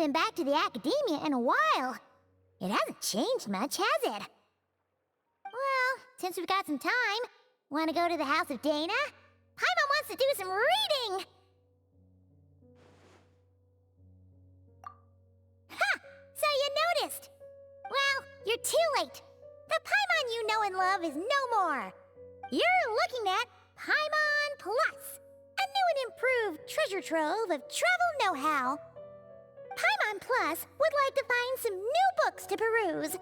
been back to the academia in a while. It hasn't changed much, has it? Well, since we've got some time, want to go to the house of Dana? Paimon wants to do some reading! Ha! So you noticed! Well, you're too late. The Paimon you know and love is no more. You're looking at Paimon Plus, a new and improved treasure trove of travel know-how. Paimon Plus would like to find some new books to peruse.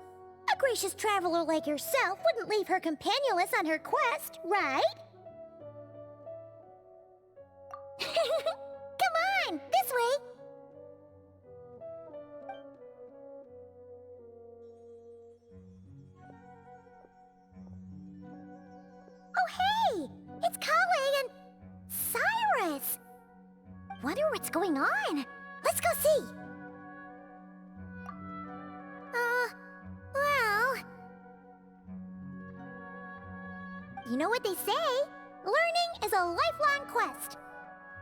A gracious traveler like yourself wouldn't leave her companionless on her quest, right? Come on, this way! Oh hey! It's Collei and Cyrus! Wonder what's going on. Let's go see! Well... You know what they say? Learning is a lifelong quest.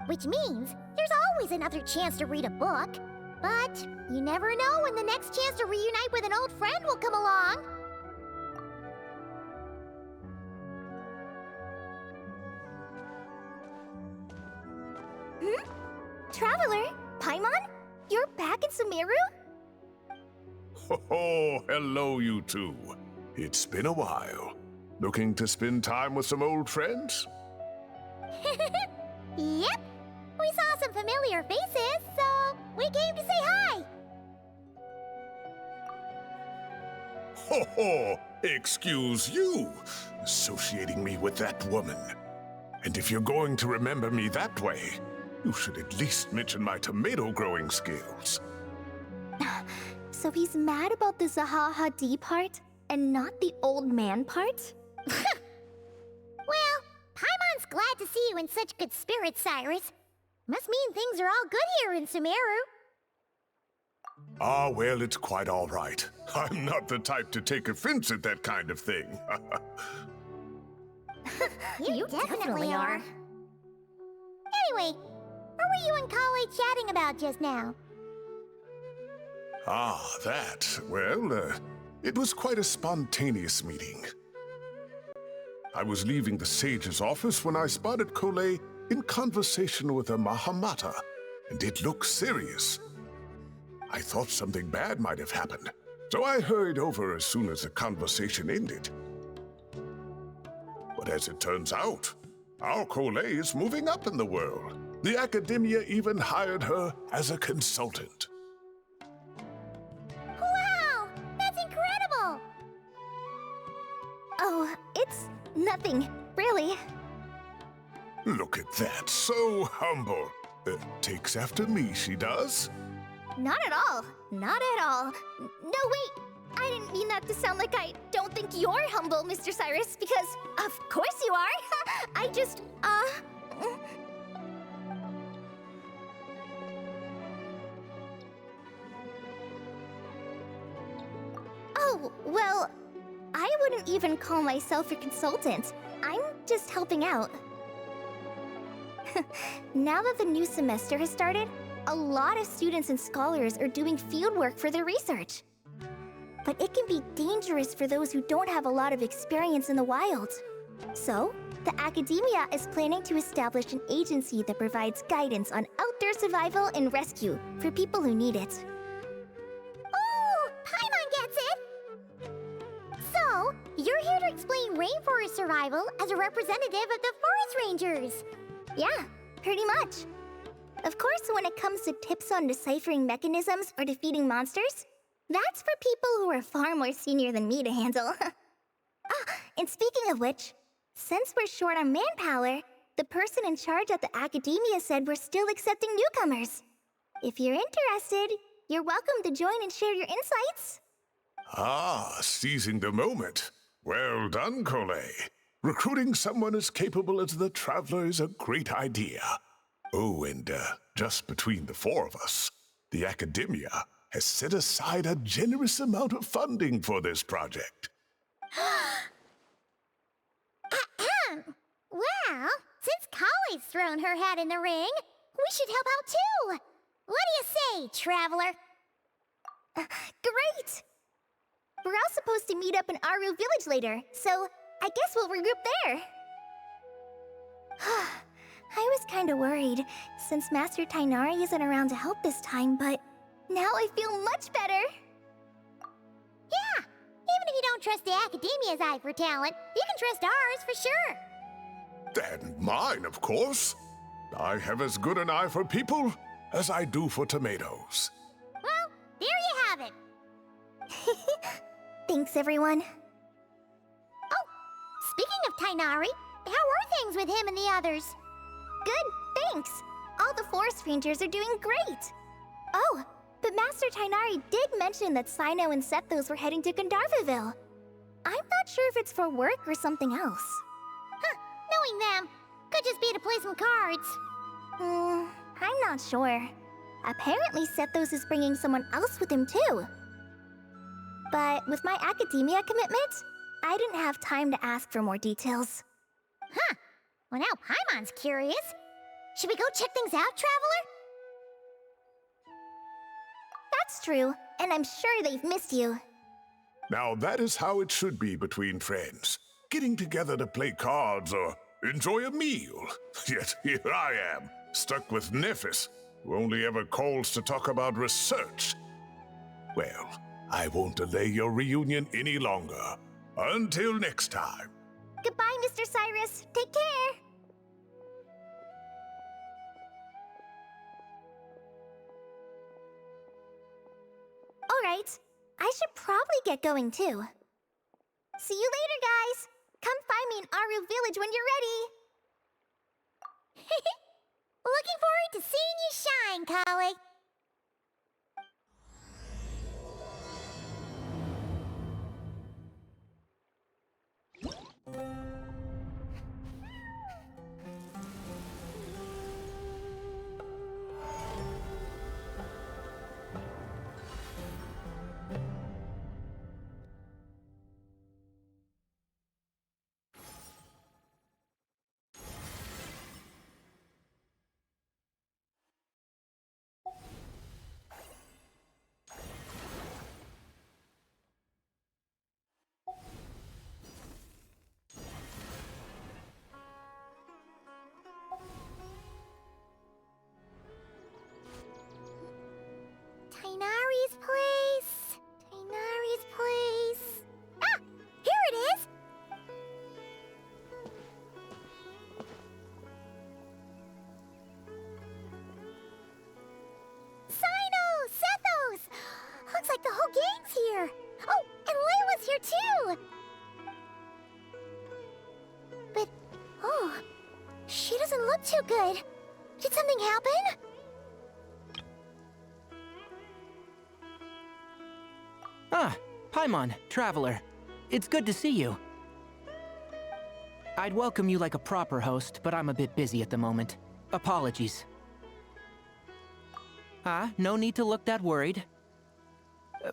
Which means there's always another chance to read a book. But you never know when the next chance to reunite with an old friend will come along. Traveler? Paimon? You're back in Sumeru? Oh, hello, you two. It's been a while. Looking to spend time with some old friends? Yep. We saw some familiar faces, so we came to say hi. Ho ho! Excuse you, associating me with that woman. And if you're going to remember me that way, you should at least mention my tomato growing skills. So he's mad about the Zaha D part and not the old man part? Well, Paimon's glad to see you in such good spirits, Cyrus. Must mean things are all good here in Sumeru. Ah, well, it's quite all right. I'm not the type to take offense at that kind of thing. You definitely are. Anyway, what were you and Collei chatting about just now? Ah, that. Well, it was quite a spontaneous meeting. I was leaving the sage's office when I spotted Collei in conversation with a Mahamata, and it looked serious. I thought something bad might have happened, so I hurried over as soon as the conversation ended. But as it turns out, our Collei is moving up in the world. The academia even hired her as a consultant. Wow! That's incredible! Oh, it's nothing, really. Look at that, so humble. Takes after me, she does. Not at all. Not at all. No, wait. I didn't mean that to sound like I don't think you're humble, Mr. Cyrus, because of course you are. I just, Oh, well, I wouldn't even call myself a consultant. I'm just helping out. Now that the new semester has started, a lot of students and scholars are doing fieldwork for their research. But it can be dangerous for those who don't have a lot of experience in the wild. So, the academia is planning to establish an agency that provides guidance on outdoor survival and rescue for people who need it. Oh, Paimon gets it! So, you're here to explain rainforest survival as a representative of the forest rangers. Yeah, pretty much. Of course, when it comes to tips on deciphering mechanisms or defeating monsters, that's for people who are far more senior than me to handle. And speaking of which, since we're short on manpower, the person in charge at the academia said we're still accepting newcomers. If you're interested, you're welcome to join and share your insights. Ah, seizing the moment. Well done, Collei. Recruiting someone as capable as the Traveler is a great idea. Oh, and just between the four of us, the academia has set aside a generous amount of funding for this project. Well, since Collei's thrown her hat in the ring, we should help out too. What do you say, Traveler? Great! We're all supposed to meet up in Aru Village later, so I guess we'll regroup there. I was kinda worried, since Master Tighnari isn't around to help this time, but now I feel much better! Yeah! Even if you don't trust the Academia's eye for talent, you can trust ours for sure! And mine, of course. I have as good an eye for people as I do for tomatoes. Well, there you have it! Thanks, everyone. Oh, speaking of Tighnari, how are things with him and the others? Good, thanks. All the forest rangers are doing great. Oh, but Master Tighnari did mention that Cyno and Sethos were heading to Gandharvaville. I'm not sure if it's for work or something else. Huh, knowing them, could just be to play some cards. I'm not sure. Apparently Sethos is bringing someone else with him too. But with my academia commitment, I didn't have time to ask for more details. Huh, well now Paimon's curious. Should we go check things out, Traveler? That's true, and I'm sure they've missed you. Now that is how it should be between friends. Getting together to play cards or enjoy a meal. Yet here I am, stuck with Nephis, who only ever calls to talk about research. Well, I won't delay your reunion any longer. Until next time. Goodbye, Mr. Cyrus. Take care. All right, I should probably get going too. See you later, guys. Come find me in Aru Village when you're ready. Looking forward to seeing you shine, Collei. Tighnari's place. Tighnari's place. Ah! Here it is! Cyno! Sethos! Looks like the whole gang's here. Oh, and Layla's here too! But, oh, she doesn't look too good. Did something happen? Ah, Paimon, Traveler. It's good to see you. I'd welcome you like a proper host, but I'm a bit busy at the moment. Apologies. No need to look that worried.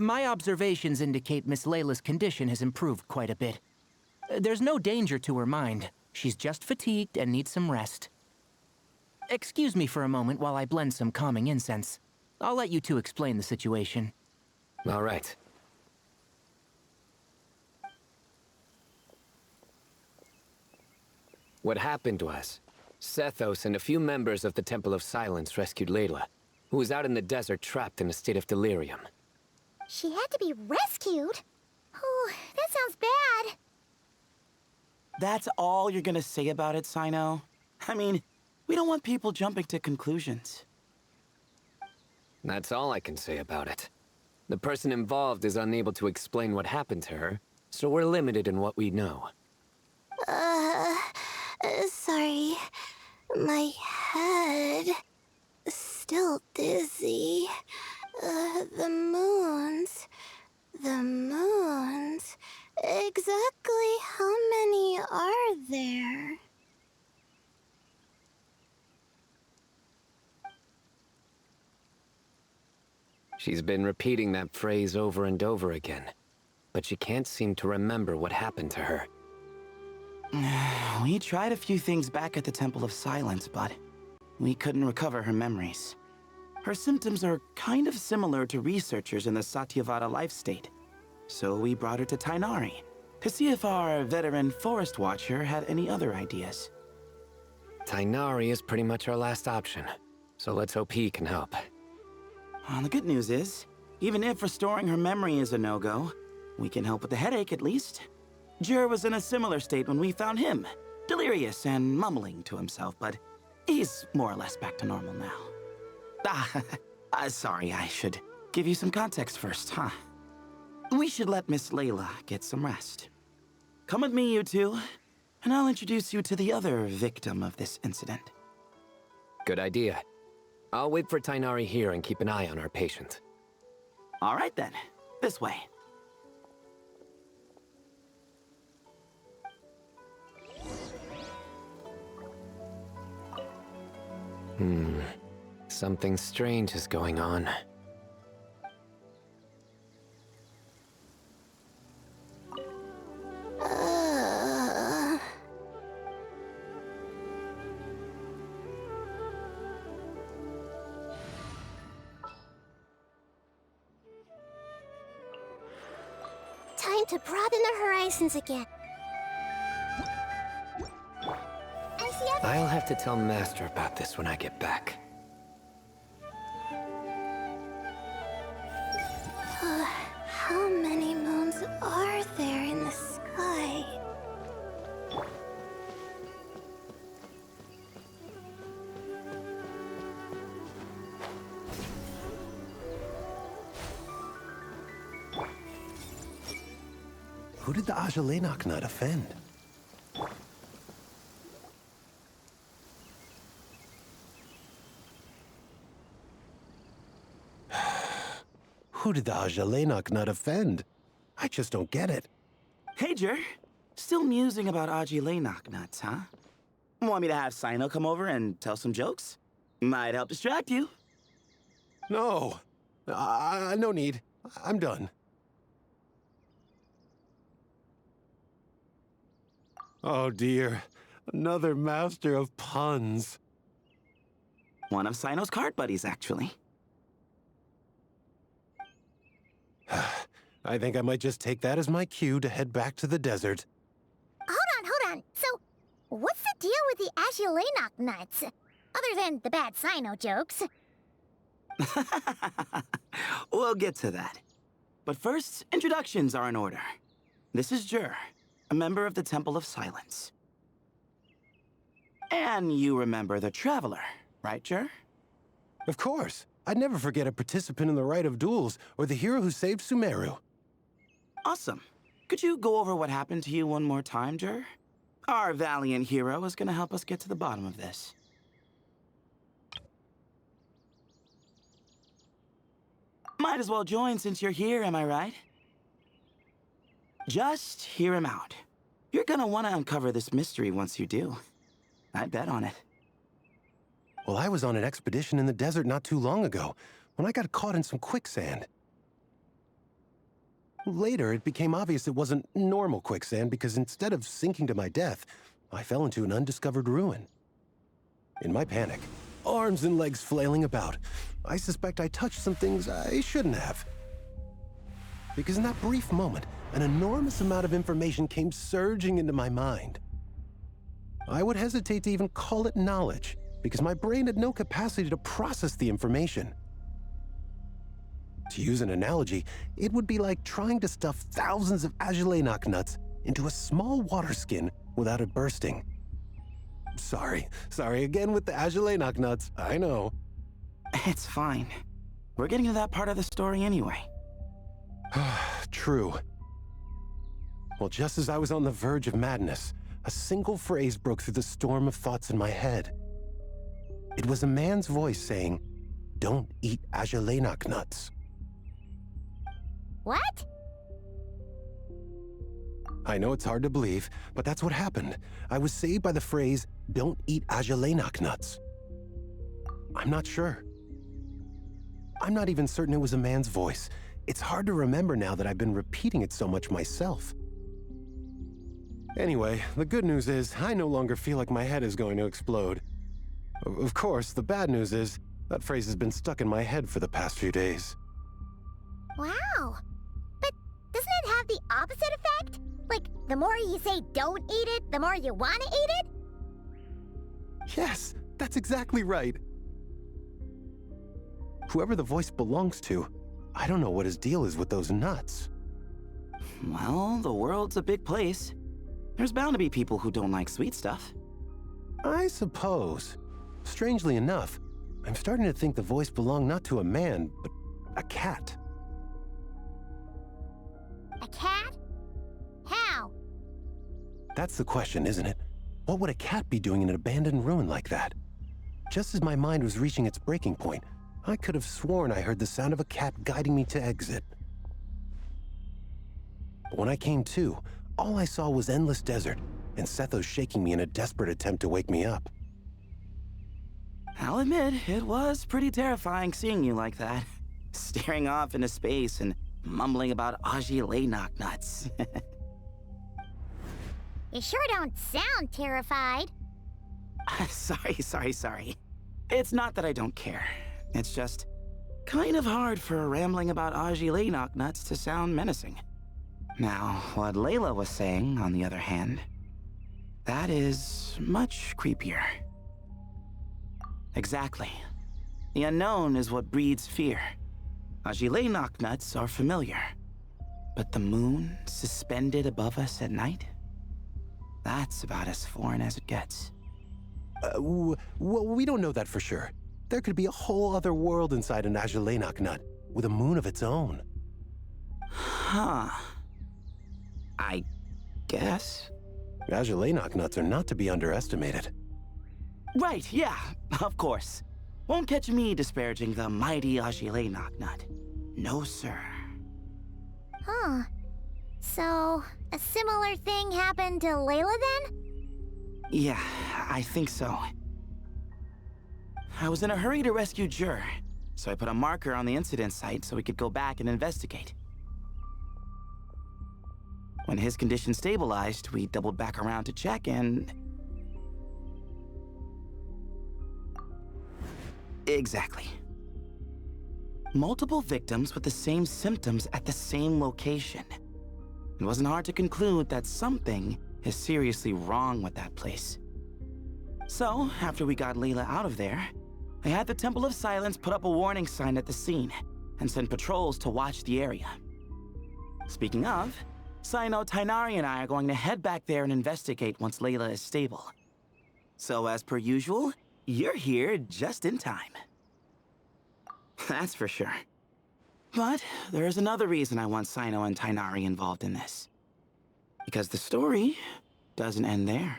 My observations indicate Miss Layla's condition has improved quite a bit. There's no danger to her mind. She's just fatigued and needs some rest. Excuse me for a moment while I blend some calming incense. I'll let you two explain the situation. All right. What happened was, Sethos and a few members of the Temple of Silence rescued Layla, who was out in the desert trapped in a state of delirium. She had to be rescued? Oh, that sounds bad. That's all you're gonna say about it, Cyno? I mean, we don't want people jumping to conclusions. That's all I can say about it. The person involved is unable to explain what happened to her, so we're limited in what we know. Sorry. My head. Still dizzy. The moons. Exactly how many are there? She's been repeating that phrase over and over again, but she can't seem to remember what happened to her. We tried a few things back at the Temple of Silence, but we couldn't recover her memories. Her symptoms are kind of similar to researchers in the Satyavada life state. So we brought her to Tainari to see if our veteran forest watcher had any other ideas. Tainari is pretty much our last option, so let's hope he can help. Well, the good news is, even if restoring her memory is a no-go, we can help with the headache at least. Jer was in a similar state when we found him, delirious and mumbling to himself, but he's more or less back to normal now. Sorry, I should give you some context first, huh? We should let Miss Layla get some rest. Come with me, you two, and I'll introduce you to the other victim of this incident. Good idea. I'll wait for Tainari here and keep an eye on our patient. All right then, this way. Something strange is going on. Time to broaden the horizons again. As the other I'll have to tell Master about this when I get back. How many moons are there in the sky? Who did the Ajalenok not offend? Who did the Ajalenok not offend? I just don't get it. Hey, Jer. Still musing about Aji Laynok nuts, huh? Want me to have Sino come over and tell some jokes? Might help distract you. No. No need. I'm done. Oh dear. Another master of puns. One of Sino's card buddies, actually. I think I might just take that as my cue to head back to the desert. Hold on. So, what's the deal with the Agilanok nuts? Other than the bad Sino jokes. We'll get to that. But first, introductions are in order. This is Jer, a member of the Temple of Silence. And you remember the Traveler, right, Jer? Of course. I'd never forget a participant in the Rite of Duels or the hero who saved Sumeru. Awesome. Could you go over what happened to you one more time, Jer? Our valiant hero is gonna help us get to the bottom of this. Might as well join since you're here, am I right? Just hear him out. You're gonna want to uncover this mystery once you do. I'd bet on it. Well, I was on an expedition in the desert not too long ago, when I got caught in some quicksand. Later, it became obvious it wasn't normal quicksand because instead of sinking to my death, I fell into an undiscovered ruin. In my panic, arms and legs flailing about, I suspect I touched some things I shouldn't have. Because in that brief moment, an enormous amount of information came surging into my mind. I would hesitate to even call it knowledge, because my brain had no capacity to process the information. To use an analogy, it would be like trying to stuff thousands of Agilanok nuts into a small water skin without it bursting. Sorry again with the Agilanok nuts, I know. It's fine. We're getting to that part of the story anyway. True. Well, just as I was on the verge of madness, a single phrase broke through the storm of thoughts in my head. It was a man's voice saying, "Don't eat Agilanok nuts." What? I know it's hard to believe, but that's what happened. I was saved by the phrase, "Don't eat Agilanok nuts." I'm not sure. I'm not even certain it was a man's voice. It's hard to remember now that I've been repeating it so much myself. Anyway, the good news is I no longer feel like my head is going to explode. Of course, the bad news is That phrase has been stuck in my head for the past few days. Wow. But doesn't it have the opposite effect? Like, the more you say don't eat it, the more you want to eat it? Yes, that's exactly right. Whoever the voice belongs to, I don't know what his deal is with those nuts. Well, the world's a big place. There's bound to be people who don't like sweet stuff. I suppose. Strangely enough, I'm starting to think the voice belonged not to a man, but a cat. A cat? How? That's the question, isn't it? What would a cat be doing in an abandoned ruin like that? Just as my mind was reaching its breaking point, I could have sworn I heard the sound of a cat guiding me to exit. But when I came to, all I saw was endless desert, and Sethos shaking me in a desperate attempt to wake me up. I'll admit, it was pretty terrifying seeing you like that. Staring off into space and mumbling about Unyielding nuts. You sure don't sound terrified. Sorry. It's not that I don't care. It's just kind of hard for rambling about Unyielding nuts to sound menacing. Now, what Layla was saying, on the other hand, that is much creepier. Exactly. The unknown is what breeds fear. Unyielding nuts are familiar. But the moon suspended above us at night? That's about as foreign as it gets. Well, we don't know that for sure. There could be a whole other world inside an Unyielding nut, with a moon of its own. Huh. I guess. Unyielding nuts are not to be underestimated. Right, yeah, of course. Won't catch me disparaging the mighty Unyielding nut. No, sir. Huh. So, a similar thing happened to Layla then? Yeah, I think so. I was in a hurry to rescue Jur, so I put a marker on the incident site so we could go back and investigate. When his condition stabilized, we doubled back around to check and... Exactly. Multiple victims with the same symptoms at the same location. It wasn't hard to conclude that something is seriously wrong with that place. So, after we got Layla out of there, I had the Temple of Silence put up a warning sign at the scene and send patrols to watch the area. Speaking of, Sino, Tighnari, and I are going to head back there and investigate once Layla is stable. So, as per usual, you're here just in time. That's for sure. But there's another reason I want Sino and Tighnari involved in this. Because the story doesn't end there.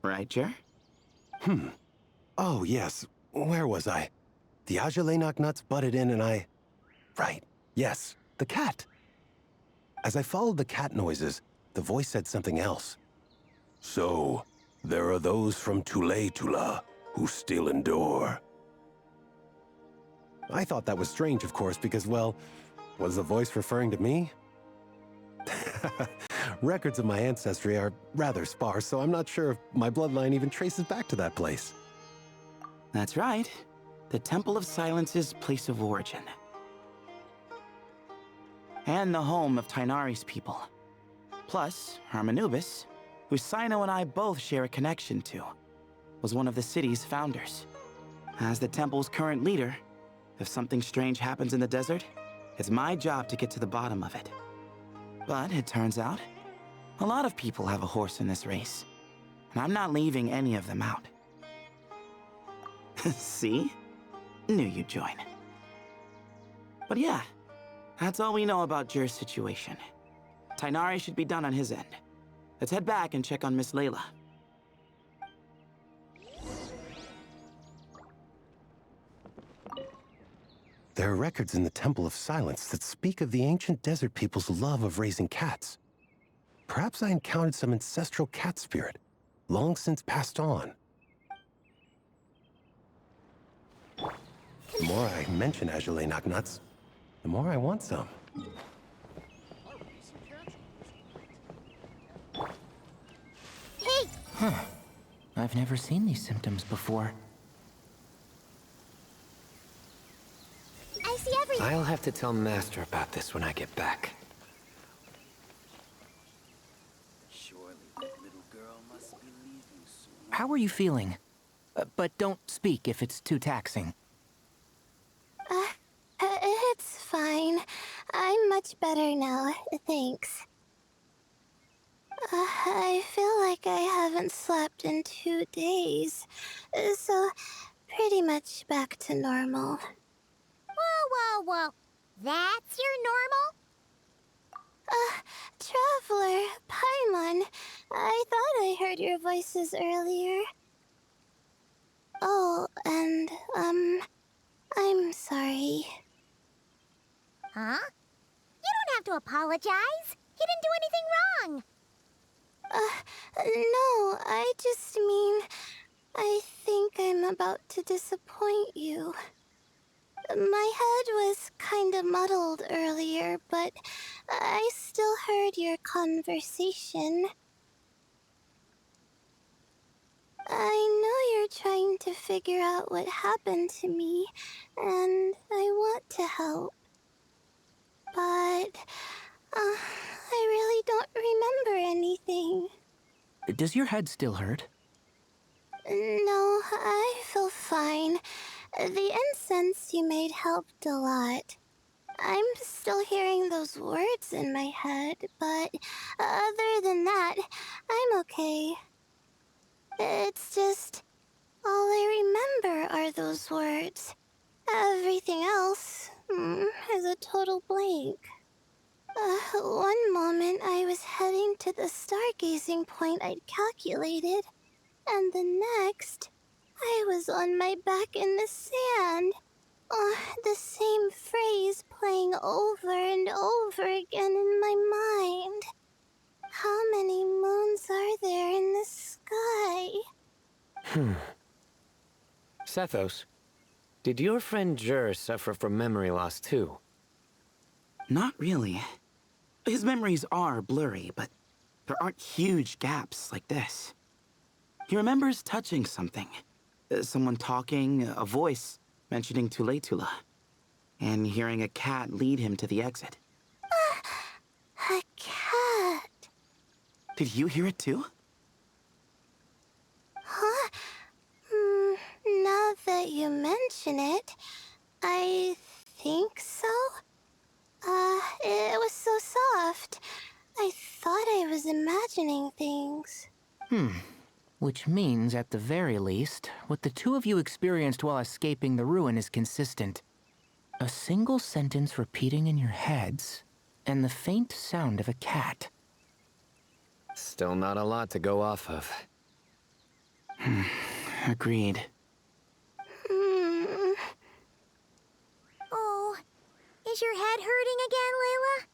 Right, Jer? Oh, yes. Where was I? The Unyielding nuts butted in and I... Right. Yes, the cat. As I followed the cat noises, the voice said something else. So, there are those from Tula who still endure. I thought that was strange, of course, because, well, was the voice referring to me? Records of my ancestry are rather sparse, so I'm not sure if my bloodline even traces back to that place. That's right. The Temple of Silence's place of origin. And the home of Tighnari's people. Plus, Hermanubis, who Sino and I both share a connection to, was one of the city's founders. As the temple's current leader, if something strange happens in the desert, it's my job to get to the bottom of it. But it turns out, a lot of people have a horse in this race, and I'm not leaving any of them out. See? Knew you'd join. But yeah, that's all we know about Jur's situation. Tighnari should be done on his end. Let's head back and check on Miss Layla. There are records in the Temple of Silence that speak of the ancient desert people's love of raising cats. Perhaps I encountered some ancestral cat spirit, long since passed on. The more I mention Unyielding nuts, the more I want some. Hey! I've never seen these symptoms before. I'll have to tell Master about this when I get back. Surely that little girl must be leaving soon. How are you feeling? But don't speak if it's too taxing. It's fine. I'm much better now, thanks. I feel like I haven't slept in 2 days, so pretty much back to normal. Whoa. That's your normal? Traveler, Paimon, I thought I heard your voices earlier. Oh, and, I'm sorry. Huh? You don't have to apologize. He didn't do anything wrong. No, I just mean, I think I'm about to disappoint you. My head was kinda muddled earlier, but I still heard your conversation. I know you're trying to figure out what happened to me, and I want to help. But, I really don't remember anything. Does your head still hurt? No, I feel fine. The incense you made helped a lot. I'm still hearing those words in my head, but other than that, I'm okay. It's just, all I remember are those words. Everything else is a total blank. One moment I was heading to the stargazing point I'd calculated, and the next, I was on my back in the sand. The same phrase playing over and over again in my mind. How many moons are there in the sky? Sethos, did your friend Jur suffer from memory loss too? Not really. His memories are blurry, but there aren't huge gaps like this. He remembers touching something. Someone talking, a voice mentioning Tuletula, and hearing a cat lead him to the exit. A cat. Did you hear it too? Huh? Now that you mention it, I think so. It was so soft. I thought I was imagining things. Which means, at the very least, what the two of you experienced while escaping the ruin is consistent. A single sentence repeating in your heads, and the faint sound of a cat. Still not a lot to go off of. Agreed. Oh, is your head hurting again, Layla?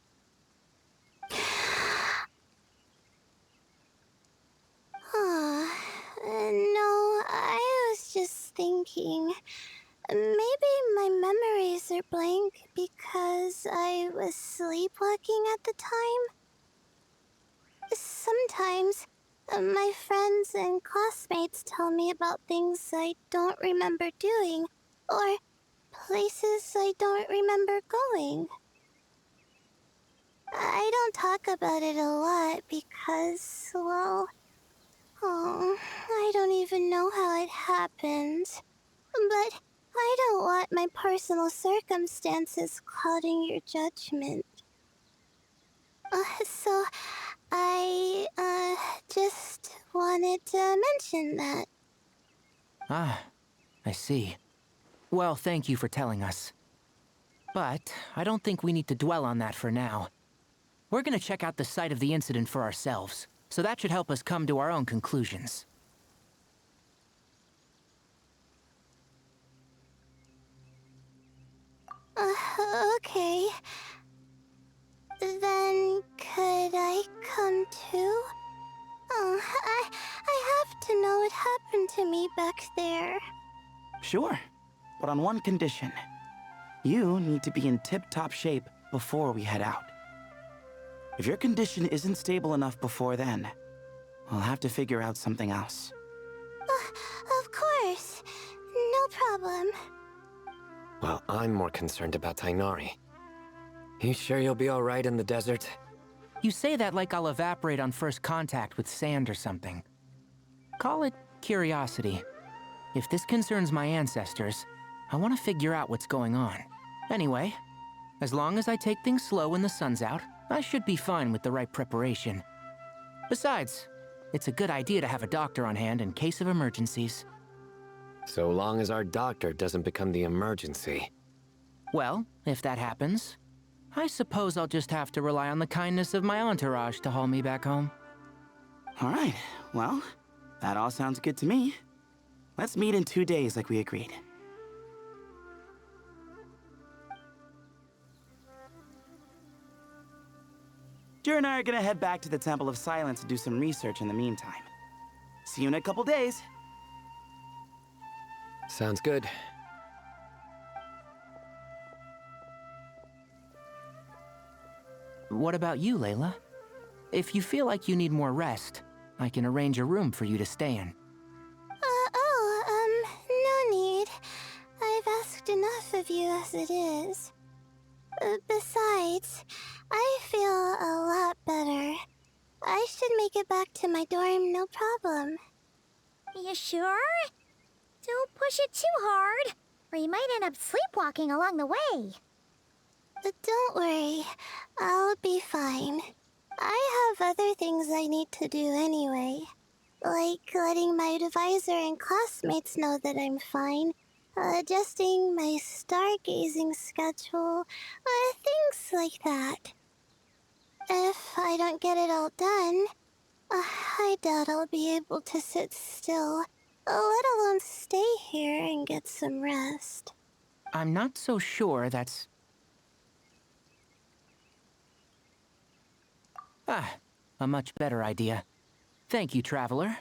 No, I was just thinking. Maybe my memories are blank because I was sleepwalking at the time. Sometimes, my friends and classmates tell me about things I don't remember doing, or places I don't remember going. I don't talk about it a lot because, well, I don't even know how it happened. But I don't want my personal circumstances clouding your judgment. So I, just wanted to mention that. Ah, I see. Well, thank you for telling us. But I don't think we need to dwell on that for now. We're gonna check out the site of the incident for ourselves, so that should help us come to our own conclusions. Okay. Then could I come too? I have to know what happened to me back there. Sure, but on one condition. You need to be in tip-top shape before we head out. If your condition isn't stable enough before then, we'll have to figure out something else. Of course. No problem. Well, I'm more concerned about Tainari. You sure you'll be alright in the desert? You say that like I'll evaporate on first contact with sand or something. Call it curiosity. If this concerns my ancestors, I want to figure out what's going on. Anyway, as long as I take things slow when the sun's out, I should be fine with the right preparation. Besides, it's a good idea to have a doctor on hand in case of emergencies. So long as our doctor doesn't become the emergency. Well, if that happens, I suppose I'll just have to rely on the kindness of my entourage to haul me back home. Alright, well, that all sounds good to me. Let's meet in 2 days like we agreed. Jer and I are gonna head back to the Temple of Silence to do some research in the meantime. See you in a couple days. Sounds good. What about you, Layla? If you feel like you need more rest, I can arrange a room for you to stay in. No need. I've asked enough of you as it is. Besides, I feel a lot better. I should make it back to my dorm, no problem. You sure? Don't push it too hard, or you might end up sleepwalking along the way. Don't worry, I'll be fine. I have other things I need to do anyway. Like letting my advisor and classmates know that I'm fine, adjusting my stargazing schedule, things like that. If I don't get it all done, I doubt I'll be able to sit still, let alone stay here and get some rest. I'm not so sure that's... a much better idea. Thank you, Traveler.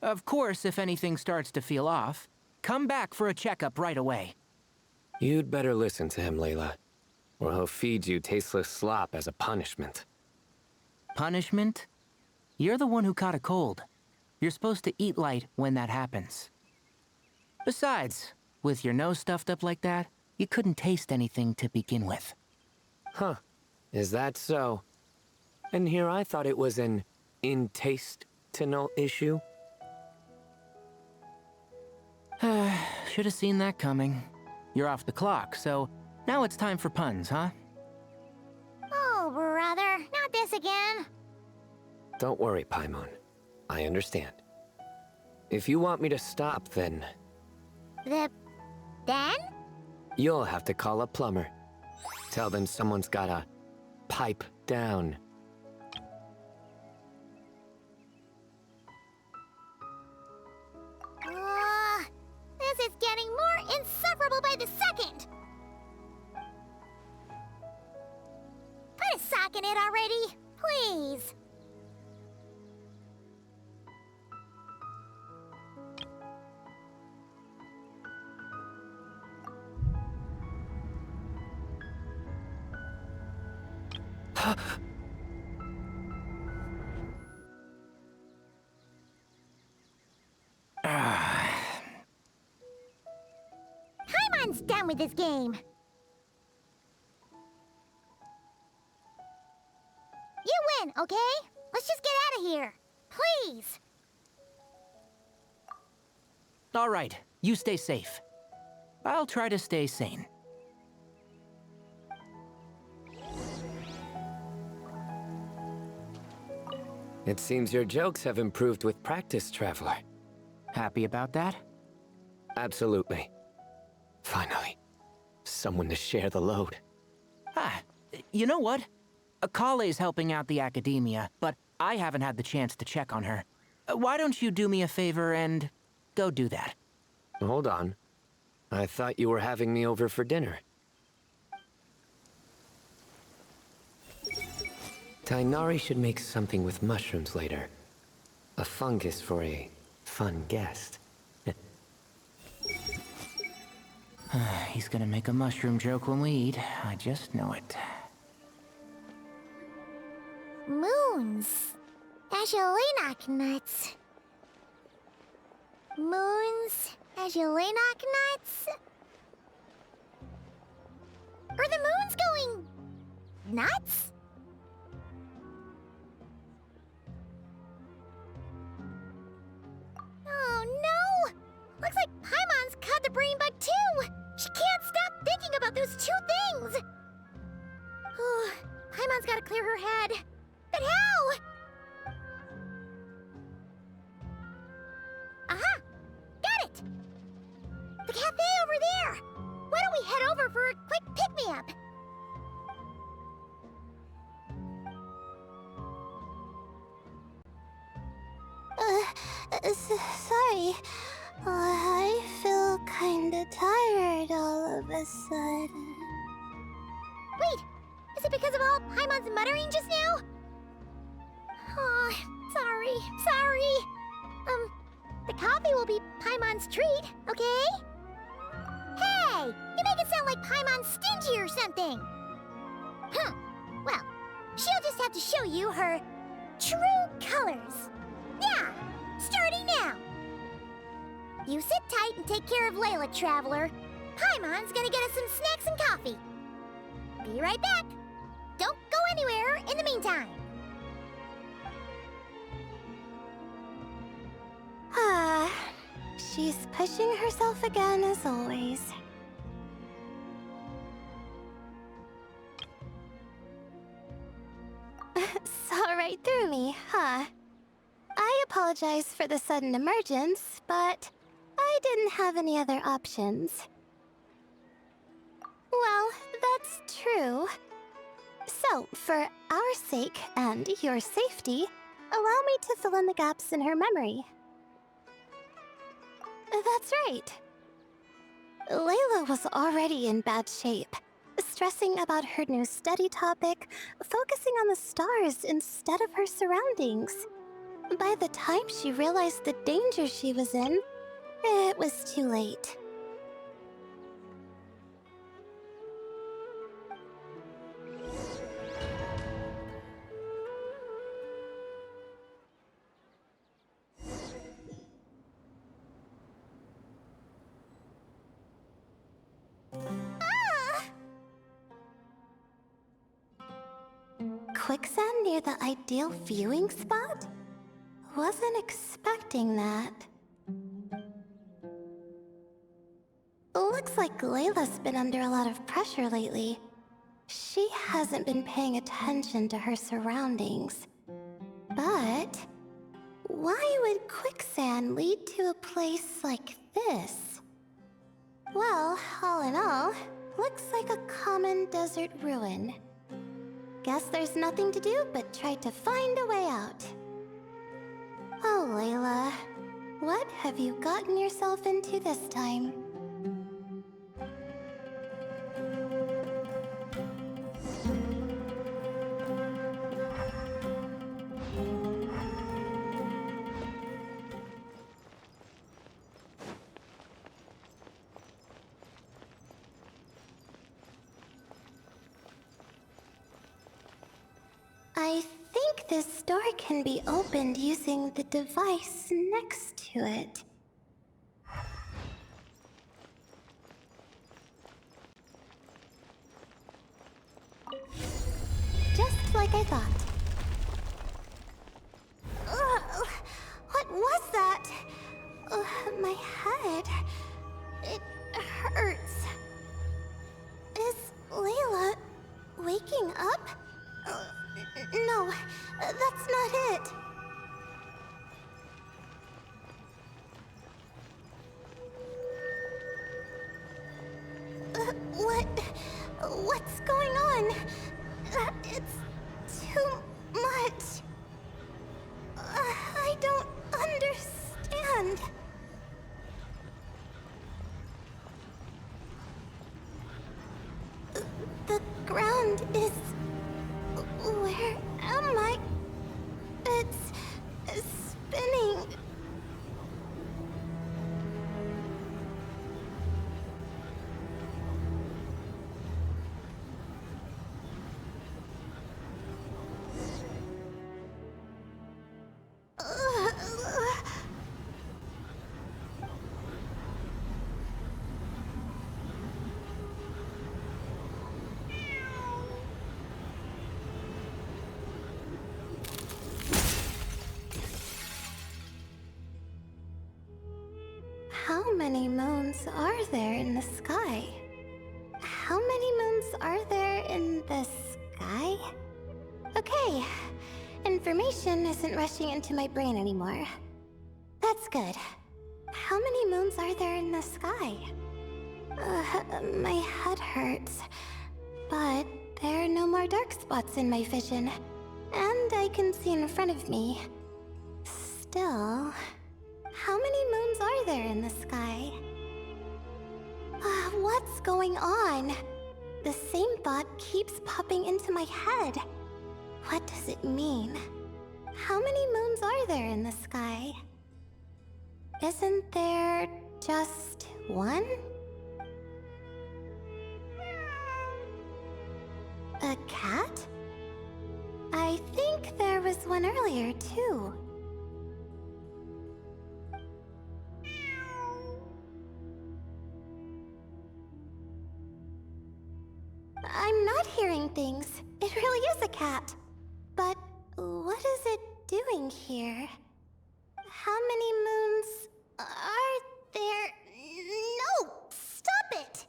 Of course, if anything starts to feel off, come back for a checkup right away. You'd better listen to him, Layla, or he'll feed you tasteless slop as a punishment. Punishment? You're the one who caught a cold. You're supposed to eat light when that happens. Besides, with your nose stuffed up like that, you couldn't taste anything to begin with. Huh. Is that so? And here I thought it was an in-taste-to-no issue. Should have seen that coming. You're off the clock, so now it's time for puns, huh? Oh, brother, not this again. Don't worry, Paimon. I understand. If you want me to stop, then Then? you'll have to call a plumber. Tell them someone's gotta pipe down. This is getting more insufferable by the second. Put a sock in it already, please. Paimon's done with this game. You win, okay? Let's just get out of here. Please. All right, you stay safe. I'll try to stay sane. It seems your jokes have improved with practice, Traveler. Happy about that? Absolutely. Finally, someone to share the load. You know what? Collei's helping out the academia, but I haven't had the chance to check on her. Why don't you do me a favor and go do that? Hold on. I thought you were having me over for dinner. Tainari should make something with mushrooms later. A fungus for a fun guest. He's gonna make a mushroom joke when we eat. I just know it. Moons. Azulenok nuts. Moons. Azulenok nuts. nuts? Oh no! Looks like Paimon's caught the brain bug too! She can't stop thinking about those two things! Paimon's gotta clear her head. But how? Aha! Got it! The cafe over there! Why don't we head over for a quick pick-me-up? Sorry. I feel kinda tired all of a sudden. Wait! Is it because of all Paimon's muttering just now? Oh, sorry. The coffee will be Paimon's treat, okay? Hey! You make it sound like Paimon's stingy or something! Well, she'll just have to show you her true colors. Yeah! Starting now! You sit tight and take care of Layla, Traveler. Paimon's gonna get us some snacks and coffee. Be right back. Don't go anywhere in the meantime. She's pushing herself again as always. Saw right through me, huh? I apologize for the sudden emergence, but I didn't have any other options. Well, that's true. So, for our sake and your safety, allow me to fill in the gaps in her memory. That's right. Layla was already in bad shape, stressing about her new study topic, focusing on the stars instead of her surroundings. By the time she realized the danger she was in, it was too late. Quicksand near the ideal viewing spot? Wasn't expecting that. Looks like Layla's been under a lot of pressure lately. She hasn't been paying attention to her surroundings. But why would quicksand lead to a place like this? Well, all in all, looks like a common desert ruin. Guess there's nothing to do but try to find a way out. Oh, Layla, what have you gotten yourself into this time? I think this door can be opened using the device next to it. Just like I thought. Ugh, what was that? My head. It hurts. Is Layla waking up? No, that's not it. What's going on? It's too much. I don't understand. The ground is... Where am I? It's spinning. many moons are there in the sky? How many moons are there in the sky? Okay, information isn't rushing into my brain anymore. That's good. How many moons are there in the sky? My head hurts, but there are no more dark spots in my vision, and I can see in front of me. Still, how many moons are there in the sky? What's going on? The same thought keeps popping into my head. What does it mean? How many moons are there in the sky? Isn't there just one? A cat? I think there was one earlier, too. I'm not hearing things. It really is a cat. But what is it doing here? How many moons are there? No! Stop it!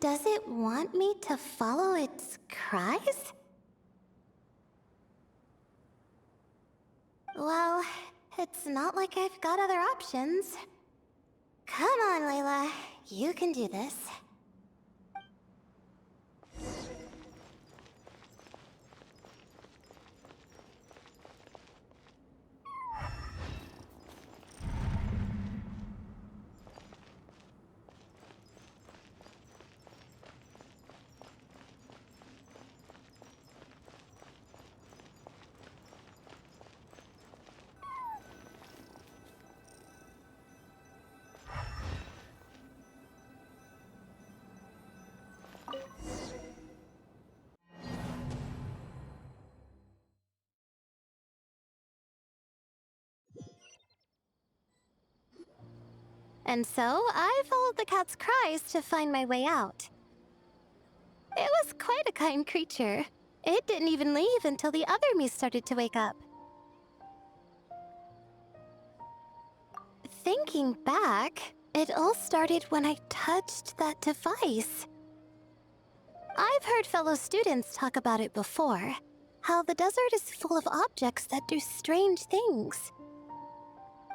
Does it want me to follow its cries? Well, it's not like I've got other options. Come on, Layla. You can do this. And so, I followed the cat's cries to find my way out. It was quite a kind creature. It didn't even leave until the other me started to wake up. Thinking back, it all started when I touched that device. I've heard fellow students talk about it before, how the desert is full of objects that do strange things.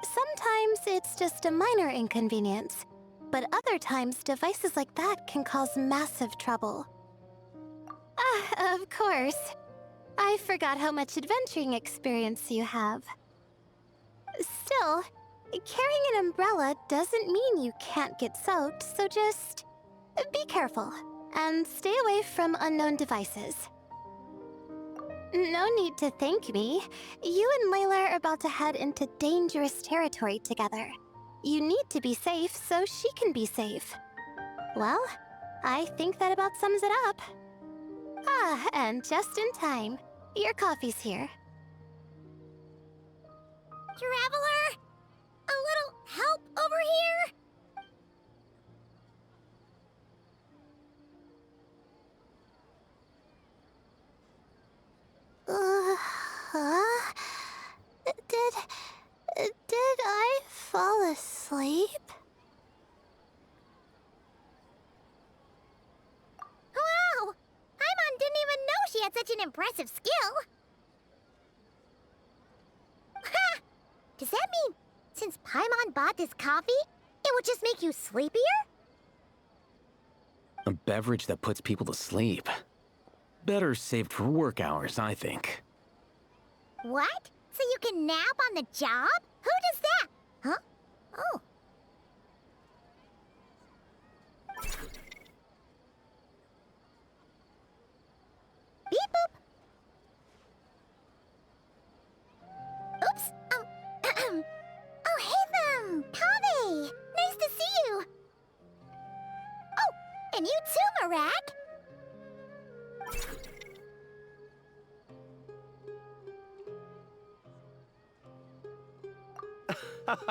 Sometimes it's just a minor inconvenience, but other times devices like that can cause massive trouble. Of course. I forgot how much adventuring experience you have. Still, carrying an umbrella doesn't mean you can't get soaked, so just be careful and stay away from unknown devices. No need to thank me. You and Layla are about to head into dangerous territory together. You need to be safe so she can be safe. Well, I think that about sums it up. And just in time. Your coffee's here. Traveler? A little help over here? Did I fall asleep? Wow! Paimon didn't even know she had such an impressive skill! Ha! Does that mean, since Paimon bought this coffee, it would just make you sleepier? A beverage that puts people to sleep. Better saved for work hours, I think. What? So you can nap on the job? Who does that? Huh? Oh. Beep boop. Oops. Oh, hey them! Kaveh! Nice to see you! Oh, and you too, Marak!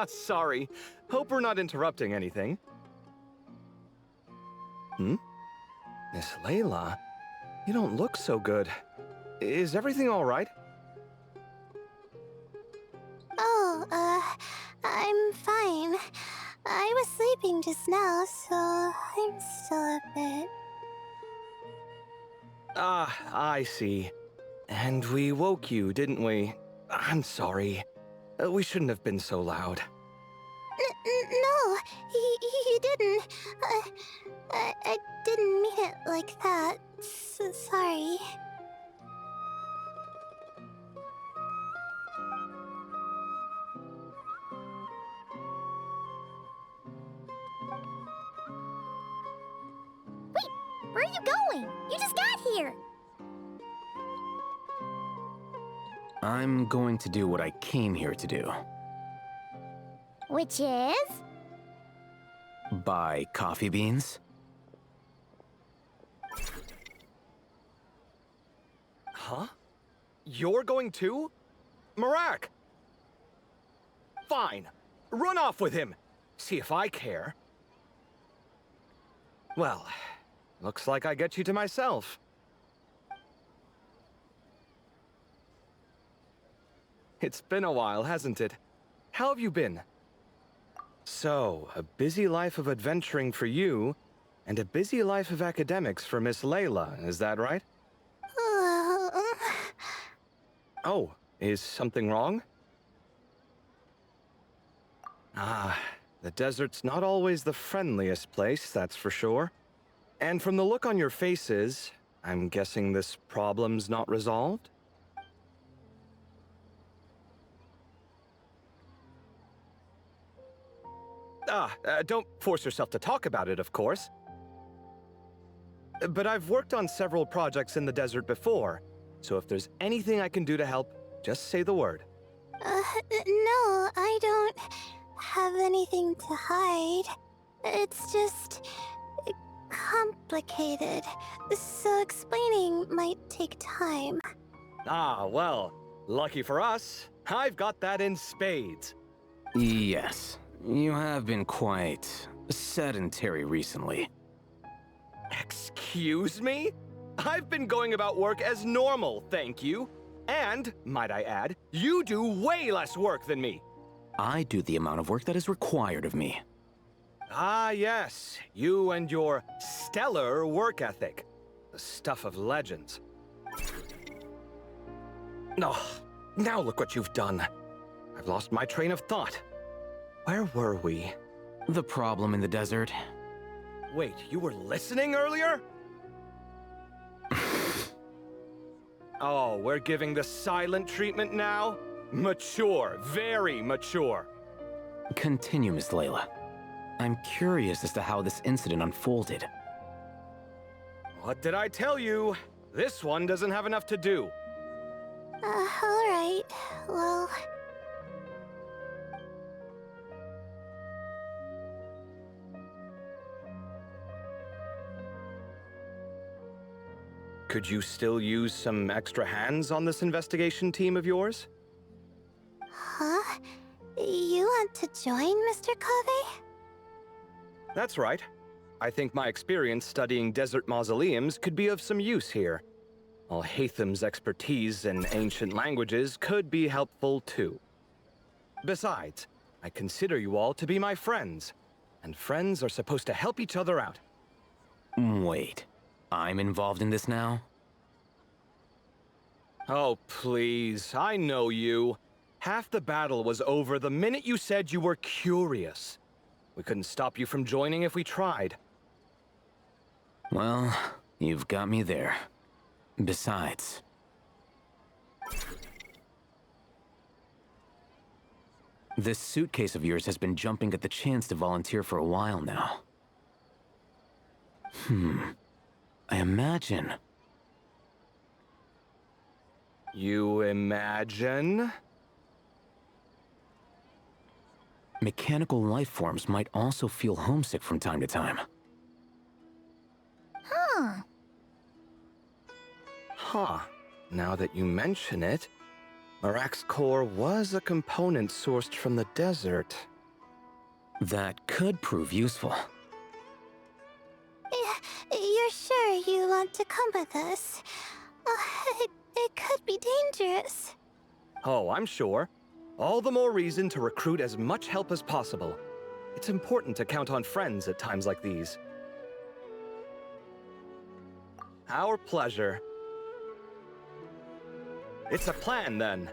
Sorry. Hope we're not interrupting anything. Miss Layla, you don't look so good. Is everything all right? sleeping just now, so I'm still a bit... Ah, I see. And we woke you, didn't we? I'm sorry. We shouldn't have been so loud. No, you didn't. I didn't mean it like that. Sorry. Wait, where are you going? You just got here. I'm going to do what I came here to do. Which is? Buy coffee beans? Huh? You're going too? Marak! Fine. Run off with him. See if I care. Well, looks like I get you to myself. It's been a while, hasn't it? How have you been? So, a busy life of adventuring for you, and a busy life of academics for Miss Layla, is that right? Oh, is something wrong? Ah, the desert's not always the friendliest place, that's for sure. And from the look on your faces, I'm guessing this problem's not resolved? Don't force yourself to talk about it, of course. But I've worked on several projects in the desert before, so if there's anything I can do to help, just say the word. No, I don't have anything to hide. It's just... complicated, so explaining might take time. Ah, well, lucky for us, I've got that in spades. Yes, you have been quite sedentary recently. Excuse me? I've been going about work as normal, thank you. And, might I add, you do way less work than me. I do the amount of work that is required of me. Ah, yes, you and your stellar work ethic. The stuff of legends. Oh, now look what you've done. I've lost my train of thought. Where were we? The problem in the desert. Wait, you were listening earlier? Oh, we're giving the silent treatment now? Mature, very mature. Continue, Miss Layla. I'm curious as to how this incident unfolded. What did I tell you? This one doesn't have enough to do. Alright, well... Could you still use some extra hands on this investigation team of yours? Huh? You want to join, Mr. Collei? That's right. I think my experience studying desert mausoleums could be of some use here. Al-Haytham's expertise in ancient languages could be helpful too. Besides, I consider you all to be my friends, and friends are supposed to help each other out. Wait, I'm involved in this now? Oh, please, I know you. Half the battle was over the minute you said you were curious. We couldn't stop you from joining if we tried. Well, you've got me there. Besides... this suitcase of yours has been jumping at the chance to volunteer for a while now. I imagine... You imagine? mechanical life forms might also feel homesick from time to time. Huh. Huh. Now that you mention it, Marak's core was a component sourced from the desert. That could prove useful. You're sure you want to come with us? It could be dangerous. Oh, I'm sure. All the more reason to recruit as much help as possible. It's important to count on friends at times like these. Our pleasure. It's a plan, then.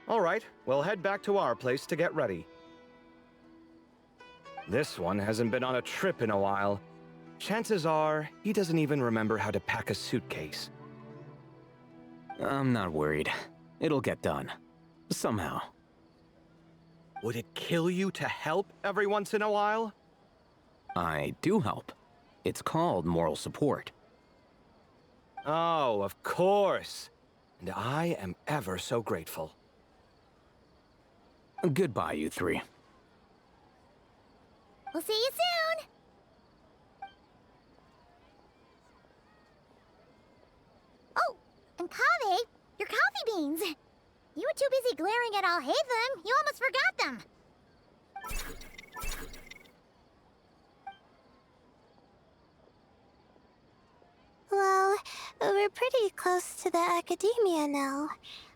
All right, we'll head back to our place to get ready. This one hasn't been on a trip in a while. Chances are, he doesn't even remember how to pack a suitcase. I'm not worried. It'll get done. Somehow. Would it kill you to help every once in a while? I do help. It's called moral support. Oh, of course. And I am ever so grateful. Goodbye, you three. We'll see you soon! Oh, and Kaveh, your coffee beans! You were too busy glaring at all Headlong, you almost forgot them! Well, we're pretty close to the academia now.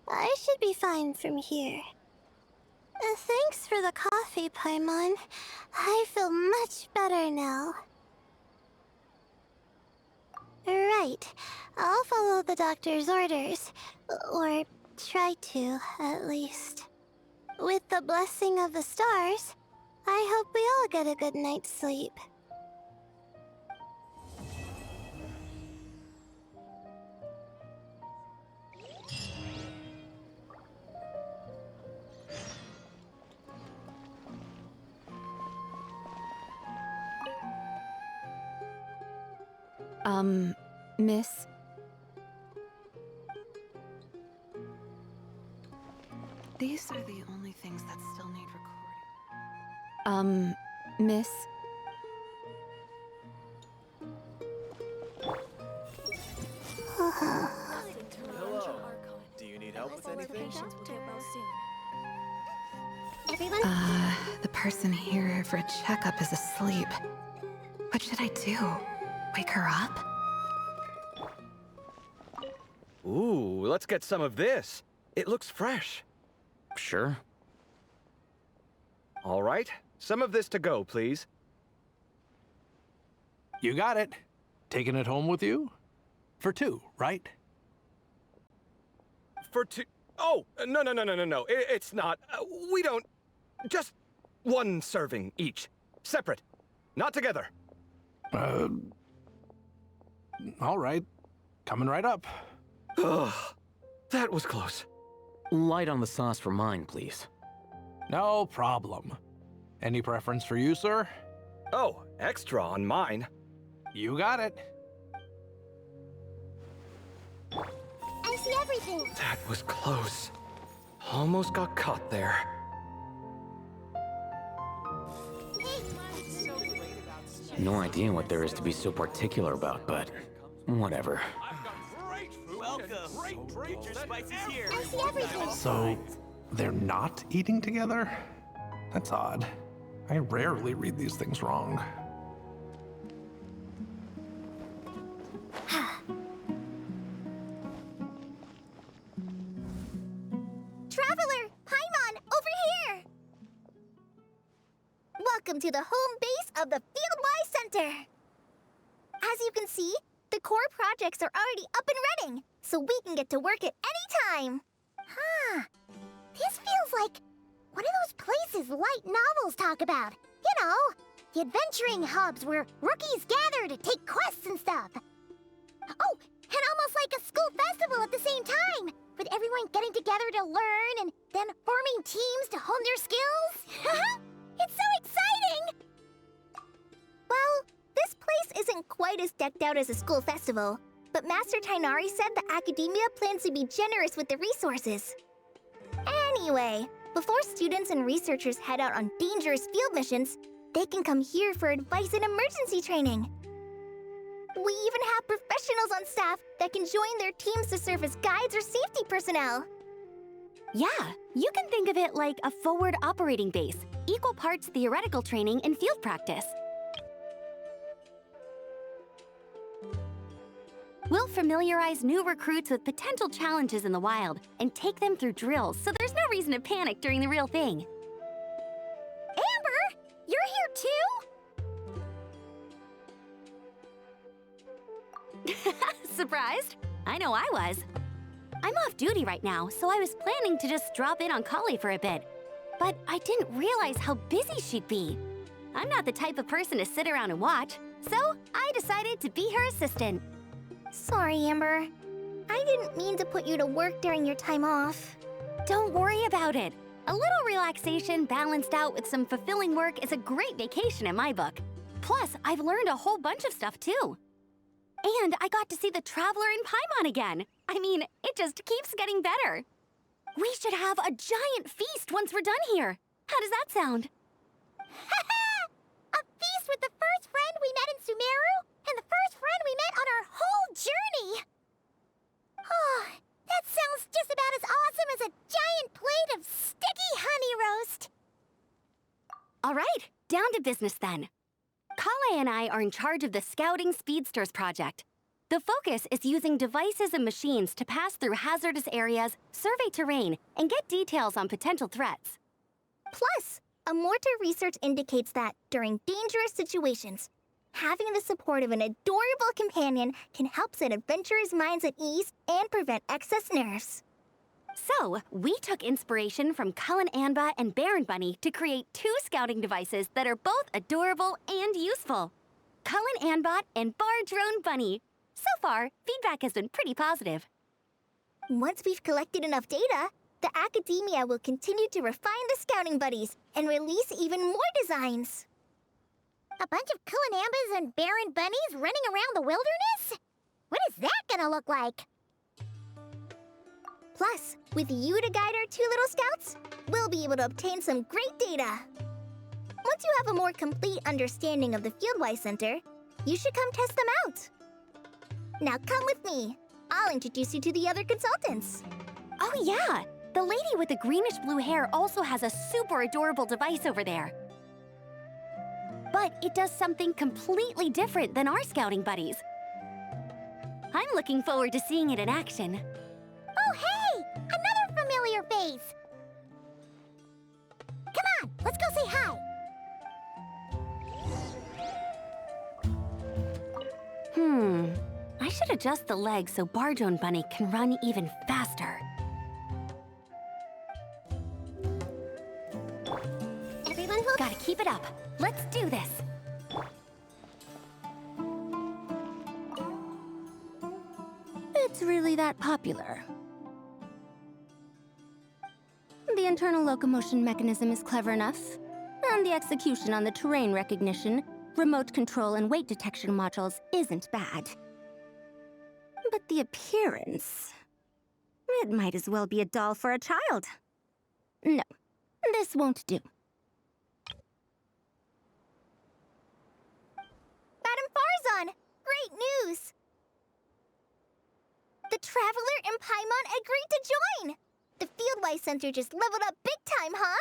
I should be fine from here. Thanks for the coffee, Paimon. I feel much better now. Right. I'll follow the doctor's orders. Or try to, at least. With the blessing of the stars, I hope we all get a good night's sleep. Miss? These are the only things that still need recording. Miss? Do you need help with anything? Everyone? The person here for a checkup is asleep. What should I do? Wake her up? Ooh, let's get some of this. It looks fresh. Sure. All right, some of this to go, please. You got it. Taking it home with you? For two, right? For two... Oh, no. It's not. We don't... Just one serving each. Separate. Not together. All right. Coming right up. Ugh, that was close. Light on the sauce for mine, please. No problem. Any preference for you, sir? Oh, extra on mine. You got it. I see everything! That was close. Almost got caught there. No idea what there is to be so particular about, but whatever. I see everything! So, they're not eating together? That's odd. I rarely read these things wrong. Traveler! Paimon, over here! Welcome to the home base of the Fieldwise Center! As you can see, the core projects are already up and running, so we can get to work at any time. Huh. This feels like one of those places light novels talk about. You know, the adventuring hubs where rookies gather to take quests and stuff. Oh, and almost like a school festival at the same time, with everyone getting together to learn and then forming teams to hone their skills. It's so exciting! Well, this place isn't quite as decked out as a school festival, but Master Tainari said the academia plans to be generous with the resources. Anyway, before students and researchers head out on dangerous field missions, they can come here for advice and emergency training. We even have professionals on staff that can join their teams to serve as guides or safety personnel. Yeah, you can think of it like a forward operating base. equal parts theoretical training and field practice. We'll familiarize new recruits with potential challenges in the wild and take them through drills, so there's no reason to panic during the real thing. Amber, you're here too? Surprised? I know I was. I'm off duty right now, so I was planning to just drop in on Collei for a bit. But I didn't realize how busy she'd be. I'm not the type of person to sit around and watch, so I decided to be her assistant. Sorry, Amber. I didn't mean to put you to work during your time off. Don't worry about it. A little relaxation balanced out with some fulfilling work is a great vacation in my book. Plus, I've learned a whole bunch of stuff too. And I got to see the Traveler in Paimon again. I mean, it just keeps getting better. We should have a giant feast once we're done here. How does that sound? A feast with the first friend we met in Sumeru and the first friend we met on our whole journey. Oh, that sounds just about as awesome as a giant plate of sticky honey roast. All right, down to business then. Collei and I are in charge of the Scouting Speedsters project. The focus is using devices and machines to pass through hazardous areas, survey terrain, and get details on potential threats. Plus, a mortar research indicates that, during dangerous situations, having the support of an adorable companion can help set adventurers' minds at ease and prevent excess nerves. So, we took inspiration from Cullen Anba and Baron Bunny to create 2 scouting devices that are both adorable and useful. Cullen Anbot and Bar Drone Bunny. So far, feedback has been pretty positive. Once we've collected enough data, the academia will continue to refine the scouting buddies and release even more designs. A bunch of Kulanambas and Baron Bunnies running around the wilderness? What is that gonna look like? Plus, with you to guide our 2 little scouts, we'll be able to obtain some great data. Once you have a more complete understanding of the Fieldwise Center, you should come test them out. Now come with me. I'll introduce you to the other consultants. Oh yeah, the lady with the greenish-blue hair also has a super adorable device over there. But it does something completely different than our scouting buddies. I'm looking forward to seeing it in action. Oh, hey! Another familiar face! Come on, let's go say hi! I should adjust the legs so Bar Drone Bunny can run even faster. Everyone hold... Gotta keep it up. Let's do this. It's really that popular. The internal locomotion mechanism is clever enough, and the execution on the terrain recognition, remote control, and weight detection modules isn't bad. But the appearance... it might as well be a doll for a child. No, this won't do. Madam Farzan, great news! The Traveler in Paimon agreed to join! The Fieldwise Center just leveled up big time, huh?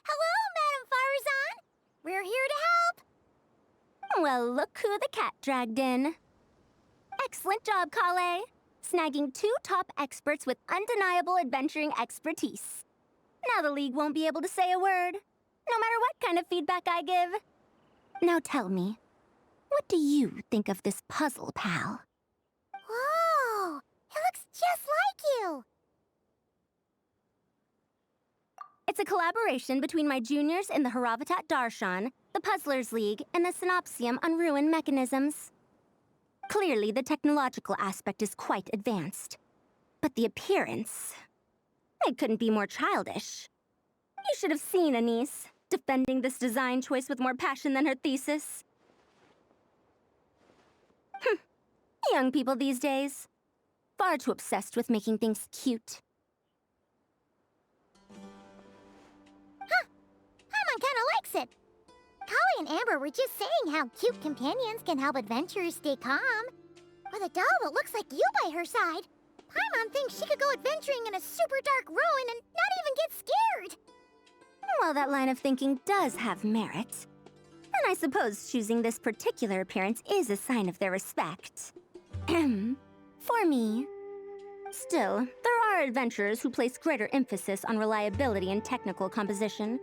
Hello, Madam Farzan! We're here to help! Well, look who the cat dragged in. Excellent job, Collei. Snagging 2 top experts with undeniable adventuring expertise. Now the League won't be able to say a word, no matter what kind of feedback I give. Now tell me, what do you think of this puzzle, pal? Whoa! It looks just like you! It's a collaboration between my juniors in the Haravatat Darshan, the Puzzlers League, and the Synopsium on Ruin Mechanisms. Clearly, the technological aspect is quite advanced. But the appearance... it couldn't be more childish. You should have seen Anise, defending this design choice with more passion than her thesis. Young people these days. Far too obsessed with making things cute. Huh. Paimon kinda likes it. Collei and Amber were just saying how cute companions can help adventurers stay calm. With a doll that looks like you by her side, Paimon thinks she could go adventuring in a super dark ruin and not even get scared. Well, that line of thinking does have merit. And I suppose choosing this particular appearance is a sign of their respect. For me. Still, there are adventurers who place greater emphasis on reliability and technical composition.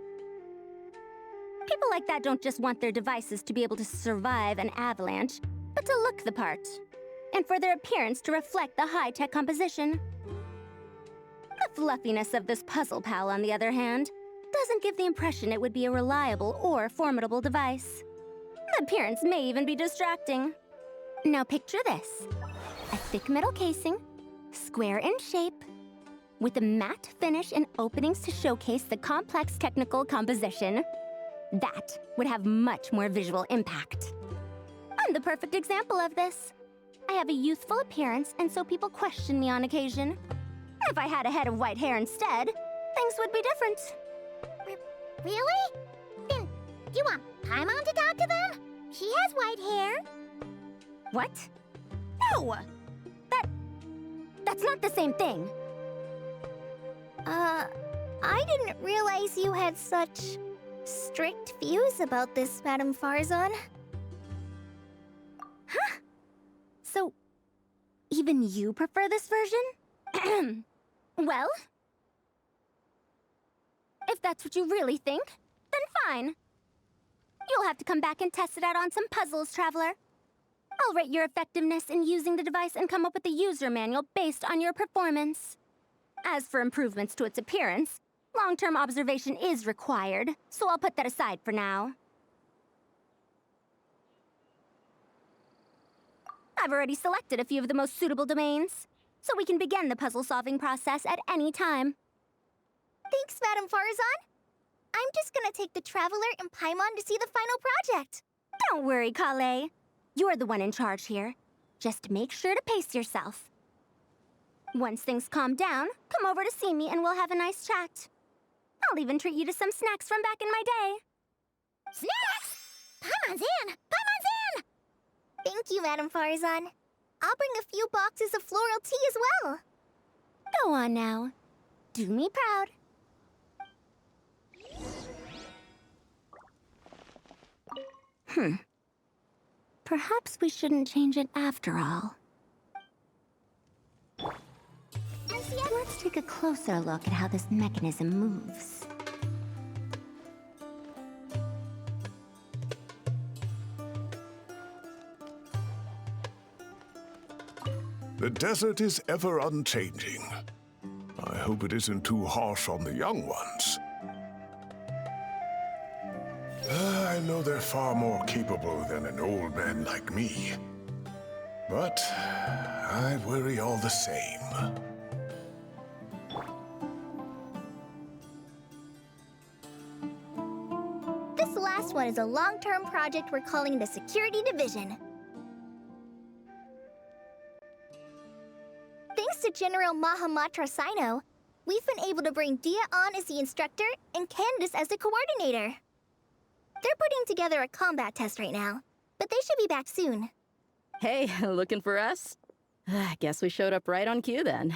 People like that don't just want their devices to be able to survive an avalanche, but to look the part, and for their appearance to reflect the high-tech composition. The fluffiness of this puzzle pal, on the other hand, doesn't give the impression it would be a reliable or formidable device. The appearance may even be distracting. Now picture this. A thick metal casing, square in shape, with a matte finish and openings to showcase the complex technical composition. That would have much more visual impact. I'm the perfect example of this. I have a youthful appearance, and so people question me on occasion. If I had a head of white hair instead, things would be different. Really? Then, do you want Paimon to talk to them? She has white hair. What? No! That's not the same thing. I didn't realize you had such strict views about this, Madame Farzan. Huh? So, even you prefer this version? Well, if that's what you really think, then fine. You'll have to come back and test it out on some puzzles, Traveler. I'll rate your effectiveness in using the device and come up with a user manual based on your performance. As for improvements to its appearance, long-term observation is required, so I'll put that aside for now. I've already selected a few of the most suitable domains, so we can begin the puzzle-solving process at any time. Thanks, Madame Farzan. I'm just gonna take the Traveler and Paimon to see the final project. Don't worry, Collei. You're the one in charge here. Just make sure to pace yourself. Once things calm down, come over to see me and we'll have a nice chat. I'll even treat you to some snacks from back in my day. Snacks! Paimon's in! Paimon's in! Thank you, Madame Farzan. I'll bring a few boxes of floral tea as well. Go on now. Do me proud. Perhaps we shouldn't change it after all. Let's take a closer look at how this mechanism moves. The desert is ever unchanging. I hope it isn't too harsh on the young ones. I know they're far more capable than an old man like me. But I worry all the same. This last one is a long-term project we're calling the Security Division. Thanks to General Mahamatra Sino, we've been able to bring Dia on as the instructor and Candace as the coordinator. They're putting together a combat test right now, but they should be back soon. Hey, looking for us? Guess we showed up right on cue then.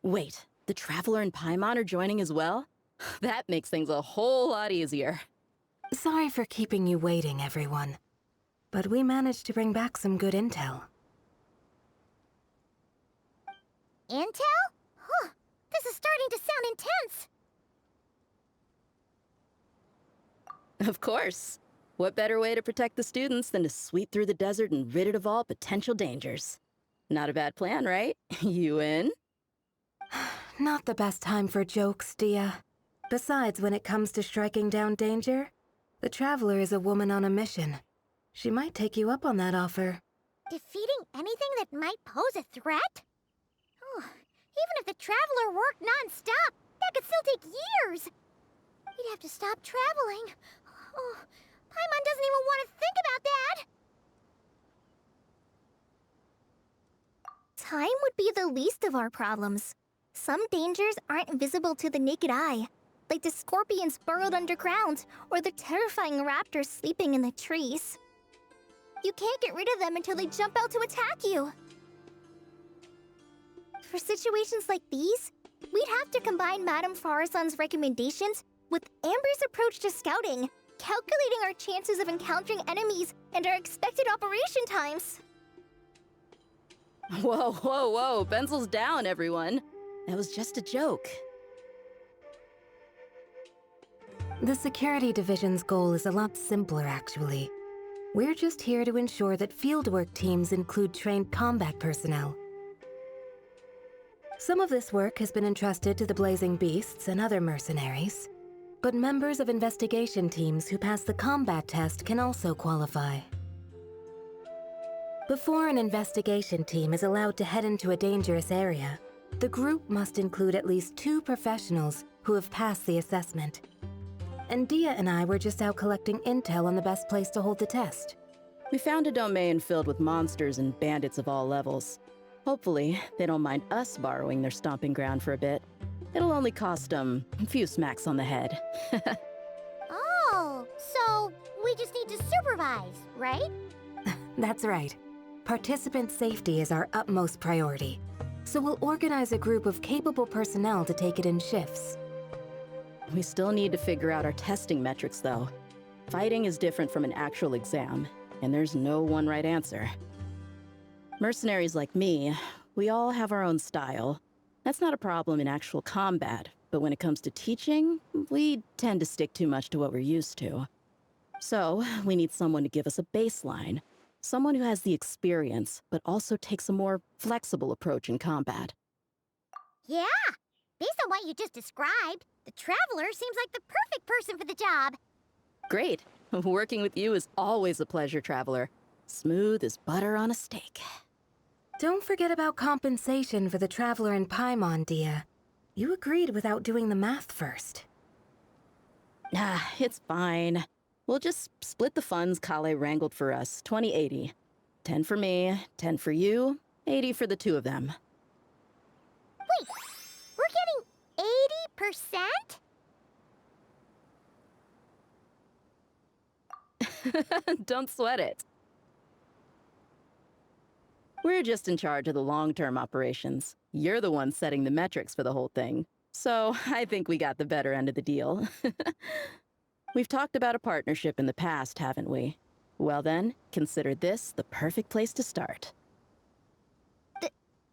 Wait, the Traveler and Paimon are joining as well? That makes things a whole lot easier. Sorry for keeping you waiting, everyone. But we managed to bring back some good intel. Intel? Huh. This is starting to sound intense. Of course. What better way to protect the students than to sweep through the desert and rid it of all potential dangers? Not a bad plan, right? You in? Not the best time for jokes, Dia. Besides, when it comes to striking down danger, the Traveler is a woman on a mission. She might take you up on that offer. Defeating anything that might pose a threat? Oh, even if the Traveler worked non-stop, that could still take years. He'd have to stop traveling. Oh, Paimon doesn't even want to think about that. Time would be the least of our problems. Some dangers aren't visible to the naked eye, like the scorpions burrowed underground or the terrifying raptors sleeping in the trees. You can't get rid of them until they jump out to attack you. For situations like these, We'd have to combine Madame Farazan's recommendations with Amber's approach to scouting, calculating our chances of encountering enemies and our expected operation times. Whoa, whoa, whoa. Pencils down, everyone. That was just a joke. The security division's goal is a lot simpler, actually. We're just here to ensure that fieldwork teams include trained combat personnel. Some of this work has been entrusted to the Blazing Beasts and other mercenaries, but members of investigation teams who pass the combat test can also qualify. Before an investigation team is allowed to head into a dangerous area, the group must include at least 2 professionals who have passed the assessment. And Dia and I were just out collecting intel on the best place to hold the test. We found a domain filled with monsters and bandits of all levels. Hopefully, they don't mind us borrowing their stomping ground for a bit. It'll only cost them a few smacks on the head. Oh, so we just need to supervise, right? That's right. Participant safety is our utmost priority. So we'll organize a group of capable personnel to take it in shifts. We still need to figure out our testing metrics, though. Fighting is different from an actual exam, and there's no one right answer. Mercenaries like me, we all have our own style. That's not a problem in actual combat, but when it comes to teaching, we tend to stick too much to what we're used to. So, we need someone to give us a baseline. Someone who has the experience, but also takes a more flexible approach in combat. Yeah! Based on what you just described, the Traveler seems like the perfect person for the job. Great. Working with you is always a pleasure, Traveler. Smooth as butter on a steak. Don't forget about compensation for the Traveler in Paimon, Dia. You agreed without doing the math first. Ah, it's fine. We'll just split the funds Collei wrangled for us, 20-80. 10 for me, 10 for you, 80 for the 2 of them. Wait, we're getting 80%? Don't sweat it. We're just in charge of the long-term operations. You're the one setting the metrics for the whole thing. So I think we got the better end of the deal. We've talked about a partnership in the past, haven't we? Well then, consider this the perfect place to start.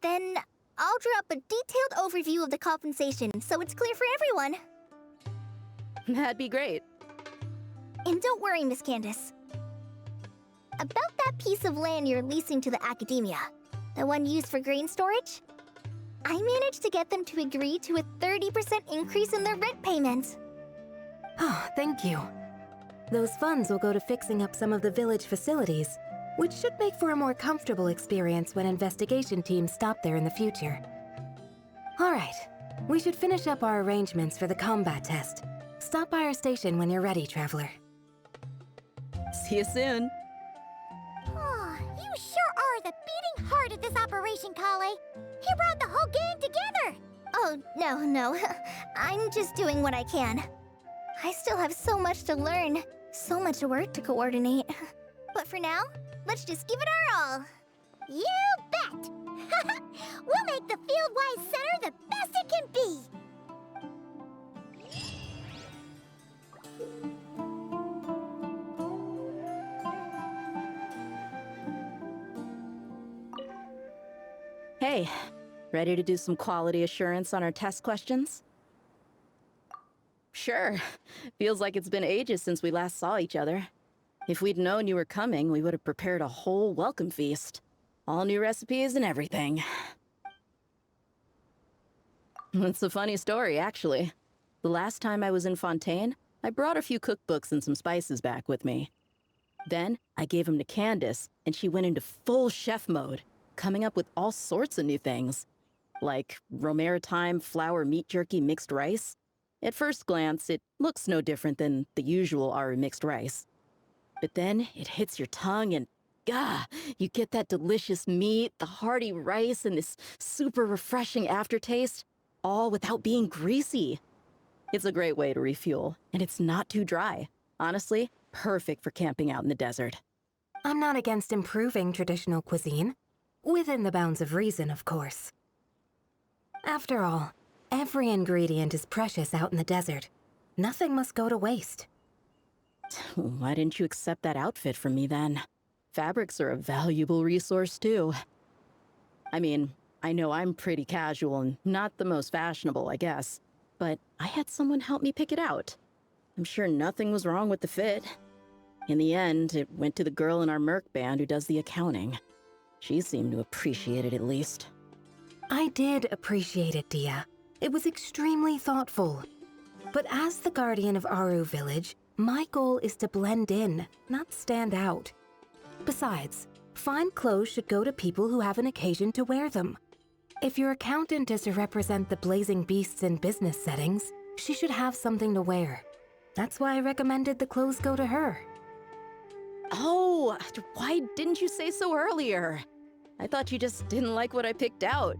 Then I'll draw up a detailed overview of the compensation so it's clear for everyone. That'd be great. And don't worry, Miss Candace. About that piece of land you're leasing to the academia, the one used for grain storage, I managed to get them to agree to a 30% increase in their rent payments. Oh, thank you. Those funds will go to fixing up some of the village facilities, which should make for a more comfortable experience when investigation teams stop there in the future. All right, we should finish up our arrangements for the combat test. Stop by our station when you're ready, Traveler. See you soon. Oh, you sure are the beating heart of this operation, Collei. He brought the whole gang together. Oh, no. I'm just doing what I can. I still have so much to learn, so much work to coordinate. But for now, let's just give it our all. You bet! We'll make the Fieldwise Center the best it can be! Hey, ready to do some quality assurance on our test questions? Sure. Feels like it's been ages since we last saw each other. If we'd known you were coming, we would have prepared a whole welcome feast. All new recipes and everything. It's a funny story, actually. The last time I was in Fontaine, I brought a few cookbooks and some spices back with me. Then, I gave them to Candace, and she went into full chef mode, coming up with all sorts of new things. Like Romaritime flour meat jerky mixed rice. At first glance, it looks no different than the usual Aru mixed rice. But then, it hits your tongue and, you get that delicious meat, the hearty rice, and this super refreshing aftertaste, all without being greasy. It's a great way to refuel, and it's not too dry. Honestly, perfect for camping out in the desert. I'm not against improving traditional cuisine. Within the bounds of reason, of course. After all, Every ingredient is precious out in the desert. Nothing must go to waste. Why didn't you accept that outfit from me then? Fabrics are a valuable resource too. I mean, I know I'm pretty casual and not the most fashionable, I guess, but I had someone help me pick it out. I'm sure nothing was wrong with the fit. In the end, it went to the girl in our merc band who does the accounting. She seemed to appreciate it at least. I did appreciate it, Dia. It was extremely thoughtful. But as the guardian of Aru Village, my goal is to blend in, not stand out. Besides, fine clothes should go to people who have an occasion to wear them. If your accountant is to represent the blazing beasts in business settings, she should have something to wear. That's why I recommended the clothes go to her. Oh, why didn't you say so earlier? I thought you just didn't like what I picked out.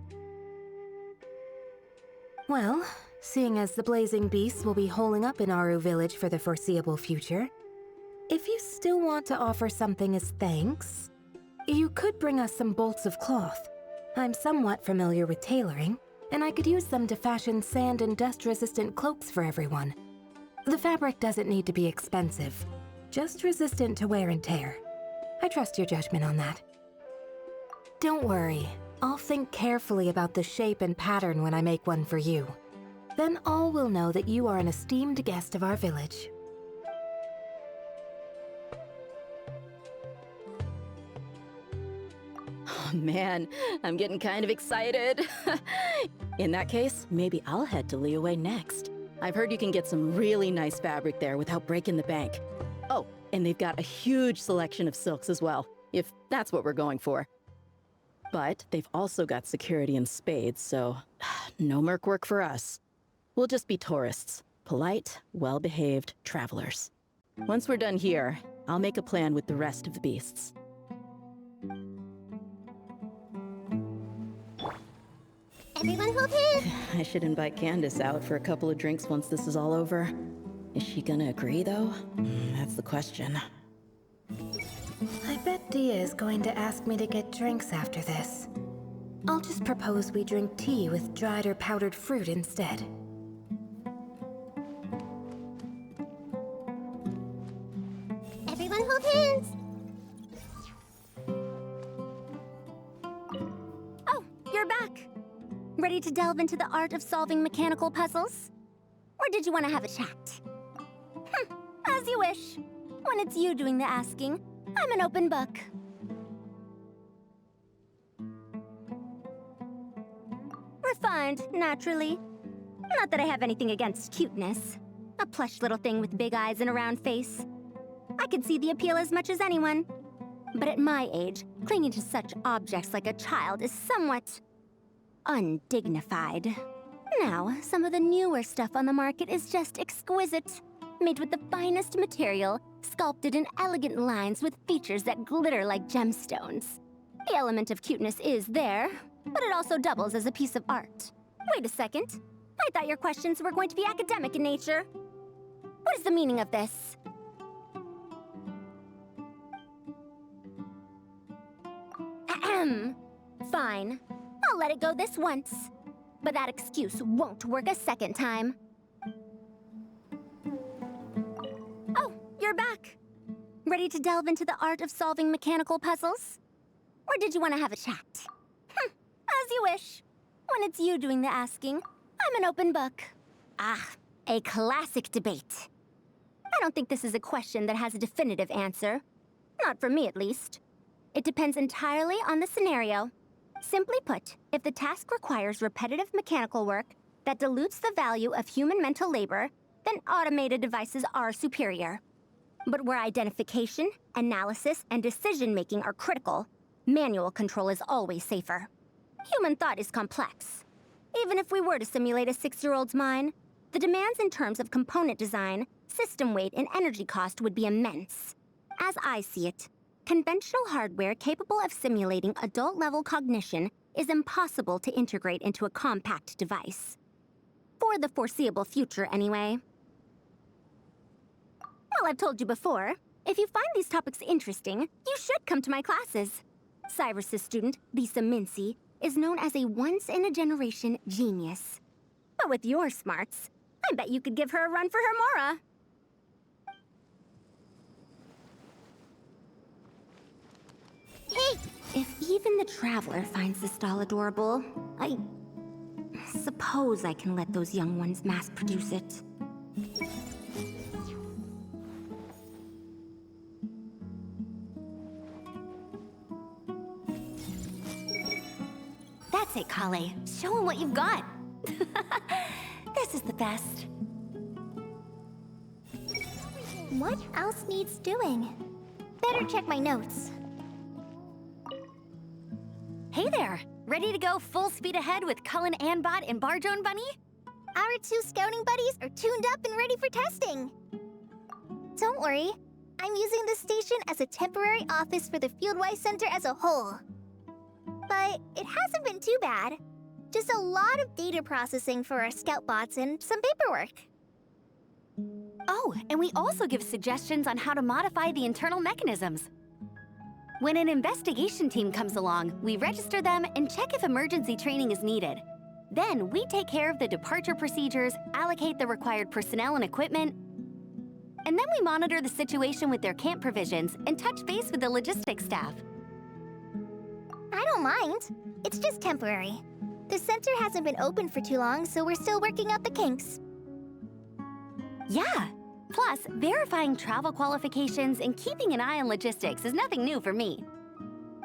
Well, seeing as the blazing beasts will be holing up in Aru Village for the foreseeable future, if you still want to offer something as thanks, you could bring us some bolts of cloth. I'm somewhat familiar with tailoring, and I could use them to fashion sand and dust-resistant cloaks for everyone. The fabric doesn't need to be expensive, just resistant to wear and tear. I trust your judgment on that. Don't worry, I'll think carefully about the shape and pattern when I make one for you. Then all will know that you are an esteemed guest of our village. Oh man, I'm getting kind of excited. In that case, maybe I'll head to Liyue next. I've heard you can get some really nice fabric there without breaking the bank. Oh, and they've got a huge selection of silks as well, if that's what we're going for. But they've also got security in spades, so no merc work for us. We'll just be tourists, polite, well-behaved travelers. Once we're done here, I'll make a plan with the rest of the beasts. Everyone hold hands! I should invite Candace out for a couple of drinks once this is all over. Is she gonna agree, though? That's the question. I bet Dia is going to ask me to get drinks after this. I'll just propose we drink tea with dried or powdered fruit instead. Everyone hold hands! Oh, you're back! Ready to delve into the art of solving mechanical puzzles? Or did you want to have a chat? As you wish. When it's you doing the asking, I'm an open book. Refined, naturally. Not that I have anything against cuteness. A plush little thing with big eyes and a round face. I could see the appeal as much as anyone. But at my age, clinging to such objects like a child is somewhat undignified. Now, some of the newer stuff on the market is just exquisite. Made with the finest material, sculpted in elegant lines with features that glitter like gemstones. The element of cuteness is there, but it also doubles as a piece of art. Wait a second. I thought your questions were going to be academic in nature. What is the meaning of this? Ahem. Fine. I'll let it go this once. But that excuse won't work a second time. Oh, you're back. Ready to delve into the art of solving mechanical puzzles? Or did you want to have a chat? As you wish. When it's you doing the asking, I'm an open book. Ah, a classic debate. I don't think this is a question that has a definitive answer. Not for me, at least. It depends entirely on the scenario. Simply put, if the task requires repetitive mechanical work that dilutes the value of human mental labor, then automated devices are superior. But where identification, analysis, and decision-making are critical, manual control is always safer. Human thought is complex. Even if we were to simulate a 6-year-old's mind, the demands in terms of component design, system weight, and energy cost would be immense. As I see it, conventional hardware capable of simulating adult-level cognition is impossible to integrate into a compact device. For the foreseeable future, anyway. Well, I've told you before, if you find these topics interesting, you should come to my classes. Cyrus's student, Lisa Mincy, is known as a once-in-a-generation genius. But with your smarts, I bet you could give her a run for her Mora. Hey! If even the Traveler finds this doll adorable, I suppose I can let those young ones mass-produce it. That's it, Collei. Show 'em what you've got. This is the best. What else needs doing? Better check my notes. Hey there! Ready to go full speed ahead with Cullen Anbot and Bardrone Bunny? Our 2 scouting buddies are tuned up and ready for testing. Don't worry, I'm using this station as a temporary office for the Fieldwise Center as a whole. But it hasn't been too bad. Just a lot of data processing for our scout bots and some paperwork. Oh, and we also give suggestions on how to modify the internal mechanisms. When an investigation team comes along, we register them and check if emergency training is needed. Then we take care of the departure procedures, allocate the required personnel and equipment, and then we monitor the situation with their camp provisions and touch base with the logistics staff. I don't mind. It's just temporary. The center hasn't been open for too long, so we're still working out the kinks. Yeah. Plus, verifying travel qualifications and keeping an eye on logistics is nothing new for me.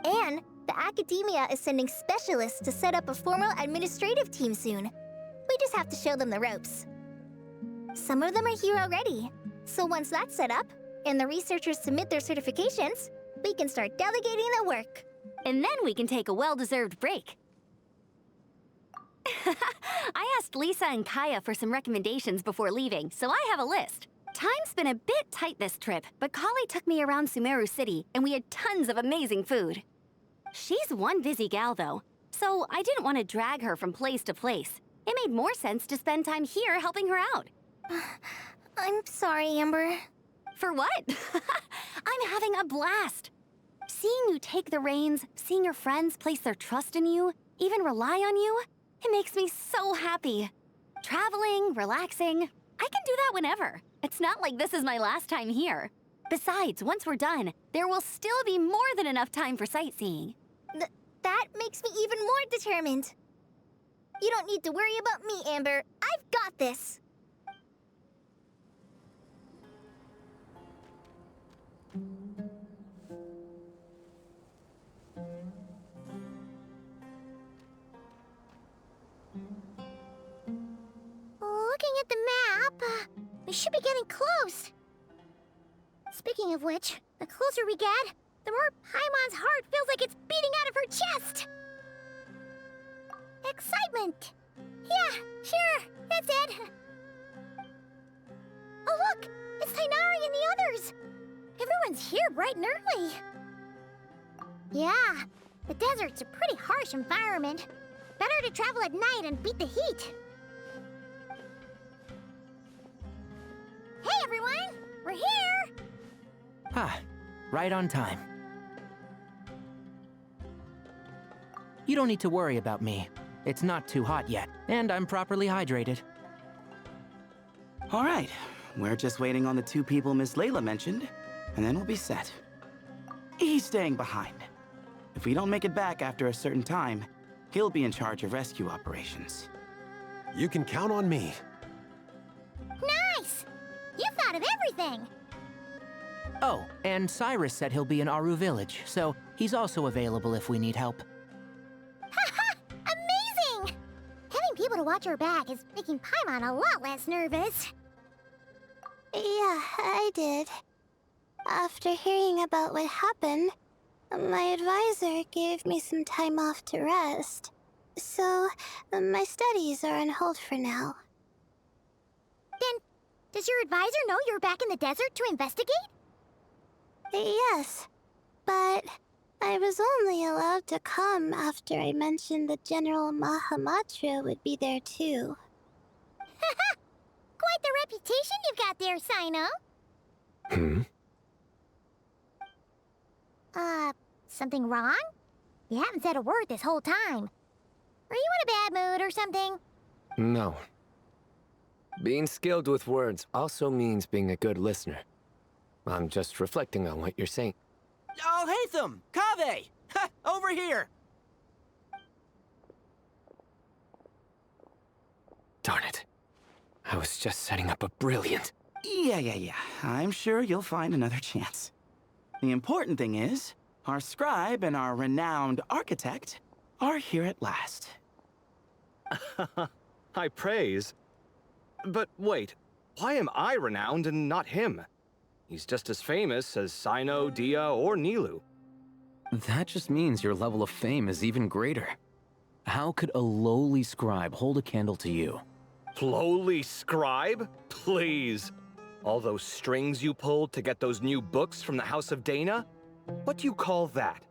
And the academia is sending specialists to set up a formal administrative team soon. We just have to show them the ropes. Some of them are here already. So once that's set up, and the researchers submit their certifications, we can start delegating the work. And then we can take a well-deserved break. I asked Lisa and Kaya for some recommendations before leaving, so I have a list. Time's been a bit tight this trip, but Collei took me around Sumeru City, and we had tons of amazing food. She's one busy gal, though, so I didn't want to drag her from place to place. It made more sense to spend time here helping her out. I'm sorry, Amber. For what? I'm having a blast. Seeing you take the reins, seeing your friends place their trust in you, even rely on you, it makes me so happy. Traveling, relaxing, I can do that whenever. It's not like this is my last time here. Besides, once we're done, there will still be more than enough time for sightseeing. That makes me even more determined. You don't need to worry about me, Amber. I've got this. Looking at the map, we should be getting close. Speaking of which, the closer we get, the more Paimon's heart feels like it's beating out of her chest. Excitement. Yeah, sure, that's it. Oh look, it's Tighnari and the others. Everyone's here bright and early. Yeah, the desert's a pretty harsh environment. Better to travel at night and beat the heat. Hey everyone, we're here! Ah, right on time. You don't need to worry about me. It's not too hot yet, and I'm properly hydrated. All right, we're just waiting on the 2 people Miss Layla mentioned, and then we'll be set. He's staying behind. If we don't make it back after a certain time, he'll be in charge of rescue operations. You can count on me. Nice! You thought of everything! Oh, and Cyrus said he'll be in Aru Village, so he's also available if we need help. Haha! Amazing! Having people to watch our back is making Paimon a lot less nervous. Yeah, I did. After hearing about what happened, my advisor gave me some time off to rest. So, my studies are on hold for now. Then, does your advisor know you're back in the desert to investigate? Yes, but I was only allowed to come after I mentioned that General Mahamatra would be there too. Haha! Quite the reputation you've got there, Sino. Something wrong? You haven't said a word this whole time. Are you in a bad mood or something? No, Being skilled with words also means being a good listener. I'm just reflecting on what you're saying. Oh, Hatham! Kaveh! Ha! Over here! Darn it. I was just setting up a brilliant... Yeah. I'm sure you'll find another chance. The important thing is, our scribe and our renowned architect are here at last. High praise. But wait, why am I renowned and not him? He's just as famous as Sino, Dia, or Nilu. That just means your level of fame is even greater. How could a lowly scribe hold a candle to you? Lowly scribe? Please. All those strings you pulled to get those new books from the House of Dana? What do you call that?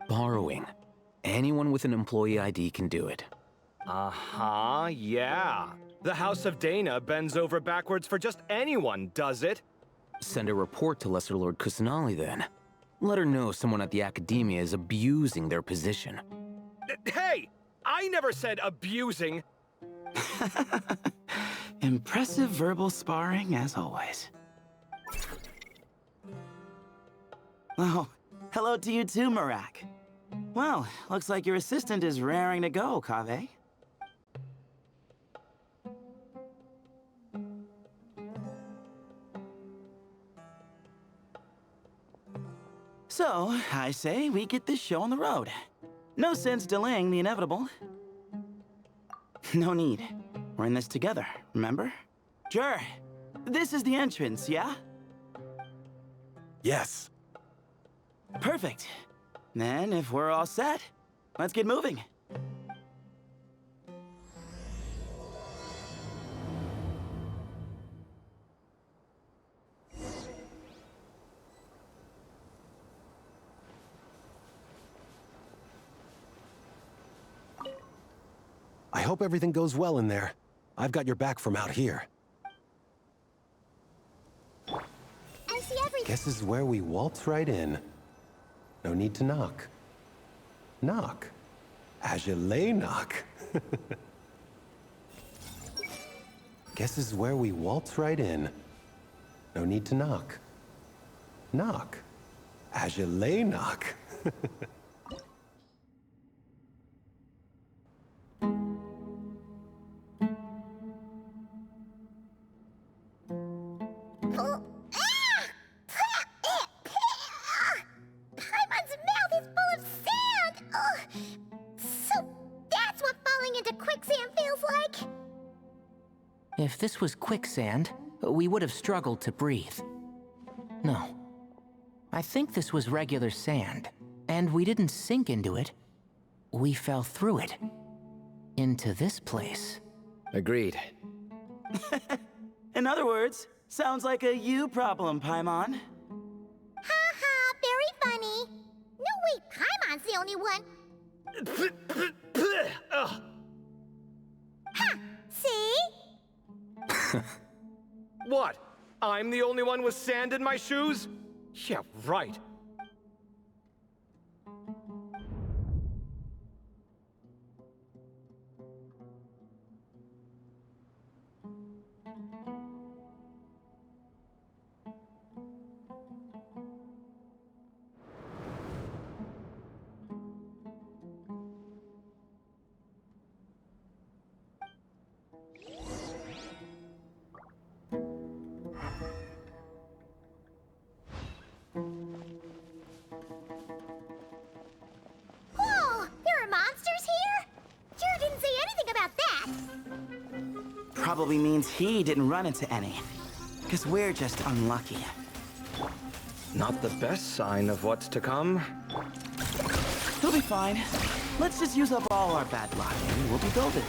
Borrowing. Anyone with an employee ID can do it. Uh-huh, yeah. The House of Dana bends over backwards for just anyone, does it? Send a report to Lesser Lord Kusanali then. Let her know someone at the Academia is abusing their position. Hey! I never said abusing! Impressive verbal sparring, as always. Oh, hello to you too, Marak. Well, looks like your assistant is raring to go, Kaveh. So, I say we get this show on the road. No sense delaying the inevitable. No need. We're in this together, remember? Jur, this is the entrance, yeah? Yes. Perfect. Then, if we're all set, let's get moving. I hope everything goes well in there. I've got your back from out here. I see everything. Guess this is where we waltz right in. No need to knock. Knock. As you lay knock. Guess this is where we waltz right in. No need to knock. Knock. As you lay knock. Paimon's mouth is full of sand! Ugh. So that's what falling into quicksand feels like? If this was quicksand, we would have struggled to breathe. No. I think this was regular sand, and we didn't sink into it. We fell through it. Into this place. Agreed. In other words, sounds like a you problem, Paimon. Ha ha, very funny. No, wait, Paimon's the only one. Ha! See? What? I'm the only one with sand in my shoes? Yeah, right. Whoa, there are monsters here? Jur didn't say anything about that. Probably means he didn't run into any. Because we're just unlucky. Not the best sign of what's to come. He'll be fine. Let's just use up all our bad luck and we'll be golden.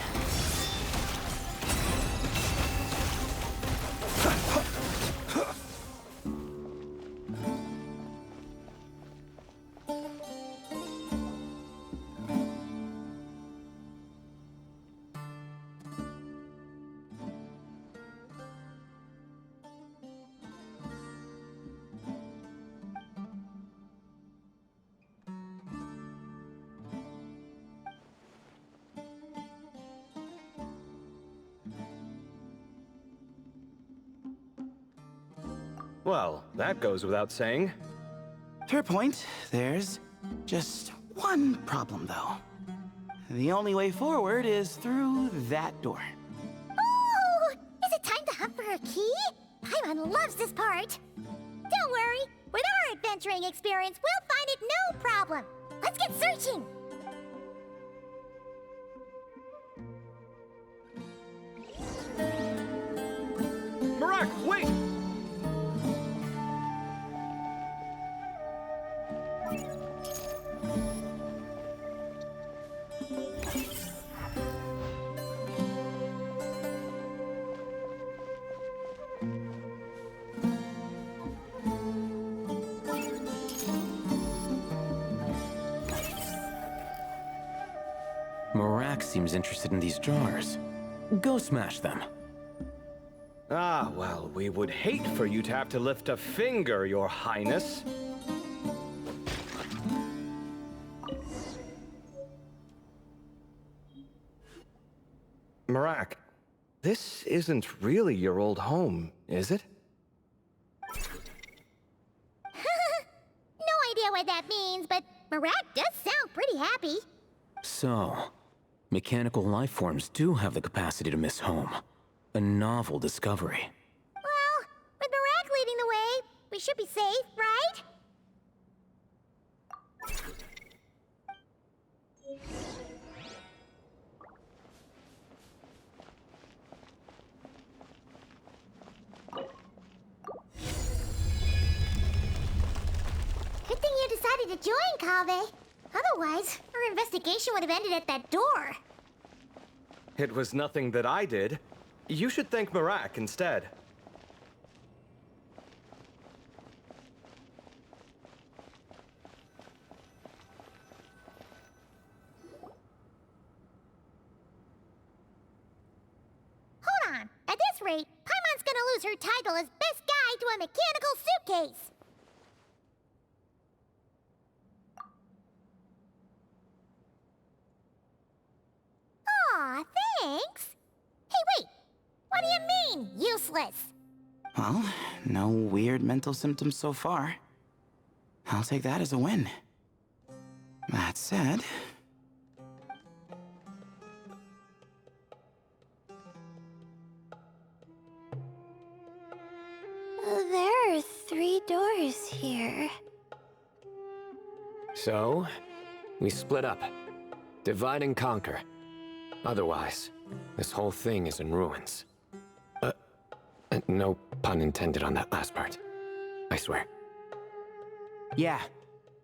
Well, that goes without saying. Fair point. There's just one problem, though. The only way forward is through that door. Ooh! Is it time to hunt for a key? Paimon loves this part. Don't worry. With our adventuring experience, we'll find it no problem. Let's get searching. Marak, wait! Marak seems interested in these jars. Go smash them. Ah, well, we would hate for you to have to lift a finger, Your Highness. Marak, this isn't really your old home, is it? No idea what that means, but Marak does sound pretty happy. So, mechanical life forms do have the capacity to miss home. A novel discovery. Well, with Marak leading the way, we should be safe, right? Good thing you decided to join, Kaveh. Otherwise, our investigation would have ended at that door. It was nothing that I did. You should thank Marak instead. Hold on. At this rate, Paimon's gonna lose her title as best guide to a mechanical suitcase. Aw, thanks. Hey, wait. What do you mean, useless? Well, no weird mental symptoms so far. I'll take that as a win. That said... There are 3 doors here. So, we split up. Divide and conquer. Otherwise, this whole thing is in ruins. No pun intended on that last part. I swear. Yeah,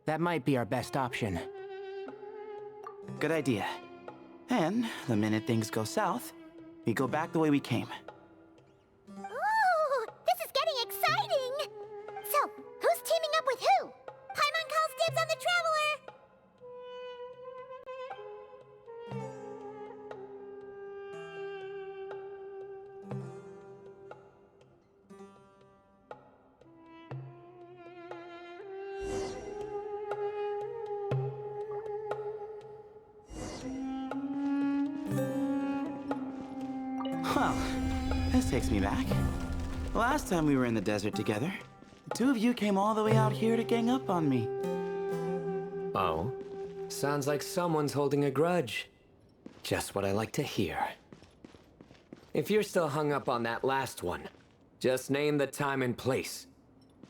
that might be our best option. Good idea. And the minute things go south, we go back the way we came. Ooh, this is getting exciting! So, who's teaming up with who? Paimon calls dibs on the Traveler! Well, this takes me back. Last time we were in the desert together, the 2 of you came all the way out here to gang up on me. Oh? Sounds like someone's holding a grudge. Just what I like to hear. If you're still hung up on that last one, just name the time and place,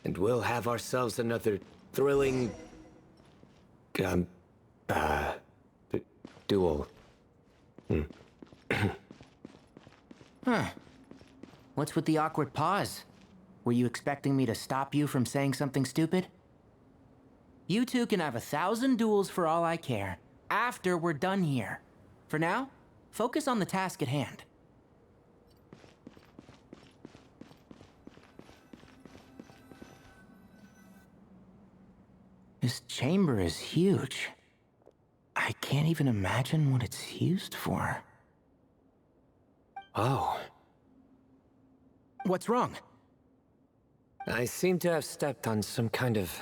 and we'll have ourselves another thrilling... duel. Huh. What's with the awkward pause? Were you expecting me to stop you from saying something stupid? You two can have 1,000 duels for all I care, after we're done here. For now, focus on the task at hand. This chamber is huge. I can't even imagine what it's used for. Oh. What's wrong? I seem to have stepped on some kind of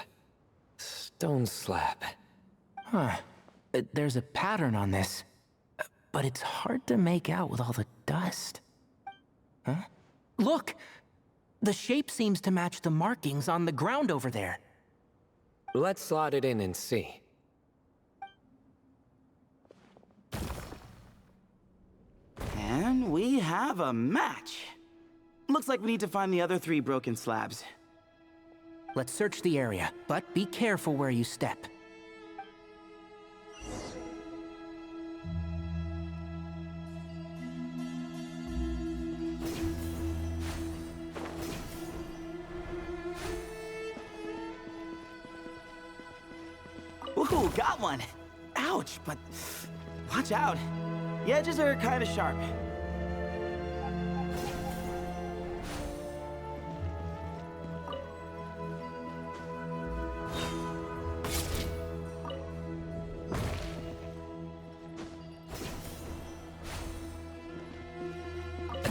stone slab. Huh. There's a pattern on this, but it's hard to make out with all the dust. Huh? Look! The shape seems to match the markings on the ground over there. Let's slot it in and see. And we have a match. Looks like we need to find the other 3 broken slabs. Let's search the area, but be careful where you step. Ooh, got one! Ouch, but watch out. The edges are kind of sharp.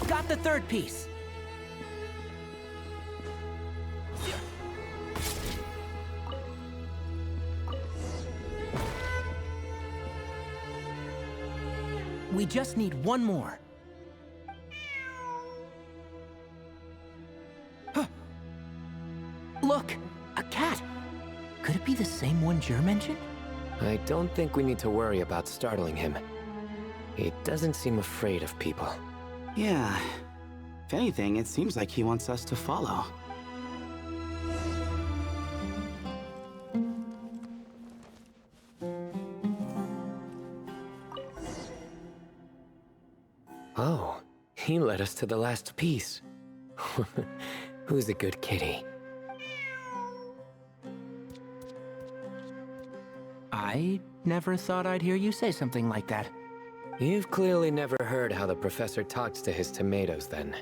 Got the 3rd piece. We just need one more. Huh. Look, a cat. Could it be the same one Jer mentioned? I don't think we need to worry about startling him. He doesn't seem afraid of people. Yeah. If anything, it seems like he wants us to follow. Oh, he led us to the last piece. Who's a good kitty? I never thought I'd hear you say something like that. You've clearly never heard how the professor talks to his tomatoes, then.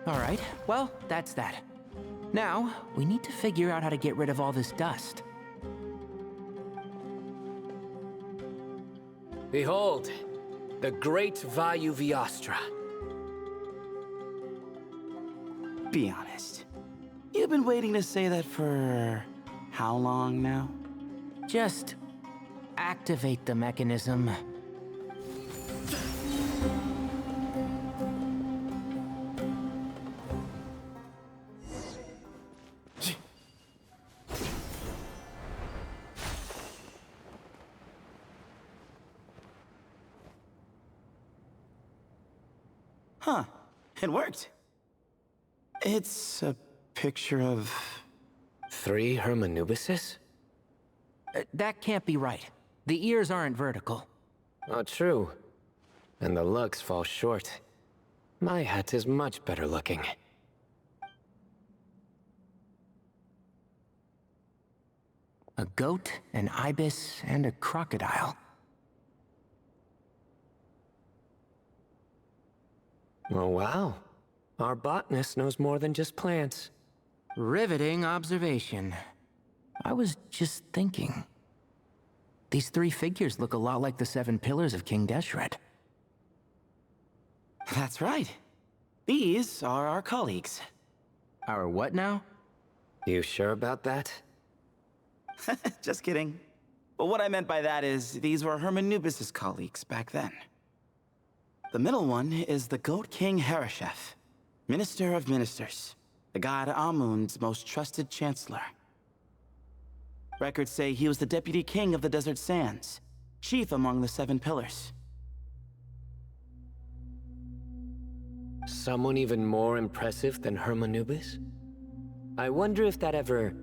All right, well, that's that. Now, we need to figure out how to get rid of all this dust. Behold, the great Vayu Viastra. Be honest. You've been waiting to say that for how long now? Just activate the mechanism. Huh. It worked. It's a picture of... 3 Hermanubises? That can't be right. The ears aren't vertical. Oh, true. And the looks fall short. My hat is much better looking. A goat, an ibis, and a crocodile. Oh, wow. Our botanist knows more than just plants. Riveting observation. I was just thinking. These 3 figures look a lot like the 7 pillars of King Deshret. That's right. These are our colleagues. Our what now? You sure about that? Just kidding. But what I meant by that is, these were Hermanubis' colleagues back then. The middle one is the Goat King Hereshef, Minister of Ministers, the god Amun's most trusted chancellor. Records say he was the deputy king of the Desert Sands, chief among the 7 pillars. Someone even more impressive than Hermanubis? I wonder if that ever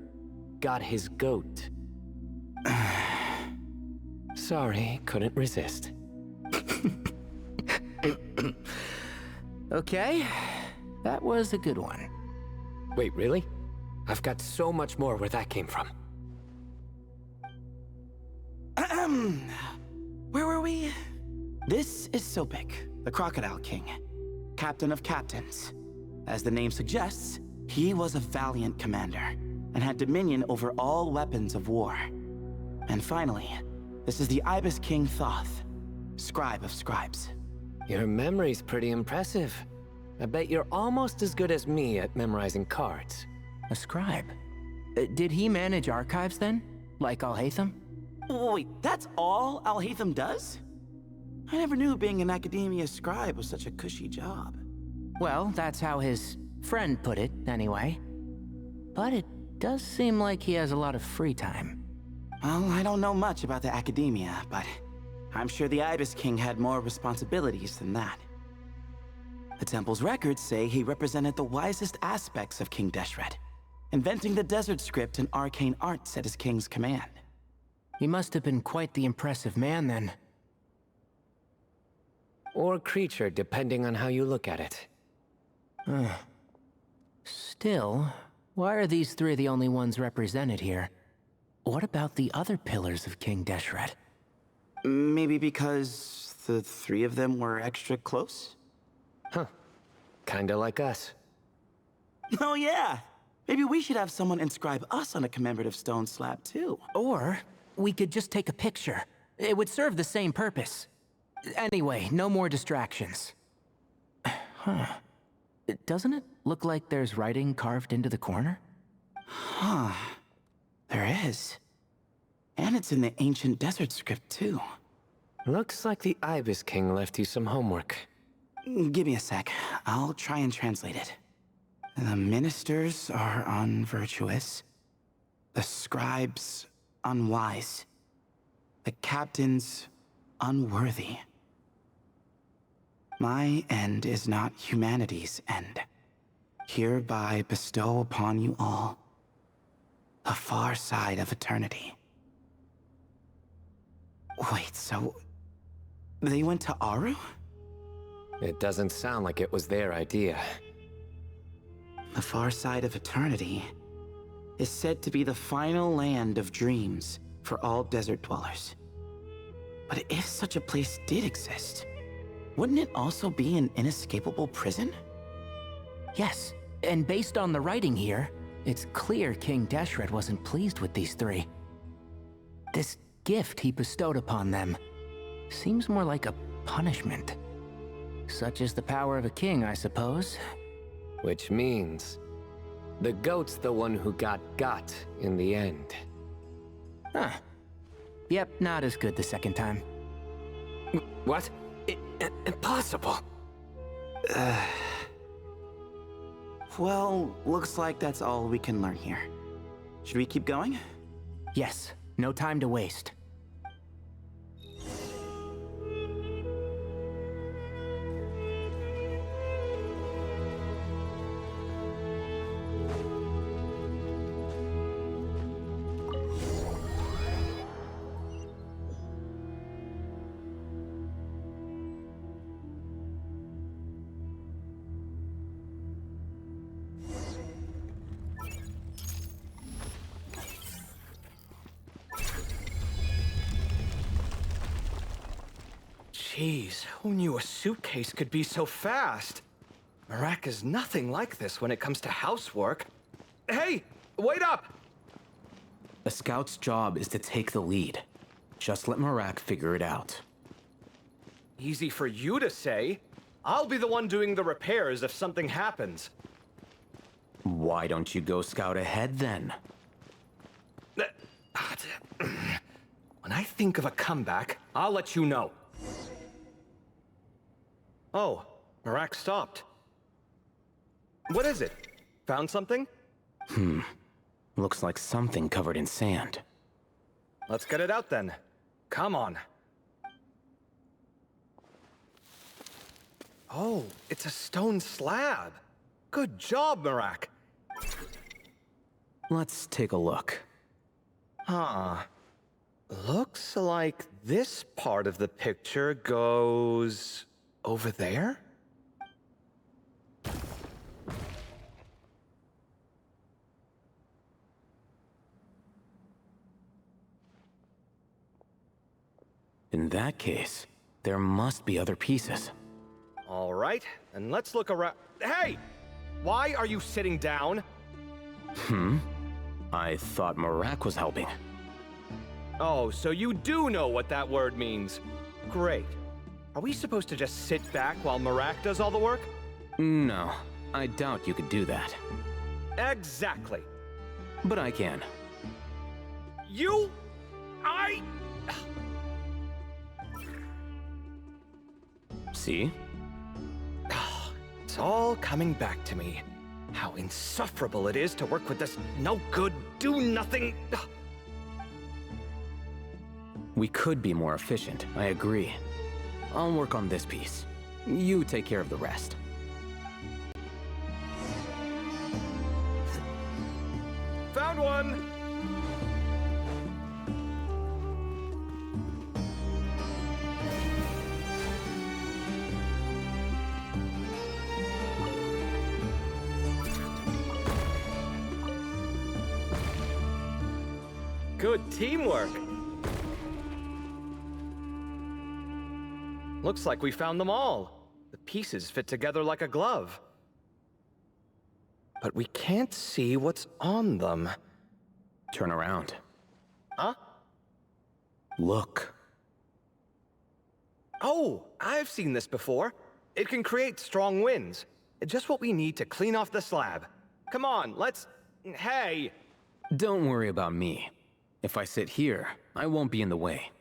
got his goat. Sorry, couldn't resist. Okay, that was a good one. Wait, really? I've got so much more where that came from. Where were we? This is Sopik, the Crocodile King, captain of captains. As the name suggests, he was a valiant commander and had dominion over all weapons of war. And finally, this is the Ibis King Thoth, scribe of scribes. Your memory's pretty impressive. I bet you're almost as good as me at memorizing cards. A scribe? Did he manage archives then? Like Alhaitham? Wait, that's all Alhaitham does? I never knew being an academia scribe was such a cushy job. Well, that's how his friend put it, anyway. But it does seem like he has a lot of free time. Well, I don't know much about the academia, but I'm sure the Ibis King had more responsibilities than that. The temple's records say he represented the wisest aspects of King Deshret, inventing the desert script and arcane arts at his king's command. He must have been quite the impressive man, then. Or creature, depending on how you look at it. Still, why are these three the only ones represented here? What about the other pillars of King Deshret? Maybe because the three of them were extra close? Huh. Kinda like us. Oh yeah! Maybe we should have someone inscribe us on a commemorative stone slab too. Or we could just take a picture. It would serve the same purpose. Anyway, no more distractions. Huh. Doesn't it look like there's writing carved into the corner? Huh. There is. And it's in the ancient desert script too. Looks like the Ibis King left you some homework. Give me a sec. I'll try and translate it. The ministers are unvirtuous. The scribes unwise. The captains unworthy. My end is not humanity's end. Hereby bestow upon you all the far side of eternity. Wait, so they went to Aru? It doesn't sound like it was their idea. The far side of eternity is said to be the final land of dreams for all desert dwellers. But if such a place did exist, wouldn't it also be an inescapable prison? Yes, and based on the writing here, it's clear King Deshret wasn't pleased with these three. This gift he bestowed upon them seems more like a punishment. Such is the power of a king, I suppose. Which means the goat's the one who got in the end. Huh. Yep, not as good the second time. What? Impossible. Well, looks like that's all we can learn here. Should we keep going? Yes, no time to waste. Jeez, who knew a suitcase could be so fast? Marak is nothing like this when it comes to housework. Hey, wait up! A scout's job is to take the lead. Just let Marak figure it out. Easy for you to say. I'll be the one doing the repairs if something happens. Why don't you go scout ahead then? When I think of a comeback, I'll let you know. Oh, Marak stopped. What is it? Found something? Looks like something covered in sand. Let's get it out then. Come on. Oh, it's a stone slab. Good job, Marak. Let's take a look. Huh. Looks like this part of the picture goes over there? In that case, there must be other pieces. All right, and let's look around. Hey! Why are you sitting down? I thought Marak was helping. Oh, so you do know what that word means. Great. Are we supposed to just sit back while Marak does all the work? No, I doubt you could do that. Exactly. But I can. See? It's all coming back to me. How insufferable it is to work with this no-good, do-nothing... We could be more efficient, I agree. I'll work on this piece. You take care of the rest. Found one! Good teamwork! Looks like we found them all. The pieces fit together like a glove. But we can't see what's on them. Turn around. Huh? Look. Oh, I've seen this before. It can create strong winds. Just what we need to clean off the slab. Come on, let's... Hey! Don't worry about me. If I sit here, I won't be in the way.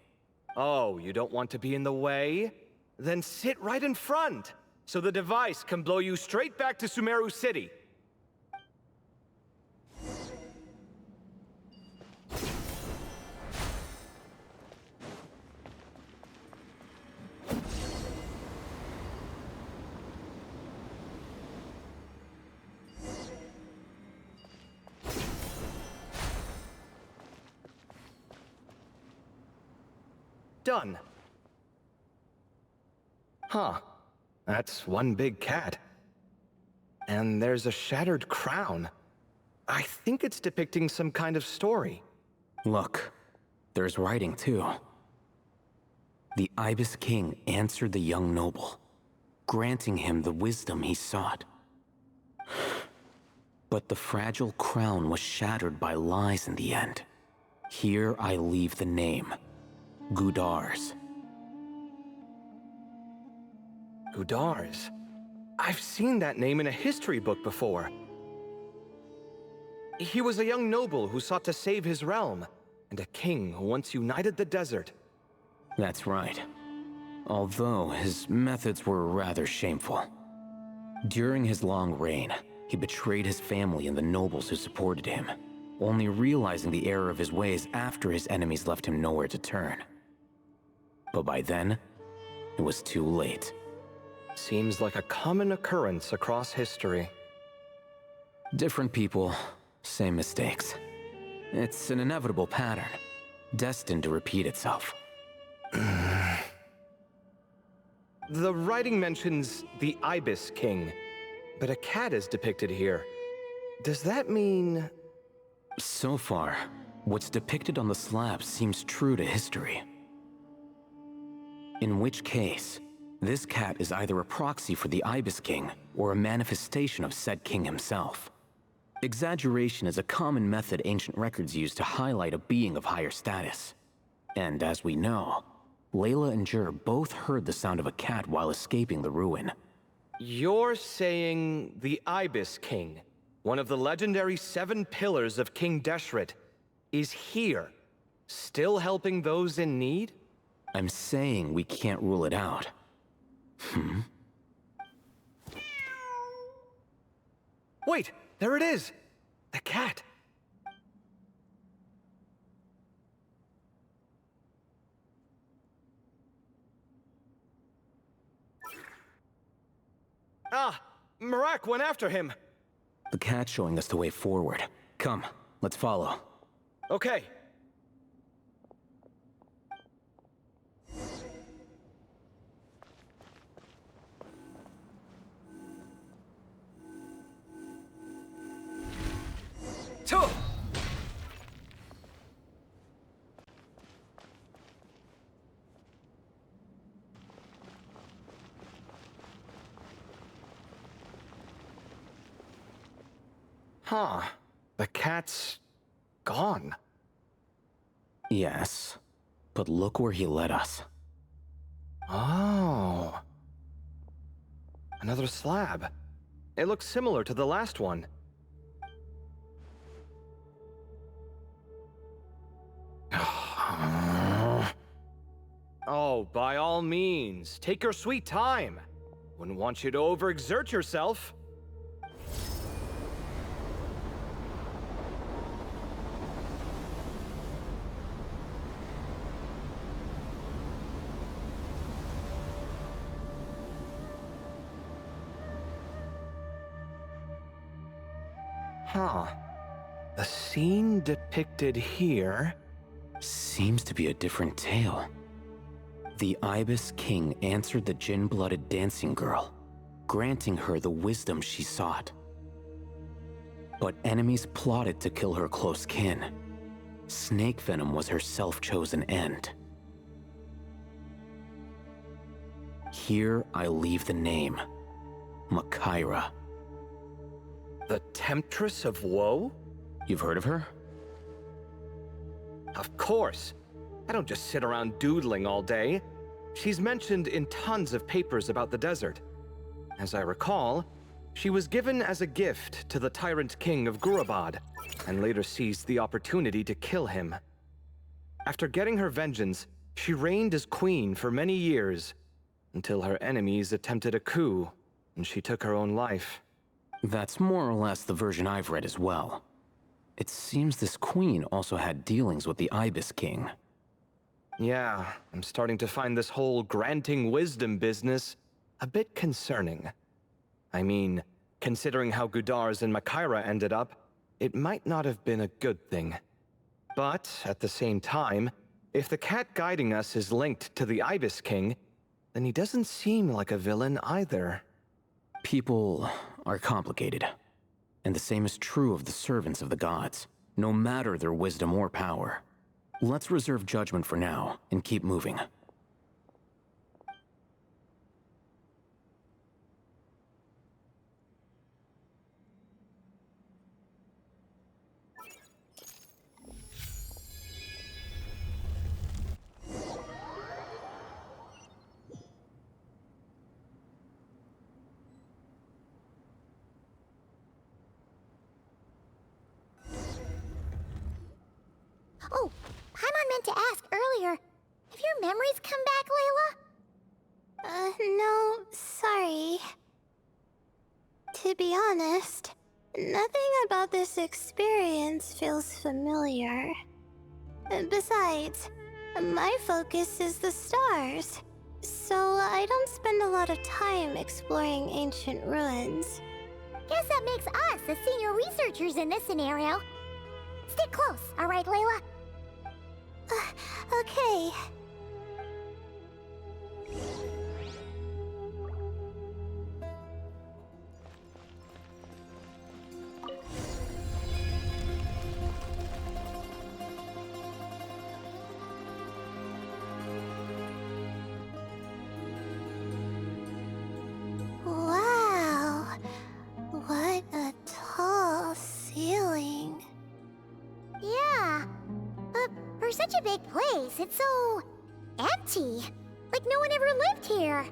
Oh, you don't want to be in the way? Then sit right in front, so the device can blow you straight back to Sumeru City. Done. Huh. That's one big cat. And there's a shattered crown. I think it's depicting some kind of story. Look, there's writing too. The Ibis King answered the young noble, granting him the wisdom he sought. But the fragile crown was shattered by lies in the end. Here I leave the name. Gudars. Gudars? I've seen that name in a history book before. He was a young noble who sought to save his realm, and a king who once united the desert. That's right. Although his methods were rather shameful. During his long reign, he betrayed his family and the nobles who supported him, only realizing the error of his ways after his enemies left him nowhere to turn. But by then, it was too late. Seems like a common occurrence across history. Different people, same mistakes. It's an inevitable pattern, destined to repeat itself. The writing mentions the Ibis King, but a cat is depicted here. Does that mean... So far, what's depicted on the slab seems true to history. In which case, this cat is either a proxy for the Ibis King or a manifestation of said king himself. Exaggeration is a common method ancient records use to highlight a being of higher status. And as we know, Layla and Jur both heard the sound of a cat while escaping the ruin. You're saying the Ibis King, one of the legendary 7 pillars of King Deshret, is here, still helping those in need? I'm saying we can't rule it out. Wait, there it is! The cat! Ah! Marak went after him! The cat's showing us the way forward. Come, let's follow. Okay. Two! Huh. The cat's... gone. Yes, but look where he led us. Oh. Another slab. It looks similar to the last one. Oh, by all means, take your sweet time. Wouldn't want you to overexert yourself. Huh. The scene depicted here seems to be a different tale. The Ibis King answered the gin-blooded dancing girl, granting her the wisdom she sought. But enemies plotted to kill her close kin. Snake venom was her self-chosen end. Here I leave the name, Makaira. The Temptress of Woe? You've heard of her? Of course. I don't just sit around doodling all day. She's mentioned in tons of papers about the desert. As I recall, she was given as a gift to the tyrant king of Gurabad, and later seized the opportunity to kill him. After getting her vengeance, she reigned as queen for many years, until her enemies attempted a coup, and she took her own life. That's more or less the version I've read as well. It seems this queen also had dealings with the Ibis King. Yeah, I'm starting to find this whole granting wisdom business a bit concerning. I mean, considering how Gudars and Makaira ended up, it might not have been a good thing. But, at the same time, if the cat guiding us is linked to the Ibis King, then he doesn't seem like a villain either. People are complicated. And the same is true of the servants of the gods, no matter their wisdom or power. Let's reserve judgment for now, and keep moving. Oh, Paimon meant to ask earlier. Have your memories come back, Layla? No, sorry. To be honest, nothing about this experience feels familiar. Besides, my focus is the stars, so I don't spend a lot of time exploring ancient ruins. Guess that makes us the senior researchers in this scenario. Stick close, all right, Layla? Okay. Wow. What a tall ceiling. Yeah. For such a big place, it's so empty. Like no one ever lived here.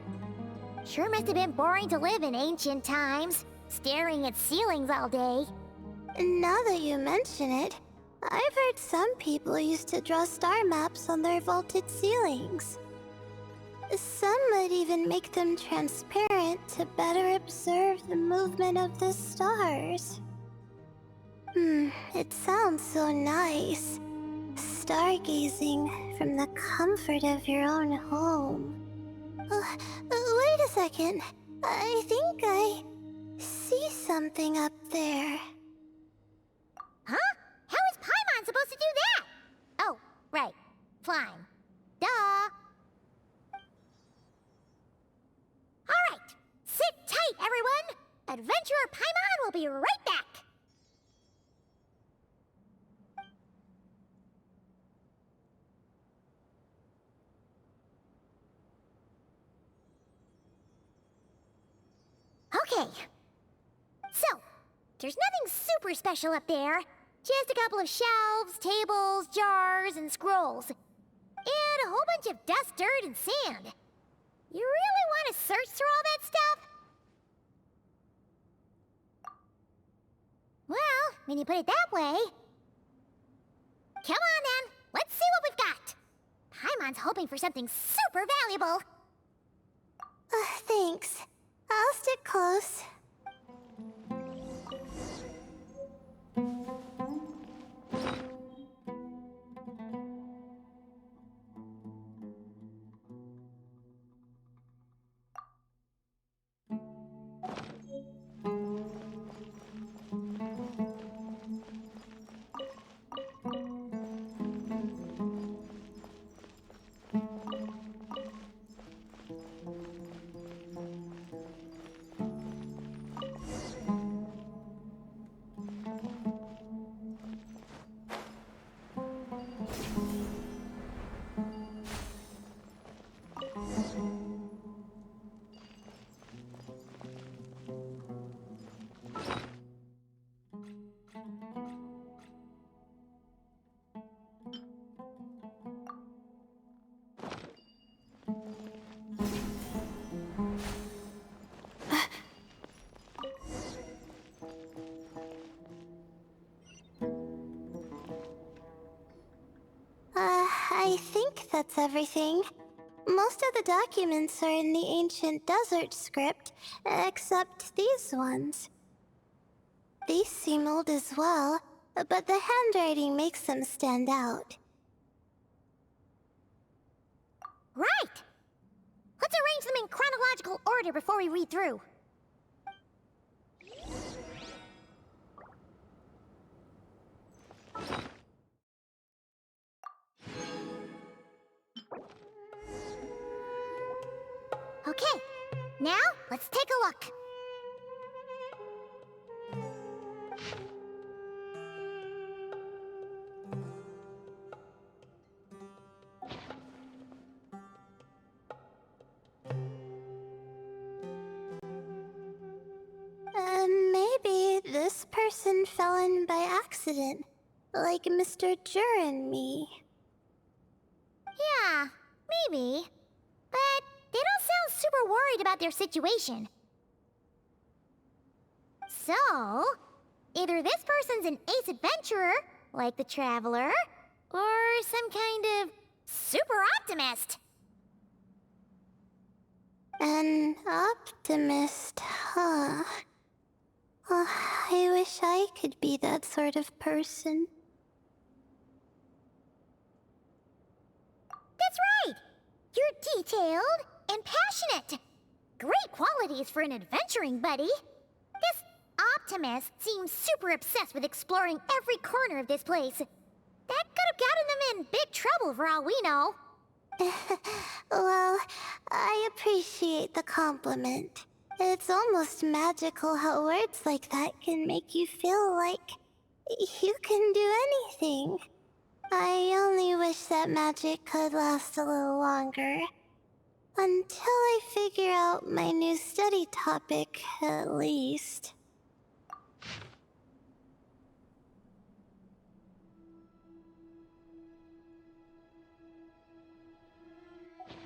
Sure must have been boring to live in ancient times, staring at ceilings all day. Now that you mention it, I've heard some people used to draw star maps on their vaulted ceilings. Some might even make them transparent to better observe the movement of the stars. It sounds so nice. Stargazing from the comfort of your own home. Wait a second. I think I see something up there. Huh? How is Paimon supposed to do that? Oh, right. Flying. Duh. Alright. Sit tight, everyone. Adventurer Paimon will be right back. Okay. So, there's nothing super special up there. Just a couple of shelves, tables, jars, and scrolls. And a whole bunch of dust, dirt, and sand. You really want to search through all that stuff? Well, when you put it that way... Come on then, let's see what we've got. Paimon's hoping for something super valuable. Thanks. I'll stick close. I think that's everything. Most of the documents are in the ancient desert script, except these ones. These seem old as well, but the handwriting makes them stand out. Right! Let's arrange them in chronological order before we read through. Okay, now let's take a look. Maybe this person fell in by accident, like Mr. Jur and me. Yeah, maybe. But they don't sound super worried about their situation. So, either this person's an ace adventurer, like the Traveler, or some kind of super optimist. An optimist, huh? Oh, I wish I could be that sort of person. That's right! You're detailed and passionate. Great qualities for an adventuring buddy. This optimist seems super obsessed with exploring every corner of this place. That could have gotten them in big trouble for all we know. Well, I appreciate the compliment. It's almost magical how words like that can make you feel like you can do anything. I only wish that magic could last a little longer. Until I figure out my new study topic, at least.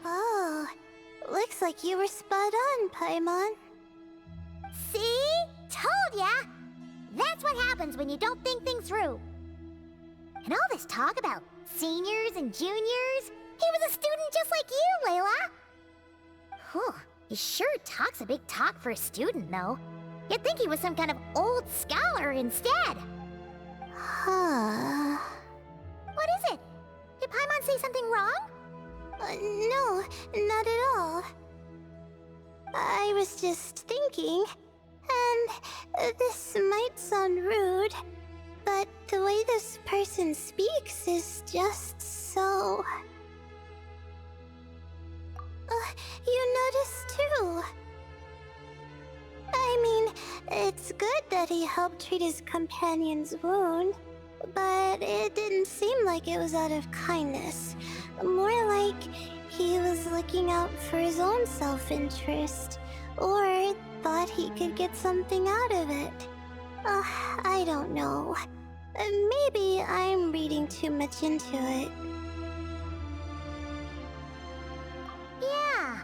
Oh, looks like you were spot on, Paimon. See? Told ya! That's what happens when you don't think things through. And all this talk about seniors and juniors, he was a student just like you, Layla! Whew, he sure talks a big talk for a student, though. You'd think he was some kind of old scholar instead. Huh. What is it? Did Paimon say something wrong? No, not at all. I was just thinking, and this might sound rude, but the way this person speaks is just so... you noticed too. I mean, it's good that he helped treat his companion's wound, but it didn't seem like it was out of kindness. More like he was looking out for his own self-interest, or thought he could get something out of it. I don't know. Maybe I'm reading too much into it. Yeah.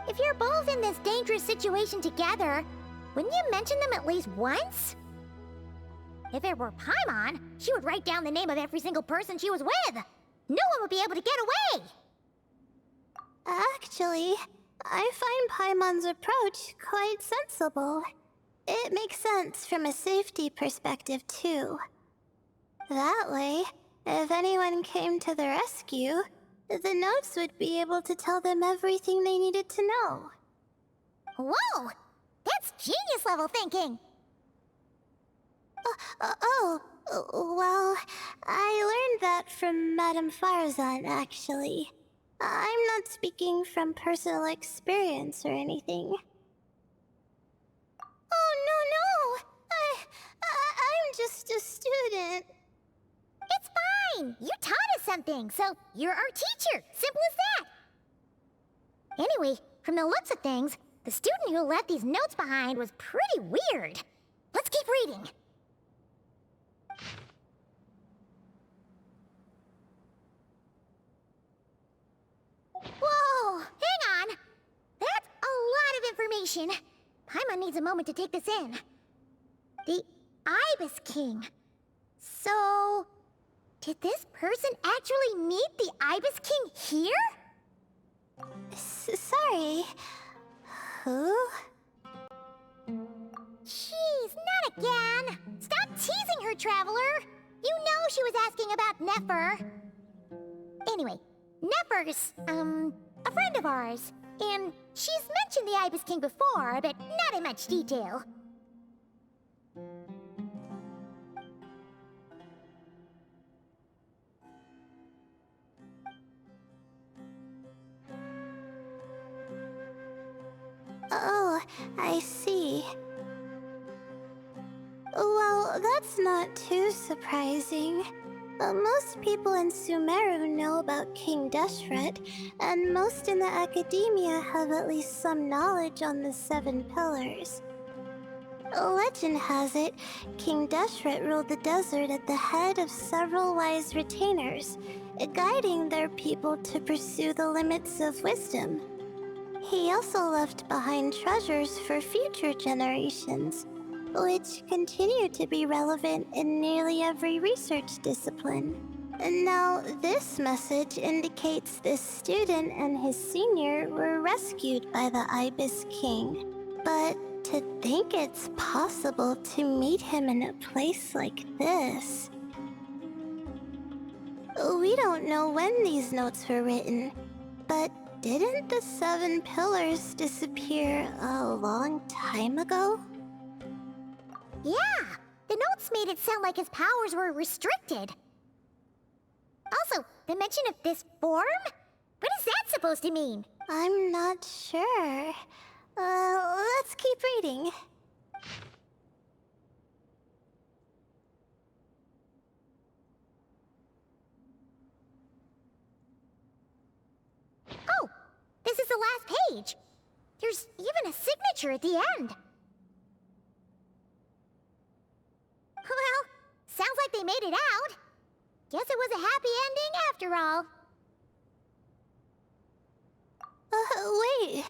If you're both in this dangerous situation together, wouldn't you mention them at least once? If it were Paimon, she would write down the name of every single person she was with. no one would be able to get away! Actually, I find Paimon's approach quite sensible. It makes sense from a safety perspective, too. That way, if anyone came to the rescue, the notes would be able to tell them everything they needed to know. Whoa! That's genius-level thinking! Well, I learned that from Madame Farzan, actually. I'm not speaking from personal experience or anything. Oh, no! I'm just a student. It's fine! You taught us something, so you're our teacher. Simple as that. Anyway, from the looks of things, the student who left these notes behind was pretty weird. Let's keep reading. Whoa! Hang on! That's a lot of information. Paimon needs a moment to take this in. The Ibis King. So... did this person actually meet the Ibis King here? Sorry. Who? Jeez, not again! Stop teasing her, Traveler! You know she was asking about Nefer. Anyway, Nefer's, a friend of ours. And she's mentioned the Ibis King before, but not in much detail. Oh, I see. Well, that's not too surprising. Most people in Sumeru know about King Deshret, and most in the academia have at least some knowledge on the 7 pillars. Legend has it, King Deshret ruled the desert at the head of several wise retainers, guiding their people to pursue the limits of wisdom. He also left behind treasures for future generations, which continue to be relevant in nearly every research discipline. And now, this message indicates this student and his senior were rescued by the Ibis King. But to think it's possible to meet him in a place like this... We don't know when these notes were written, but didn't the 7 pillars disappear a long time ago? Yeah, the notes made it sound like his powers were restricted. Also, the mention of this form? What is that supposed to mean? I'm not sure. Let's keep reading. Oh, this is the last page. There's even a signature at the end. Well, sounds like they made it out. Guess it was a happy ending after all. Wait,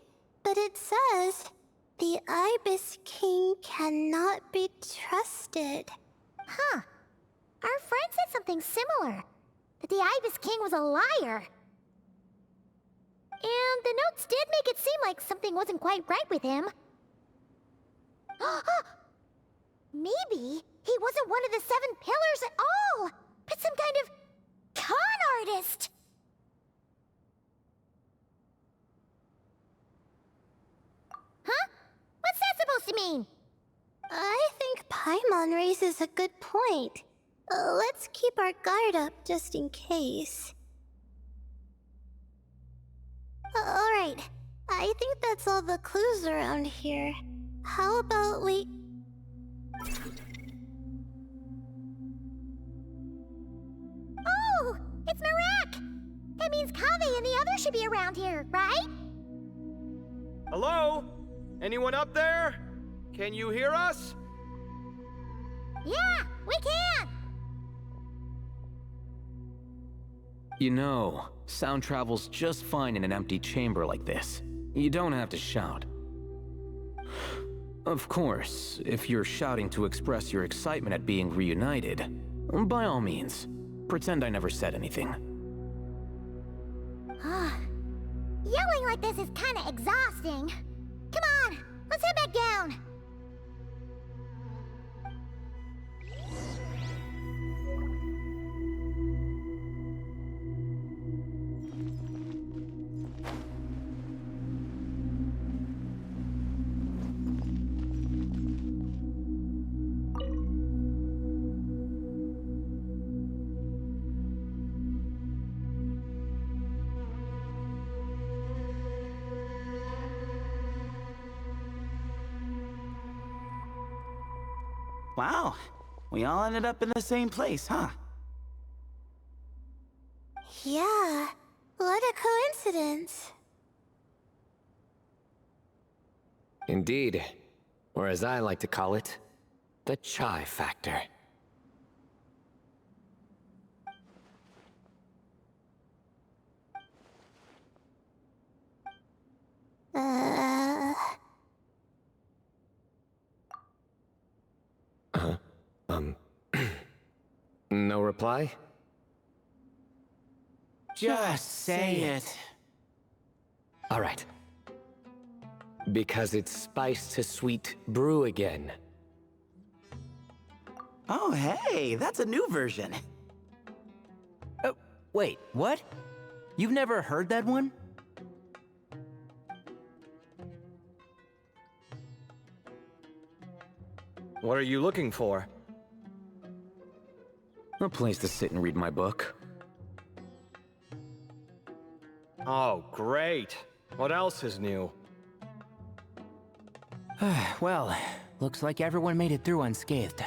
but it says, the Ibis King cannot be trusted. Huh. Our friend said something similar. That the Ibis King was a liar. And the notes did make it seem like something wasn't quite right with him. Maybe he wasn't one of the 7 pillars at all, but some kind of con artist. Huh? What's that supposed to mean? I think Paimon raises a good point. Let's keep our guard up just in case. Alright, I think that's all the clues around here. How about we... Oh, it's Marek! That means Kaveh and the others should be around here, right? Hello? Anyone up there? Can you hear us? Yeah, we can! You know, sound travels just fine in an empty chamber like this. You don't have to shout. Of course, if you're shouting to express your excitement at being reunited, by all means, pretend I never said anything. Yelling like this is kinda exhausting. Come on, let's head back down. Wow, we all ended up in the same place, huh? Yeah, what a coincidence. Indeed. Or as I like to call it, the chai factor. No reply? Just say it. All right. Because it's spice to sweet brew again. Oh, hey, that's a new version. Oh, wait, what? You've never heard that one? What are you looking for? A place to sit and read my book. Oh, great. What else is new? Well, looks like everyone made it through unscathed.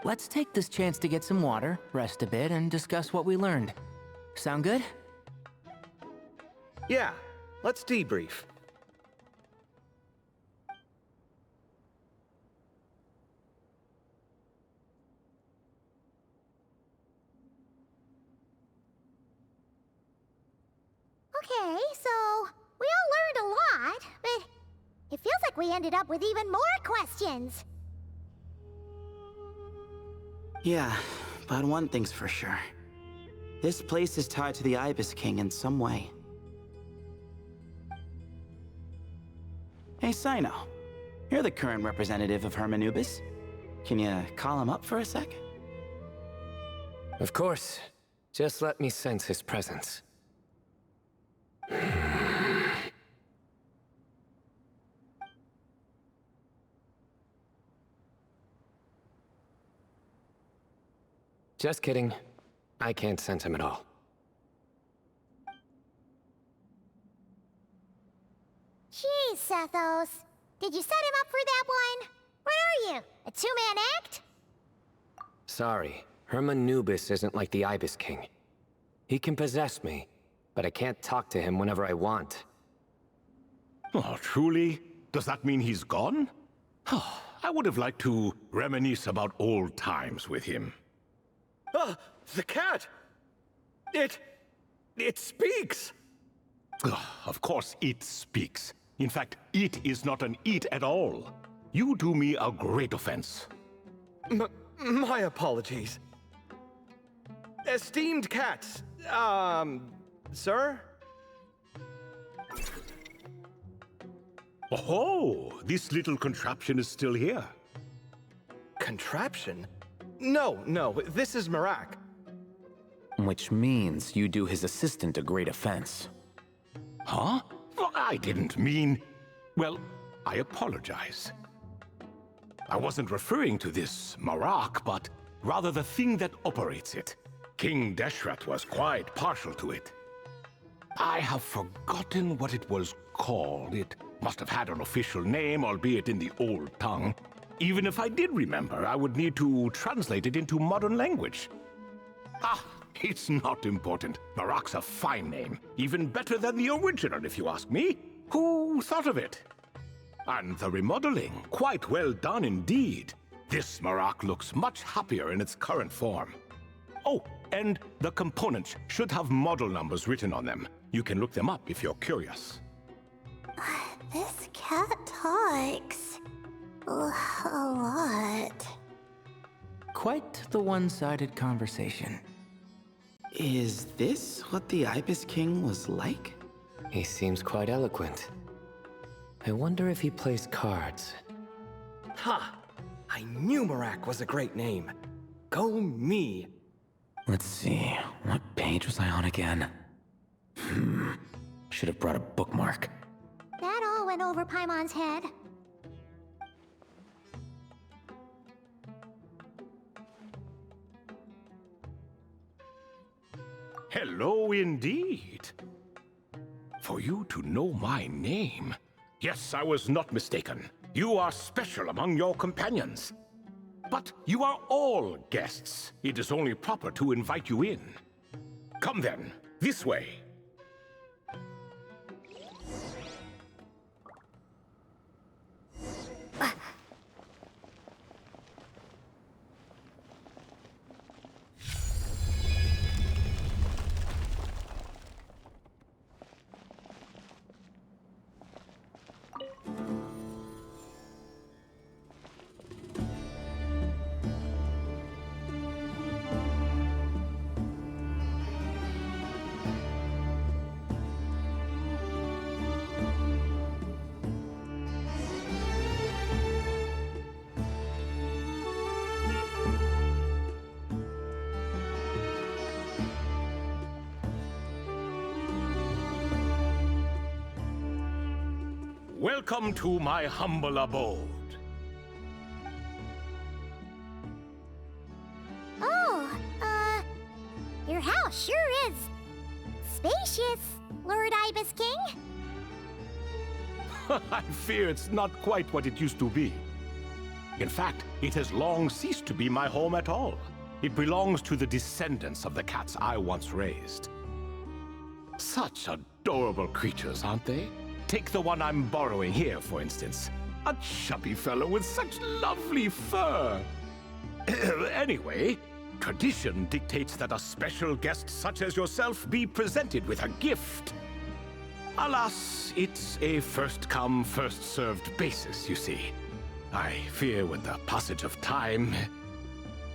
Let's take this chance to get some water, rest a bit, and discuss what we learned. Sound good? Yeah, let's debrief. Okay, so we all learned a lot, but it feels like we ended up with even more questions. Yeah, but one thing's for sure. This place is tied to the Ibis King in some way. Hey, Sino. You're the current representative of Hermanubis. Can you call him up for a sec? Of course. Just let me sense his presence. Just kidding. I can't sense him at all. Jeez, Sethos. Did you set him up for that one? What are you, a two-man act? Sorry, Hermanubis isn't like the Ibis King. He can possess me, but I can't talk to him whenever I want. Oh, truly? Does that mean he's gone? I would have liked to reminisce about old times with him. Ah, the cat! It speaks! Of course it speaks. In fact, it is not an it at all. You do me a great offense. My apologies. Esteemed cats, sir? Oh, this little contraption is still here. Contraption? No, this is Marak. Which means you do his assistant a great offense. Huh? Well, I didn't mean... Well, I apologize. I wasn't referring to this Marak, but rather the thing that operates it. King Deshret was quite partial to it. I have forgotten what it was called. It must have had an official name, albeit in the old tongue. Even if I did remember, I would need to translate it into modern language. It's not important. Marak's a fine name. Even better than the original, if you ask me. Who thought of it? And the remodeling, quite well done indeed. This Marak looks much happier in its current form. Oh, and the components should have model numbers written on them. You can look them up if you're curious. This cat talks a lot. Quite the one-sided conversation. Is this what the Ibis King was like? He seems quite eloquent. I wonder if he plays cards. Ha! I knew Marak was a great name. Go me! Let's see, what page was I on again? Should have brought a bookmark. That all went over Paimon's head. Hello indeed. For you to know my name. Yes, I was not mistaken. You are special among your companions. But you are all guests. It is only proper to invite you in. Come then, this way. Welcome to my humble abode. Oh, your house sure is spacious, Lord Ibis King. I fear it's not quite what it used to be. In fact, it has long ceased to be my home at all. It belongs to the descendants of the cats I once raised. Such adorable creatures, aren't they? Take the one I'm borrowing here, for instance. A chubby fellow with such lovely fur. Anyway, tradition dictates that a special guest such as yourself be presented with a gift. Alas, it's a first-come, first-served basis, you see. I fear with the passage of time,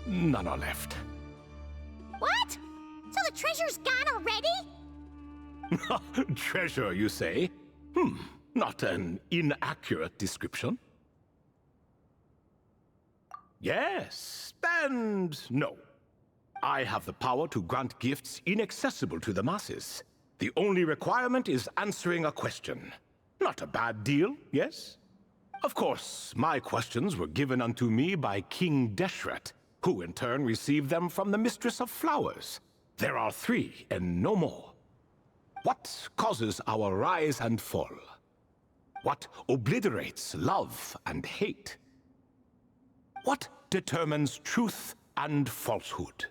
none are left. What? So the treasure's gone already? Treasure, you say? Not an inaccurate description. Yes, and no. I have the power to grant gifts inaccessible to the masses. The only requirement is answering a question. Not a bad deal, yes? Of course, my questions were given unto me by King Deshret, who in turn received them from the Mistress of Flowers. There are 3, and no more. What causes our rise and fall? What obliterates love and hate? What determines truth and falsehood?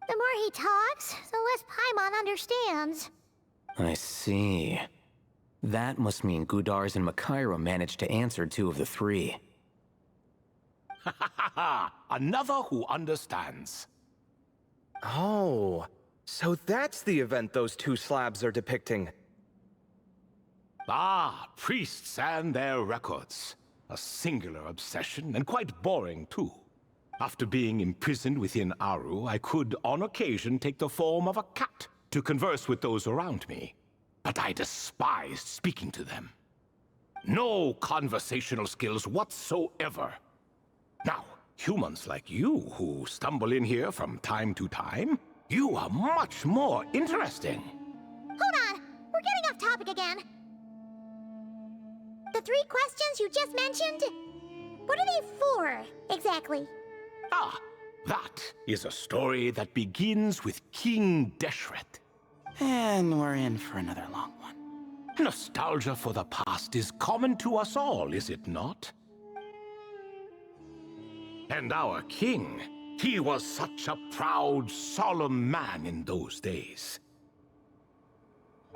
The more he talks, the less Paimon understands. I see. That must mean Gudars and Makaira managed to answer 2 of the 3. Ha ha ha! Another who understands. Oh, so that's the event those 2 slabs are depicting. Ah, priests and their records. A singular obsession, and quite boring too. After being imprisoned within Aru, I could, on occasion, take the form of a cat to converse with those around me. But I despised speaking to them. No conversational skills whatsoever. Now, humans like you who stumble in here from time to time, you are much more interesting. Hold on, we're getting off topic again. The 3 questions you just mentioned, what are they for, exactly? Ah, that is a story that begins with King Deshret. And we're in for another long one. Nostalgia for the past is common to us all, is it not? And our king, he was such a proud, solemn man in those days.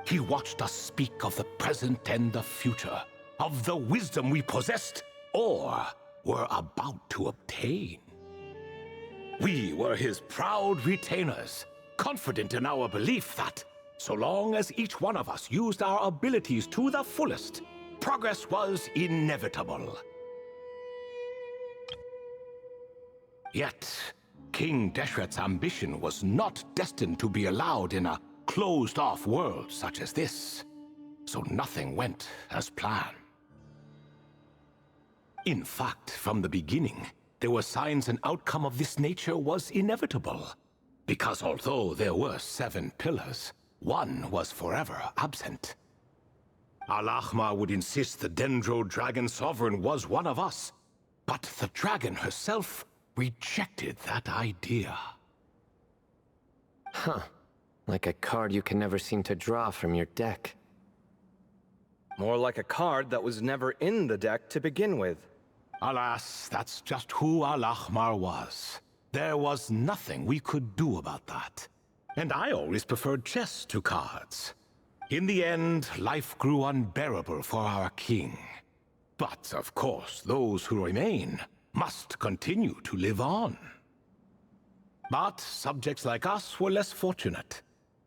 He watched us speak of the present and the future, of the wisdom we possessed or were about to obtain. We were his proud retainers, confident in our belief that, so long as each one of us used our abilities to the fullest, progress was inevitable. Yet, King Deshret's ambition was not destined to be allowed in a closed-off world such as this, so nothing went as planned. In fact, from the beginning, there were signs an outcome of this nature was inevitable, because although there were 7 pillars, one was forever absent. Al-Ahmar would insist the Dendro Dragon Sovereign was one of us, but the dragon herself rejected that idea. Huh. Like a card you can never seem to draw from your deck. More like a card that was never in the deck to begin with. Alas, that's just who Al-Ahmar was. There was nothing we could do about that. And I always preferred chess to cards. In the end, life grew unbearable for our king. But, of course, those who remain must continue to live on. But subjects like us were less fortunate.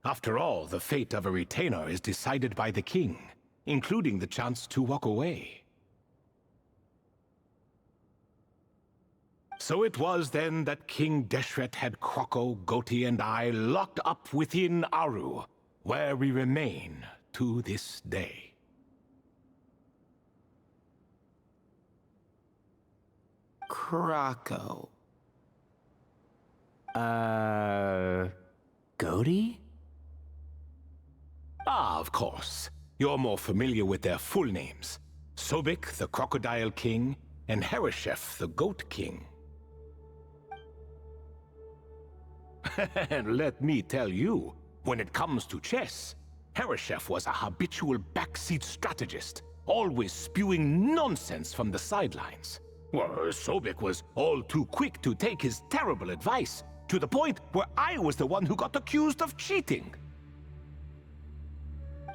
After all, the fate of a retainer is decided by the king, including the chance to walk away. So it was then that King Deshret had Kroko, Goti, and I locked up within Aru, where we remain to this day. Kroko. Goti? Ah, of course. You're more familiar with their full names. Sobek, the Crocodile King, and Hereshef, the Goat King. And let me tell you, when it comes to chess, Hereshef was a habitual backseat strategist, always spewing nonsense from the sidelines. Well, Sobek was all too quick to take his terrible advice, to the point where I was the one who got accused of cheating.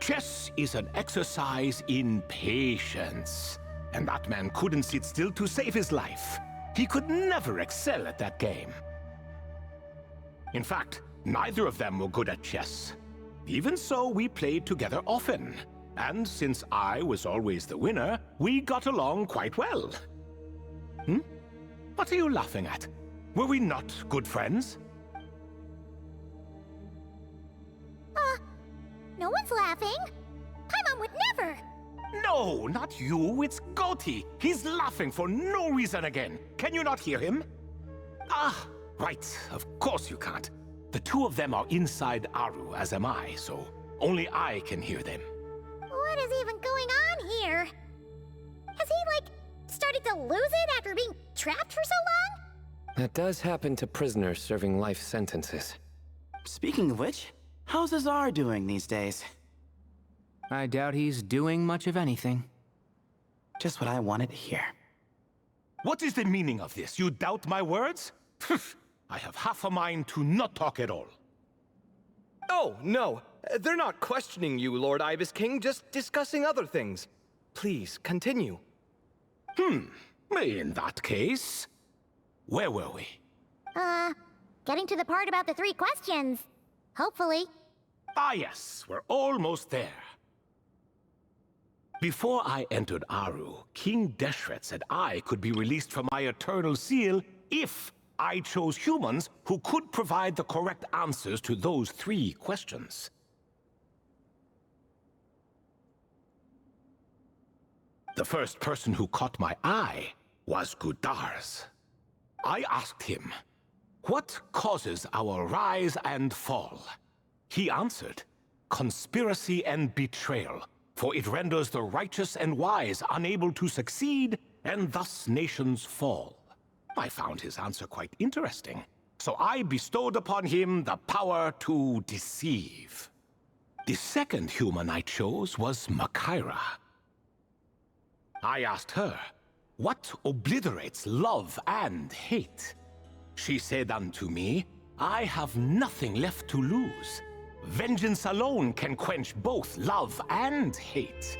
Chess is an exercise in patience, and that man couldn't sit still to save his life. He could never excel at that game. In fact, neither of them were good at chess. Even so, we played together often, and since I was always the winner, we got along quite well. What are you laughing at? Were we not good friends? No one's laughing. Paimon would never. No, not you. It's Goti. He's laughing for no reason again. Can you not hear him? Ah, right. Of course you can't. The two of them are inside Aru, as am I, so only I can hear them. What is even going on here? Has he, started to lose it after being trapped for so long? That does happen to prisoners serving life sentences. Speaking of which, how's Azar doing these days? I doubt he's doing much of anything. Just what I wanted to hear. What is the meaning of this? You doubt my words? I have half a mind to not talk at all. Oh, no. They're not questioning you, Lord Ibis King, just discussing other things. Please, continue. In that case, where were we? Getting to the part about the 3 questions. Hopefully. Ah, yes, we're almost there. Before I entered Aru, King Deshret said I could be released from my eternal seal if I chose humans who could provide the correct answers to those 3 questions. The first person who caught my eye was Gudars. I asked him, what causes our rise and fall? He answered, conspiracy and betrayal, for it renders the righteous and wise unable to succeed, and thus nations fall. I found his answer quite interesting, so I bestowed upon him the power to deceive. The second human I chose was Makaira. I asked her, what obliterates love and hate? She said unto me, I have nothing left to lose. Vengeance alone can quench both love and hate.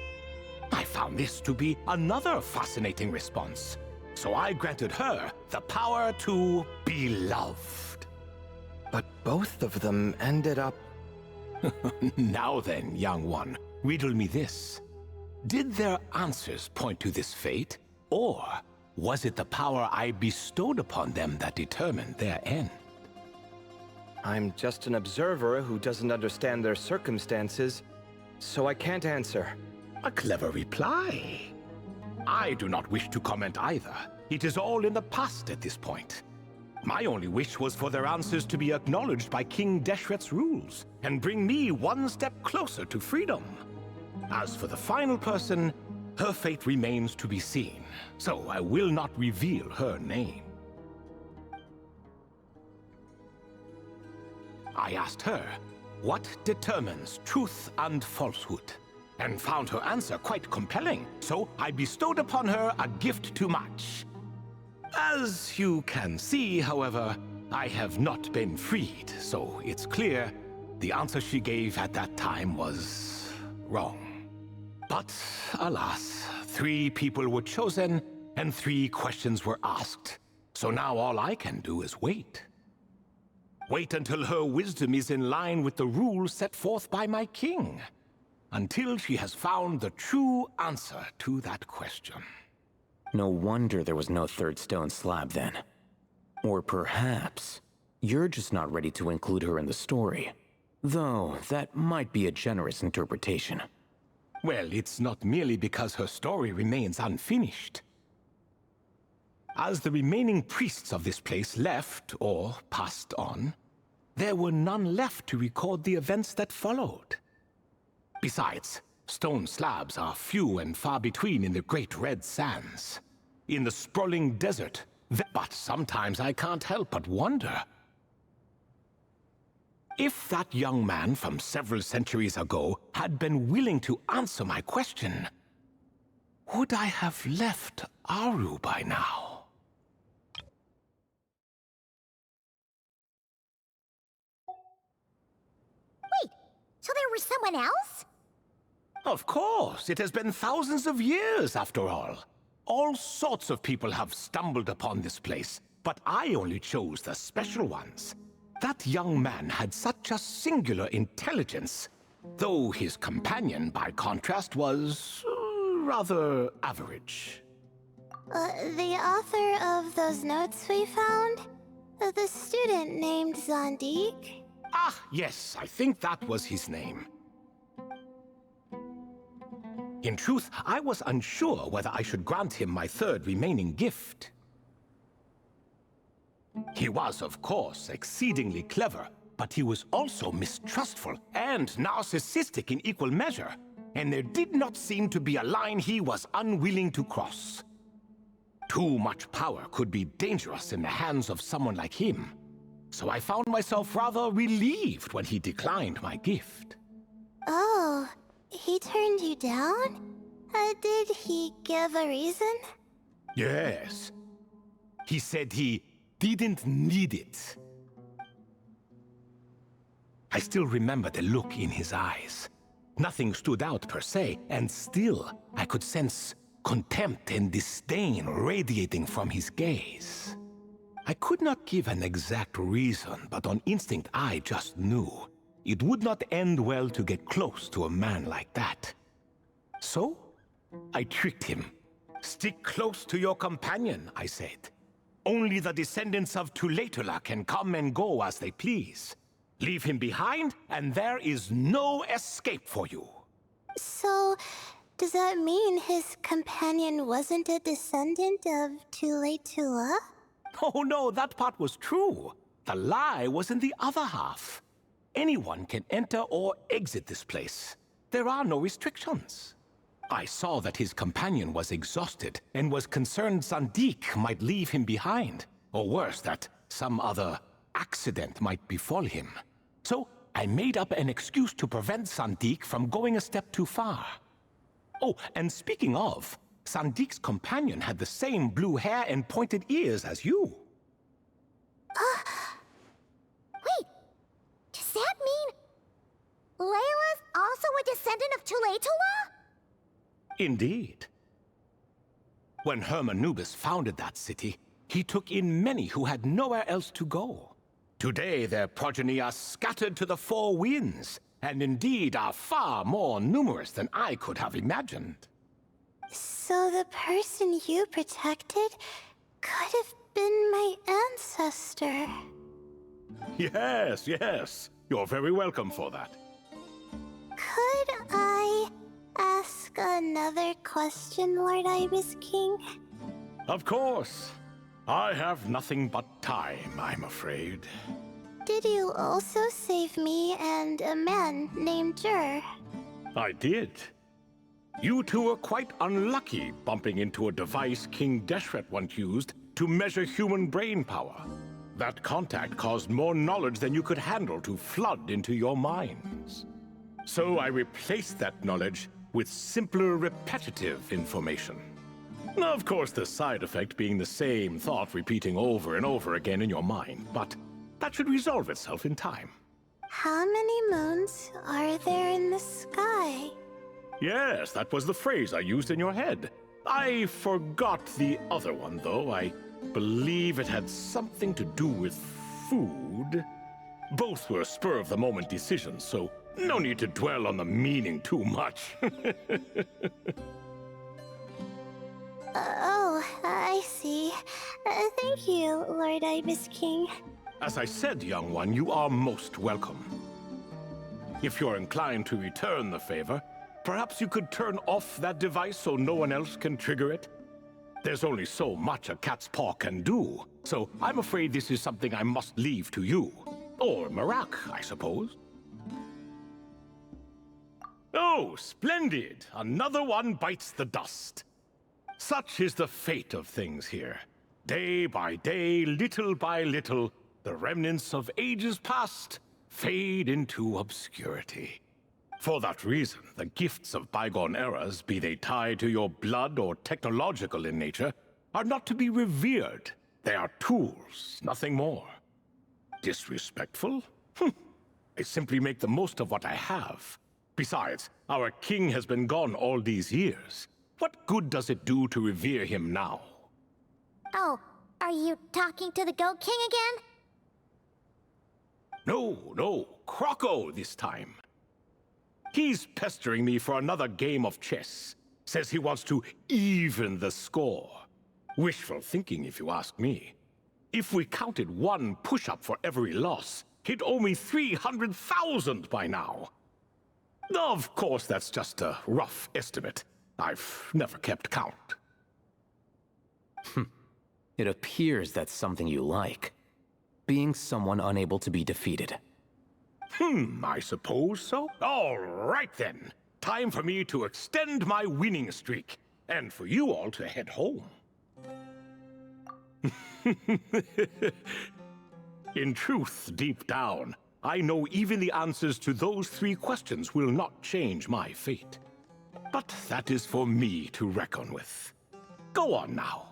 I found this to be another fascinating response, so I granted her the power to be loved. But both of them ended up... Now then, young one, riddle me this. Did their answers point to this fate, or was it the power I bestowed upon them that determined their end? I'm just an observer who doesn't understand their circumstances, so I can't answer. A clever reply. I do not wish to comment either. It is all in the past at this point. My only wish was for their answers to be acknowledged by King Deshret's rules, and bring me one step closer to freedom. As for the final person, her fate remains to be seen, so I will not reveal her name. I asked her, what determines truth and falsehood? And found her answer quite compelling, so I bestowed upon her a gift to match. As you can see, however, I have not been freed, so it's clear the answer she gave at that time was wrong. But alas, 3 people were chosen and 3 questions were asked, so now all I can do is wait. Wait until her wisdom is in line with the rules set forth by my king. Until she has found the true answer to that question. No wonder there was no third stone slab then. Or perhaps you're just not ready to include her in the story. Though that might be a generous interpretation. Well, it's not merely because her story remains unfinished. As the remaining priests of this place left or passed on, there were none left to record the events that followed. Besides, stone slabs are few and far between in the Great Red Sands, in the sprawling desert. But sometimes I can't help but wonder. If that young man from several centuries ago had been willing to answer my question, would I have left Aru by now? Wait, so there was someone else? Of course, it has been thousands of years after all. All sorts of people have stumbled upon this place, but I only chose the special ones. That young man had such a singular intelligence, though his companion, by contrast, was rather average. The author of those notes we found? The student named Zandik? Ah, yes, I think that was his name. In truth, I was unsure whether I should grant him my 3rd remaining gift. He was, of course, exceedingly clever, but he was also mistrustful and narcissistic in equal measure, and there did not seem to be a line he was unwilling to cross. Too much power could be dangerous in the hands of someone like him, so I found myself rather relieved when he declined my gift. Oh, he turned you down? Did he give a reason? Yes. He said he didn't need it. I still remember the look in his eyes. Nothing stood out per se, and still I could sense contempt and disdain radiating from his gaze. I could not give an exact reason, but on instinct I just knew it would not end well to get close to a man like that. So, I tricked him. Stick close to your companion, I said. Only the descendants of Tulatula can come and go as they please. Leave him behind, and there is no escape for you. So, does that mean his companion wasn't a descendant of Tulatula? Oh no, that part was true. The lie was in the other half. Anyone can enter or exit this place. There are no restrictions. I saw that his companion was exhausted and was concerned Zandik might leave him behind, or worse, that some other accident might befall him. So I made up an excuse to prevent Zandik from going a step too far. Oh, and speaking of, Sandik's companion had the same blue hair and pointed ears as you. Wait, does that mean Layla's also a descendant of Tulatula? Indeed. When Hermanubis founded that city, he took in many who had nowhere else to go. Today their progeny are scattered to the 4 winds, and indeed are far more numerous than I could have imagined. So the person you protected could have been my ancestor. Yes, yes. You're very welcome for that. Could I ask another question, Lord Ibis King? Of course. I have nothing but time, I'm afraid. Did you also save me and a man named Jur? I did. You two were quite unlucky bumping into a device King Deshret once used to measure human brain power. That contact caused more knowledge than you could handle to flood into your minds. So I replaced that knowledge with simpler, repetitive information. Of course, the side effect being the same thought repeating over and over again in your mind, but that should resolve itself in time. How many moons are there in the sky? Yes, that was the phrase I used in your head. I forgot the other one, though. I believe it had something to do with food. Both were spur-of-the-moment decisions, so no need to dwell on the meaning too much. Oh, I see. Thank you, Lord Ibis King. As I said, young one, you are most welcome. If you're inclined to return the favor, perhaps you could turn off that device so no one else can trigger it? There's only so much a cat's paw can do, so I'm afraid this is something I must leave to you. Or Marak, I suppose. Oh, splendid! Another one bites the dust. Such is the fate of things here. Day by day, little by little, the remnants of ages past fade into obscurity. For that reason, the gifts of bygone eras, be they tied to your blood or technological in nature, are not to be revered. They are tools, nothing more. Disrespectful? I simply make the most of what I have. Besides, our king has been gone all these years. What good does it do to revere him now? Oh, are you talking to the Goat King again? No, Croco this time. He's pestering me for another game of chess. Says he wants to even the score. Wishful thinking, if you ask me. If we counted one push-up for every loss, he'd owe me 300,000 by now. Of course, that's just a rough estimate. I've never kept count. It appears that's something you like. Being someone unable to be defeated. I suppose so. All right then. Time for me to extend my winning streak, and for you all to head home. In truth, deep down, I know even the answers to those 3 questions will not change my fate. But that is for me to reckon with. Go on now.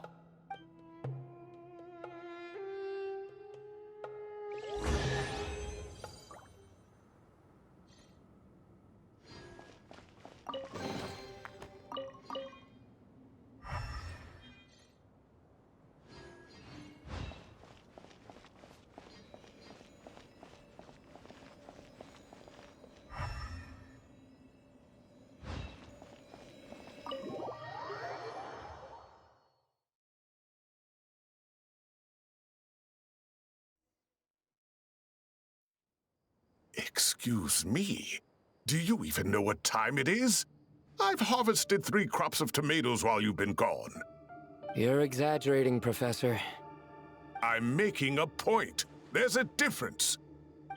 Excuse me? Do you even know what time it is? I've harvested 3 crops of tomatoes while you've been gone. You're exaggerating, Professor. I'm making a point. There's a difference.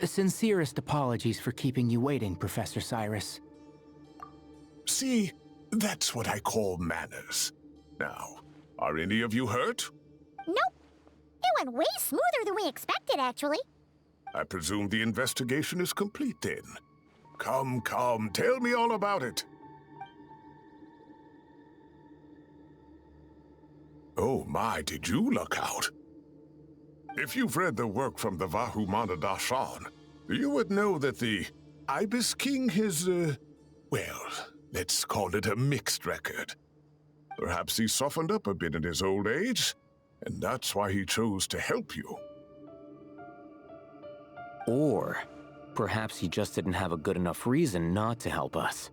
Sincerest apologies for keeping you waiting, Professor Cyrus. See, that's what I call manners. Now, are any of you hurt? Nope. It went way smoother than we expected, actually. I presume the investigation is complete then. Come, tell me all about it. Oh my, did you luck out? If you've read the work from the Vahumana Darshan, you would know that the Ibis King has, well, let's call it a mixed record. Perhaps he softened up a bit in his old age, and that's why he chose to help you. Or perhaps he just didn't have a good enough reason not to help us.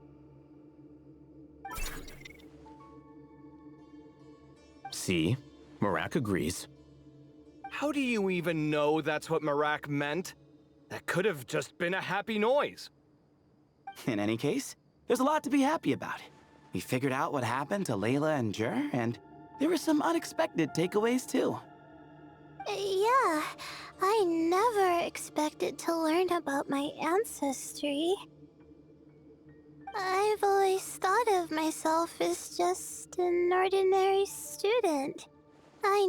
See? Marak agrees. How do you even know that's what Marak meant? That could have just been a happy noise. In any case, there's a lot to be happy about. We figured out what happened to Layla and Jur, and there were some unexpected takeaways too. Yeah, I never expected to learn about my ancestry. I've always thought of myself as just an ordinary student. I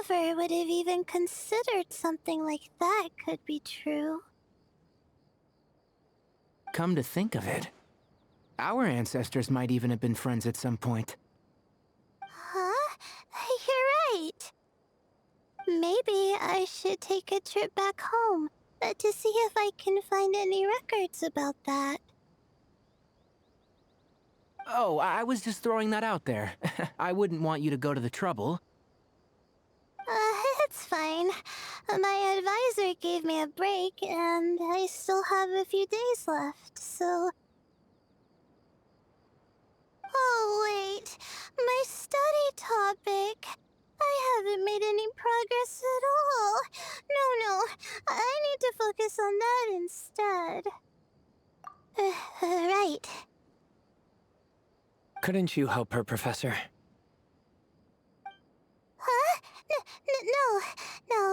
never would have even considered something like that could be true. Come to think of it, our ancestors might even have been friends at some point. Huh? You're right. Maybe I should take a trip back home to see if I can find any records about that. Oh, I was just throwing that out there. I wouldn't want you to go to the trouble. It's fine. My advisor gave me a break, and I still have a few days left, so... Oh, wait. My study topic. I haven't made any progress at all. No. I need to focus on that instead. Right. Couldn't you help her, Professor? Huh? No,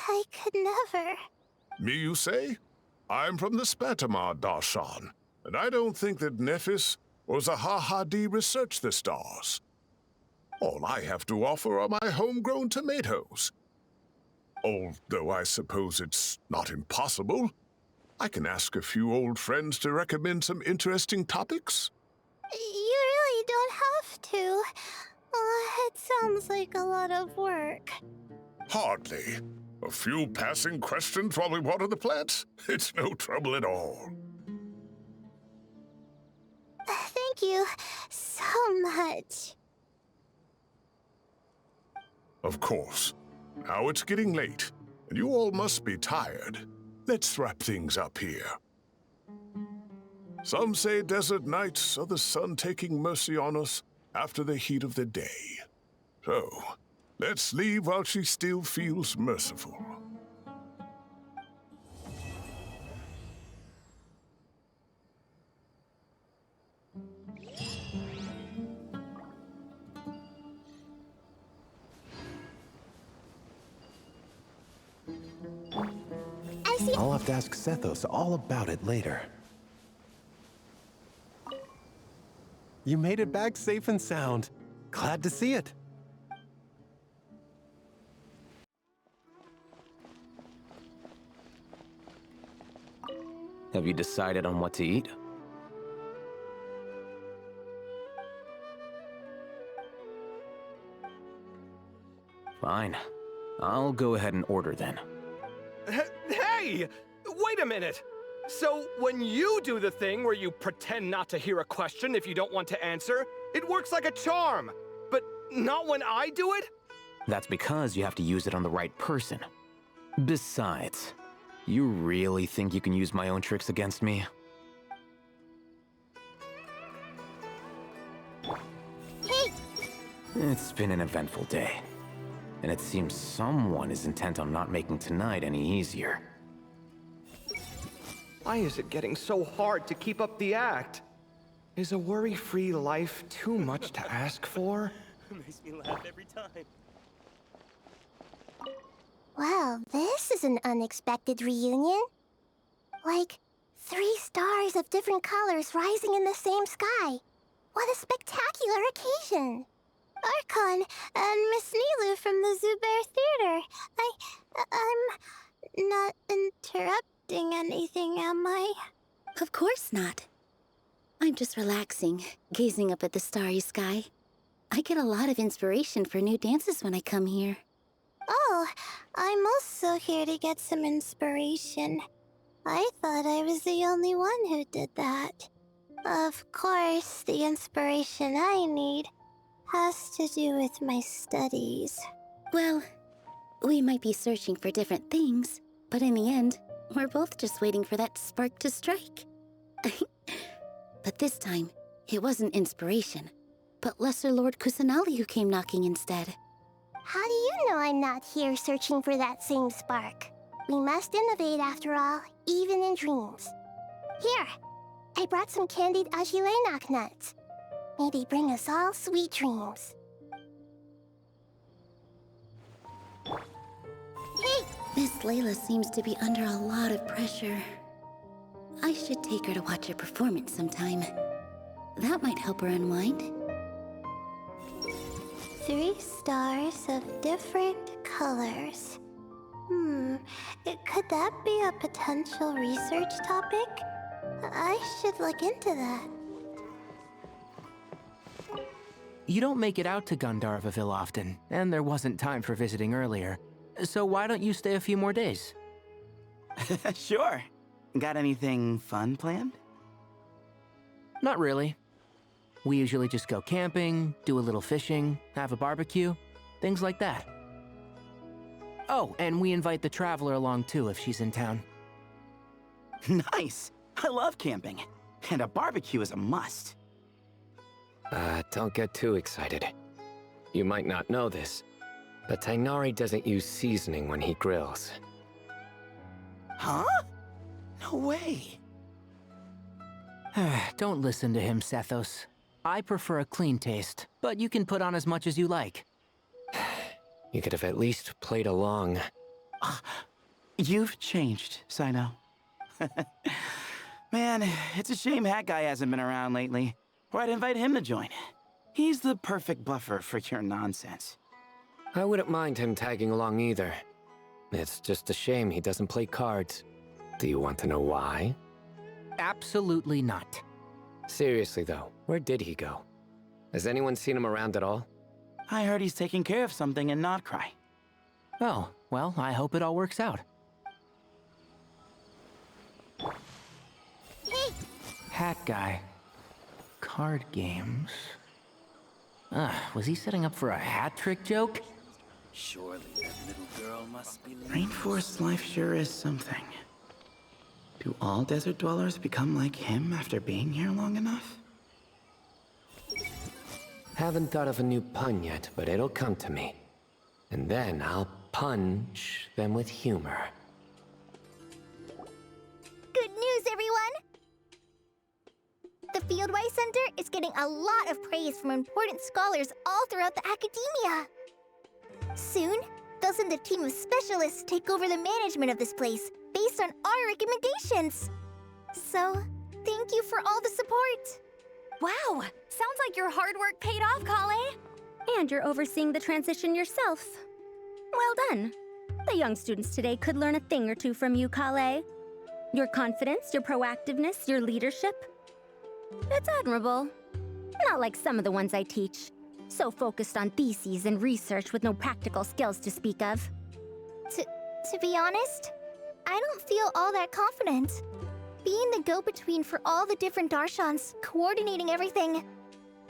I could never. Me, you say? I'm from the Spatamar Darshan, and I don't think that Nephis or Zahahadi researched the stars. All I have to offer are my homegrown tomatoes. Although I suppose it's not impossible. I can ask a few old friends to recommend some interesting topics. You really don't have to. It sounds like a lot of work. Hardly. A few passing questions while we water the plants? It's no trouble at all. Thank you so much. Of course. Now it's getting late, and you all must be tired. Let's wrap things up here. Some say desert nights are the sun taking mercy on us after the heat of the day. So, let's leave while she still feels merciful. I'll have to ask Sethos all about it later. You made it back safe and sound. Glad to see it. Have you decided on what to eat? Fine. I'll go ahead and order then. Hey! Wait a minute! So, when you do the thing where you pretend not to hear a question if you don't want to answer, it works like a charm. But not when I do it? That's because you have to use it on the right person. Besides, you really think you can use my own tricks against me? Hey! It's been an eventful day, and it seems someone is intent on not making tonight any easier. Why is it getting so hard to keep up the act? Is a worry-free life too much to ask for? Makes me laugh every time. Well, this is an unexpected reunion. Like, 3 stars of different colors rising in the same sky. What a spectacular occasion! Archon and Miss Nilu from the Zubair Theater. I'm not interrupting anything, am I? Of course not. I'm just relaxing, gazing up at the starry sky. I get a lot of inspiration for new dances when I come here. Oh, I'm also here to get some inspiration. I thought I was the only one who did that. Of course, the inspiration I need has to do with my studies. Well, we might be searching for different things, but in the end, we're both just waiting for that spark to strike. But this time, it wasn't inspiration, but Lesser Lord Kusanali who came knocking instead. How do you know I'm not here searching for that same spark? We must innovate after all, even in dreams. Here, I brought some candied agilenak nuts. May they bring us all sweet dreams. Hey! Miss Layla seems to be under a lot of pressure. I should take her to watch her performance sometime. That might help her unwind. 3 stars of different colors. Could that be a potential research topic? I should look into that. You don't make it out to Gandharvaville often, and there wasn't time for visiting earlier. So why don't you stay a few more days? Sure. Got anything fun planned? Not really. We usually just go camping, do a little fishing, have a barbecue, things like that. Oh, and we invite the Traveler along too if she's in town. Nice! I love camping. And a barbecue is a must. Don't get too excited. You might not know this, but Tighnari doesn't use seasoning when he grills. Huh? No way. Don't listen to him, Sethos. I prefer a clean taste, but you can put on as much as you like. You could have at least played along. You've changed, Sino. Man, it's a shame Hat Guy hasn't been around lately. Or I'd invite him to join. He's the perfect buffer for your nonsense. I wouldn't mind him tagging along either. It's just a shame he doesn't play cards. Do you want to know why? Absolutely not. Seriously though, where did he go? Has anyone seen him around at all? I heard he's taking care of something in NodKrai. Oh, well, I hope it all works out. Hey! Hat Guy. Card games. Was he setting up for a hat trick joke? Surely that little girl must be... Rainforest life sure is something. Do all desert dwellers become like him after being here long enough? Haven't thought of a new pun yet, but it'll come to me. And then I'll punch them with humor. Good news, everyone! The Fieldwise Center is getting a lot of praise from important scholars all throughout the academia. Soon, they'll send a team of specialists to take over the management of this place based on our recommendations. So, thank you for all the support. Wow! Sounds like your hard work paid off, Collei. And you're overseeing the transition yourself. Well done. The young students today could learn a thing or two from you, Collei. Your confidence, your proactiveness, your leadership. It's admirable. Not like some of the ones I teach. So focused on theses and research with no practical skills to speak of. To be honest, I don't feel all that confident. Being the go-between for all the different Darshans, coordinating everything,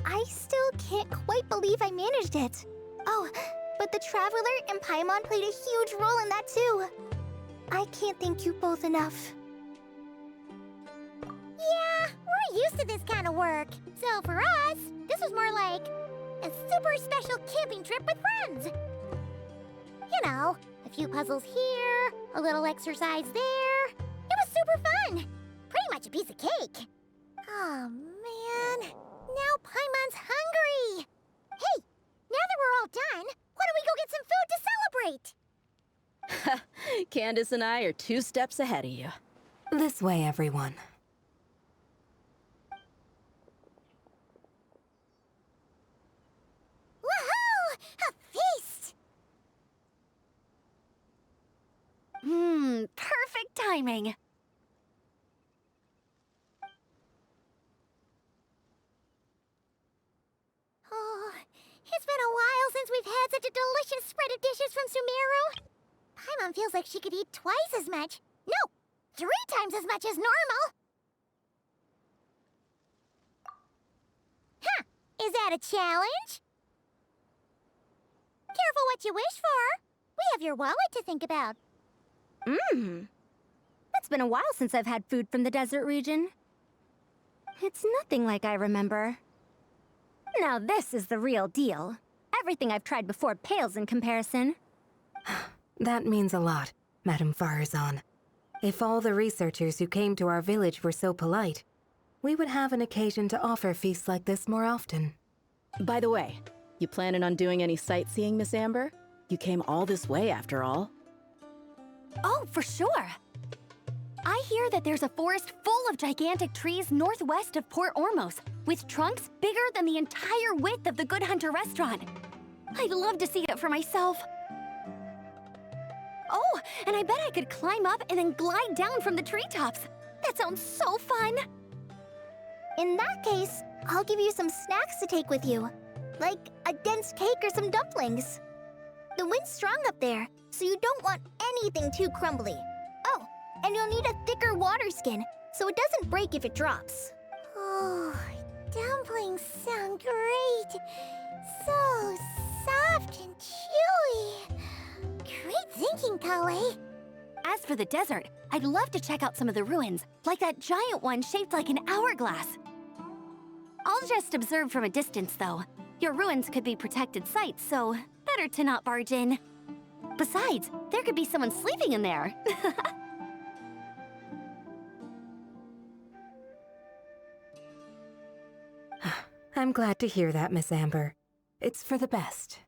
I still can't quite believe I managed it. Oh, but the Traveler and Paimon played a huge role in that too. I can't thank you both enough. Yeah, we're used to this kind of work. So for us, this was more like a super special camping trip with friends. You know, a few puzzles here, a little exercise there. It was super fun. Pretty much a piece of cake. Oh, man. Now Paimon's hungry. Hey, now that we're all done, why don't we go get some food to celebrate? Candace and I are 2 steps ahead of you. This way, everyone. Woohoo! A feast! Perfect timing. Oh, it's been a while since we've had such a delicious spread of dishes from Sumeru. Paimon feels like she could eat twice as much. No, 3 times as much as normal. Huh, is that a challenge? Careful what you wish for. We have your wallet to think about. It's been a while since I've had food from the desert region. It's nothing like I remember. Now this is the real deal. Everything I've tried before pales in comparison. That means a lot, Madame Farazan. If all the researchers who came to our village were so polite, we would have an occasion to offer feasts like this more often. By the way, you planning on doing any sightseeing, Miss Amber? You came all this way after all. Oh, for sure. I hear that there's a forest full of gigantic trees northwest of Port Ormos, with trunks bigger than the entire width of the Good Hunter restaurant. I'd love to see it for myself. Oh, and I bet I could climb up and then glide down from the treetops. That sounds so fun. In that case, I'll give you some snacks to take with you. Like a dense cake or some dumplings. The wind's strong up there, so you don't want anything too crumbly. Oh, and you'll need a thicker water skin, so it doesn't break if it drops. Oh, dumplings sound great. So soft and chewy. Great thinking, Collei. As for the desert, I'd love to check out some of the ruins, like that giant one shaped like an hourglass. I'll just observe from a distance, though. Your ruins could be protected sites, so better to not barge in. Besides, there could be someone sleeping in there. I'm glad to hear that, Miss Amber. It's for the best.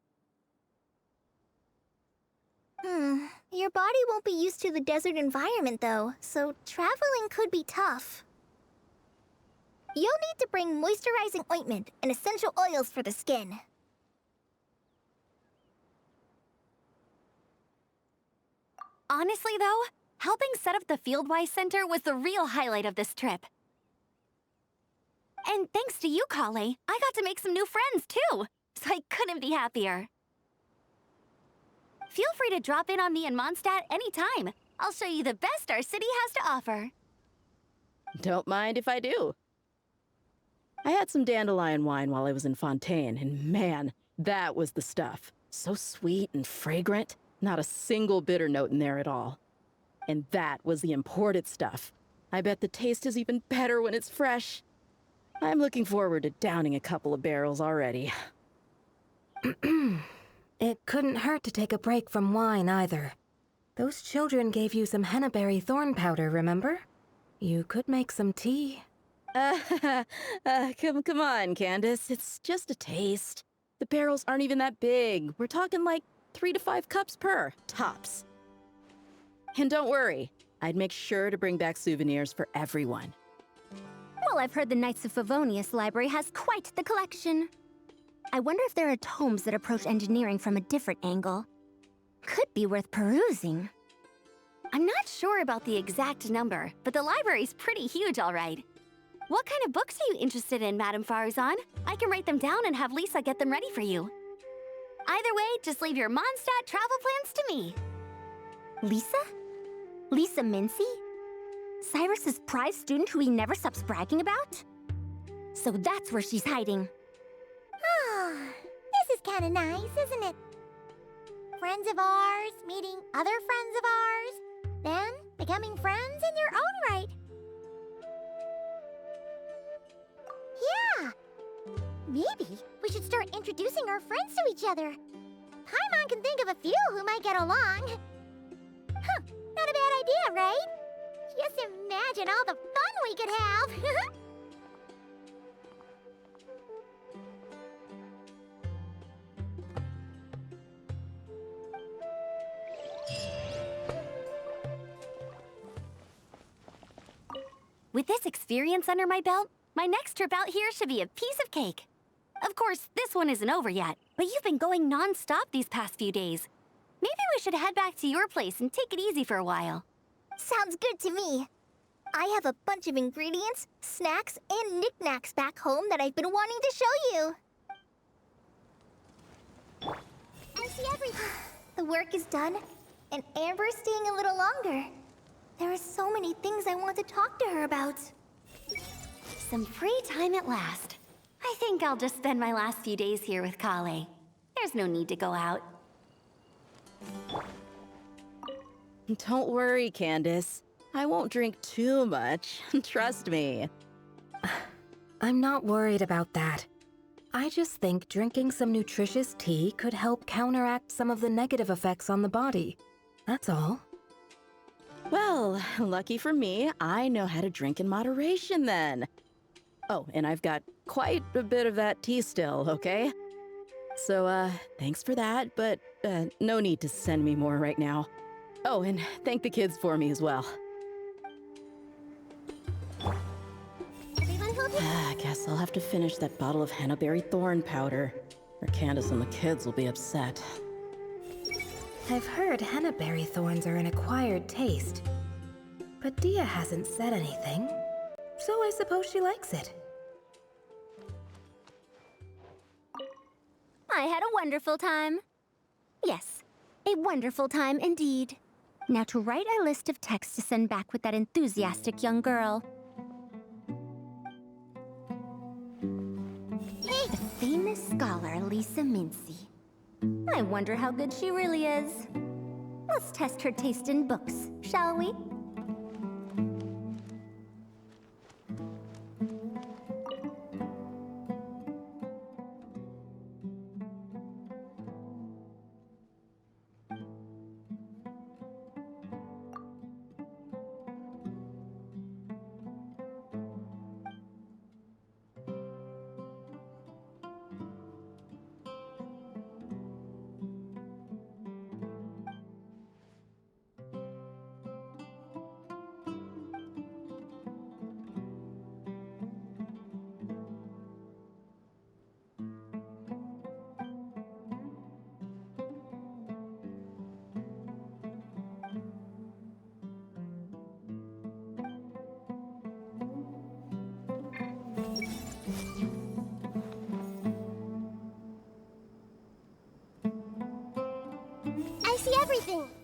Your body won't be used to the desert environment, though, so traveling could be tough. You'll need to bring moisturizing ointment and essential oils for the skin. Honestly, though, helping set up the Fieldwise Center was the real highlight of this trip. And thanks to you, Collei, I got to make some new friends, too, so I couldn't be happier. Feel free to drop in on me in Mondstadt anytime. I'll show you the best our city has to offer. Don't mind if I do. I had some dandelion wine while I was in Fontaine, and man, that was the stuff. So sweet and fragrant, not a single bitter note in there at all. And that was the imported stuff. I bet the taste is even better when it's fresh. I'm looking forward to downing a couple of barrels already. It couldn't hurt to take a break from wine, either. Those children gave you some hennaberry thorn powder, remember? You could make some tea. Come on, Candace. It's just a taste. The barrels aren't even that big. We're talking like 3 to 5 cups per, tops. And don't worry, I'd make sure to bring back souvenirs for everyone. Well, I've heard the Knights of Favonius library has quite the collection. I wonder if there are tomes that approach engineering from a different angle. Could be worth perusing. I'm not sure about the exact number, but the library's pretty huge, all right. What kind of books are you interested in, Madame Farazan? I can write them down and have Lisa get them ready for you. Either way, just leave your Mondstadt travel plans to me. Lisa? Lisa Mincy? Cyrus's prize student who he never stops bragging about? So that's where she's hiding. Oh, this is kind of nice, isn't it? Friends of ours meeting other friends of ours, then becoming friends in their own right. Yeah! Maybe we should start introducing our friends to each other. Paimon can think of a few who might get along. Huh, not a bad idea, right? Just imagine all the fun we could have! With this experience under my belt, my next trip out here should be a piece of cake. Of course, this one isn't over yet, but you've been going non-stop these past few days. Maybe we should head back to your place and take it easy for a while. Sounds good to me. I have a bunch of ingredients, snacks, and knickknacks back home that I've been wanting to show you. I see everything. The work is done, and Amber's staying a little longer. There are so many things I want to talk to her about. Some free time at last. I think I'll just spend my last few days here with Collei. There's no need to go out. Don't worry, Candace. I won't drink too much. Trust me. I'm not worried about that. I just think drinking some nutritious tea could help counteract some of the negative effects on the body. That's all. Well, lucky for me, I know how to drink in moderation then. Oh, and I've got quite a bit of that tea still, okay? So, thanks for that, but no need to send me more right now. Oh, and thank the kids for me as well. I guess I'll have to finish that bottle of hennaberry thorn powder, or Candace and the kids will be upset. I've heard hennaberry thorns are an acquired taste, but Dia hasn't said anything, so I suppose she likes it. I had a wonderful time. Yes, a wonderful time indeed. Now to write a list of texts to send back with that enthusiastic young girl. Hey, the famous scholar Lisa Mincy. I wonder how good she really is. Let's test her taste in books, shall we? I see everything.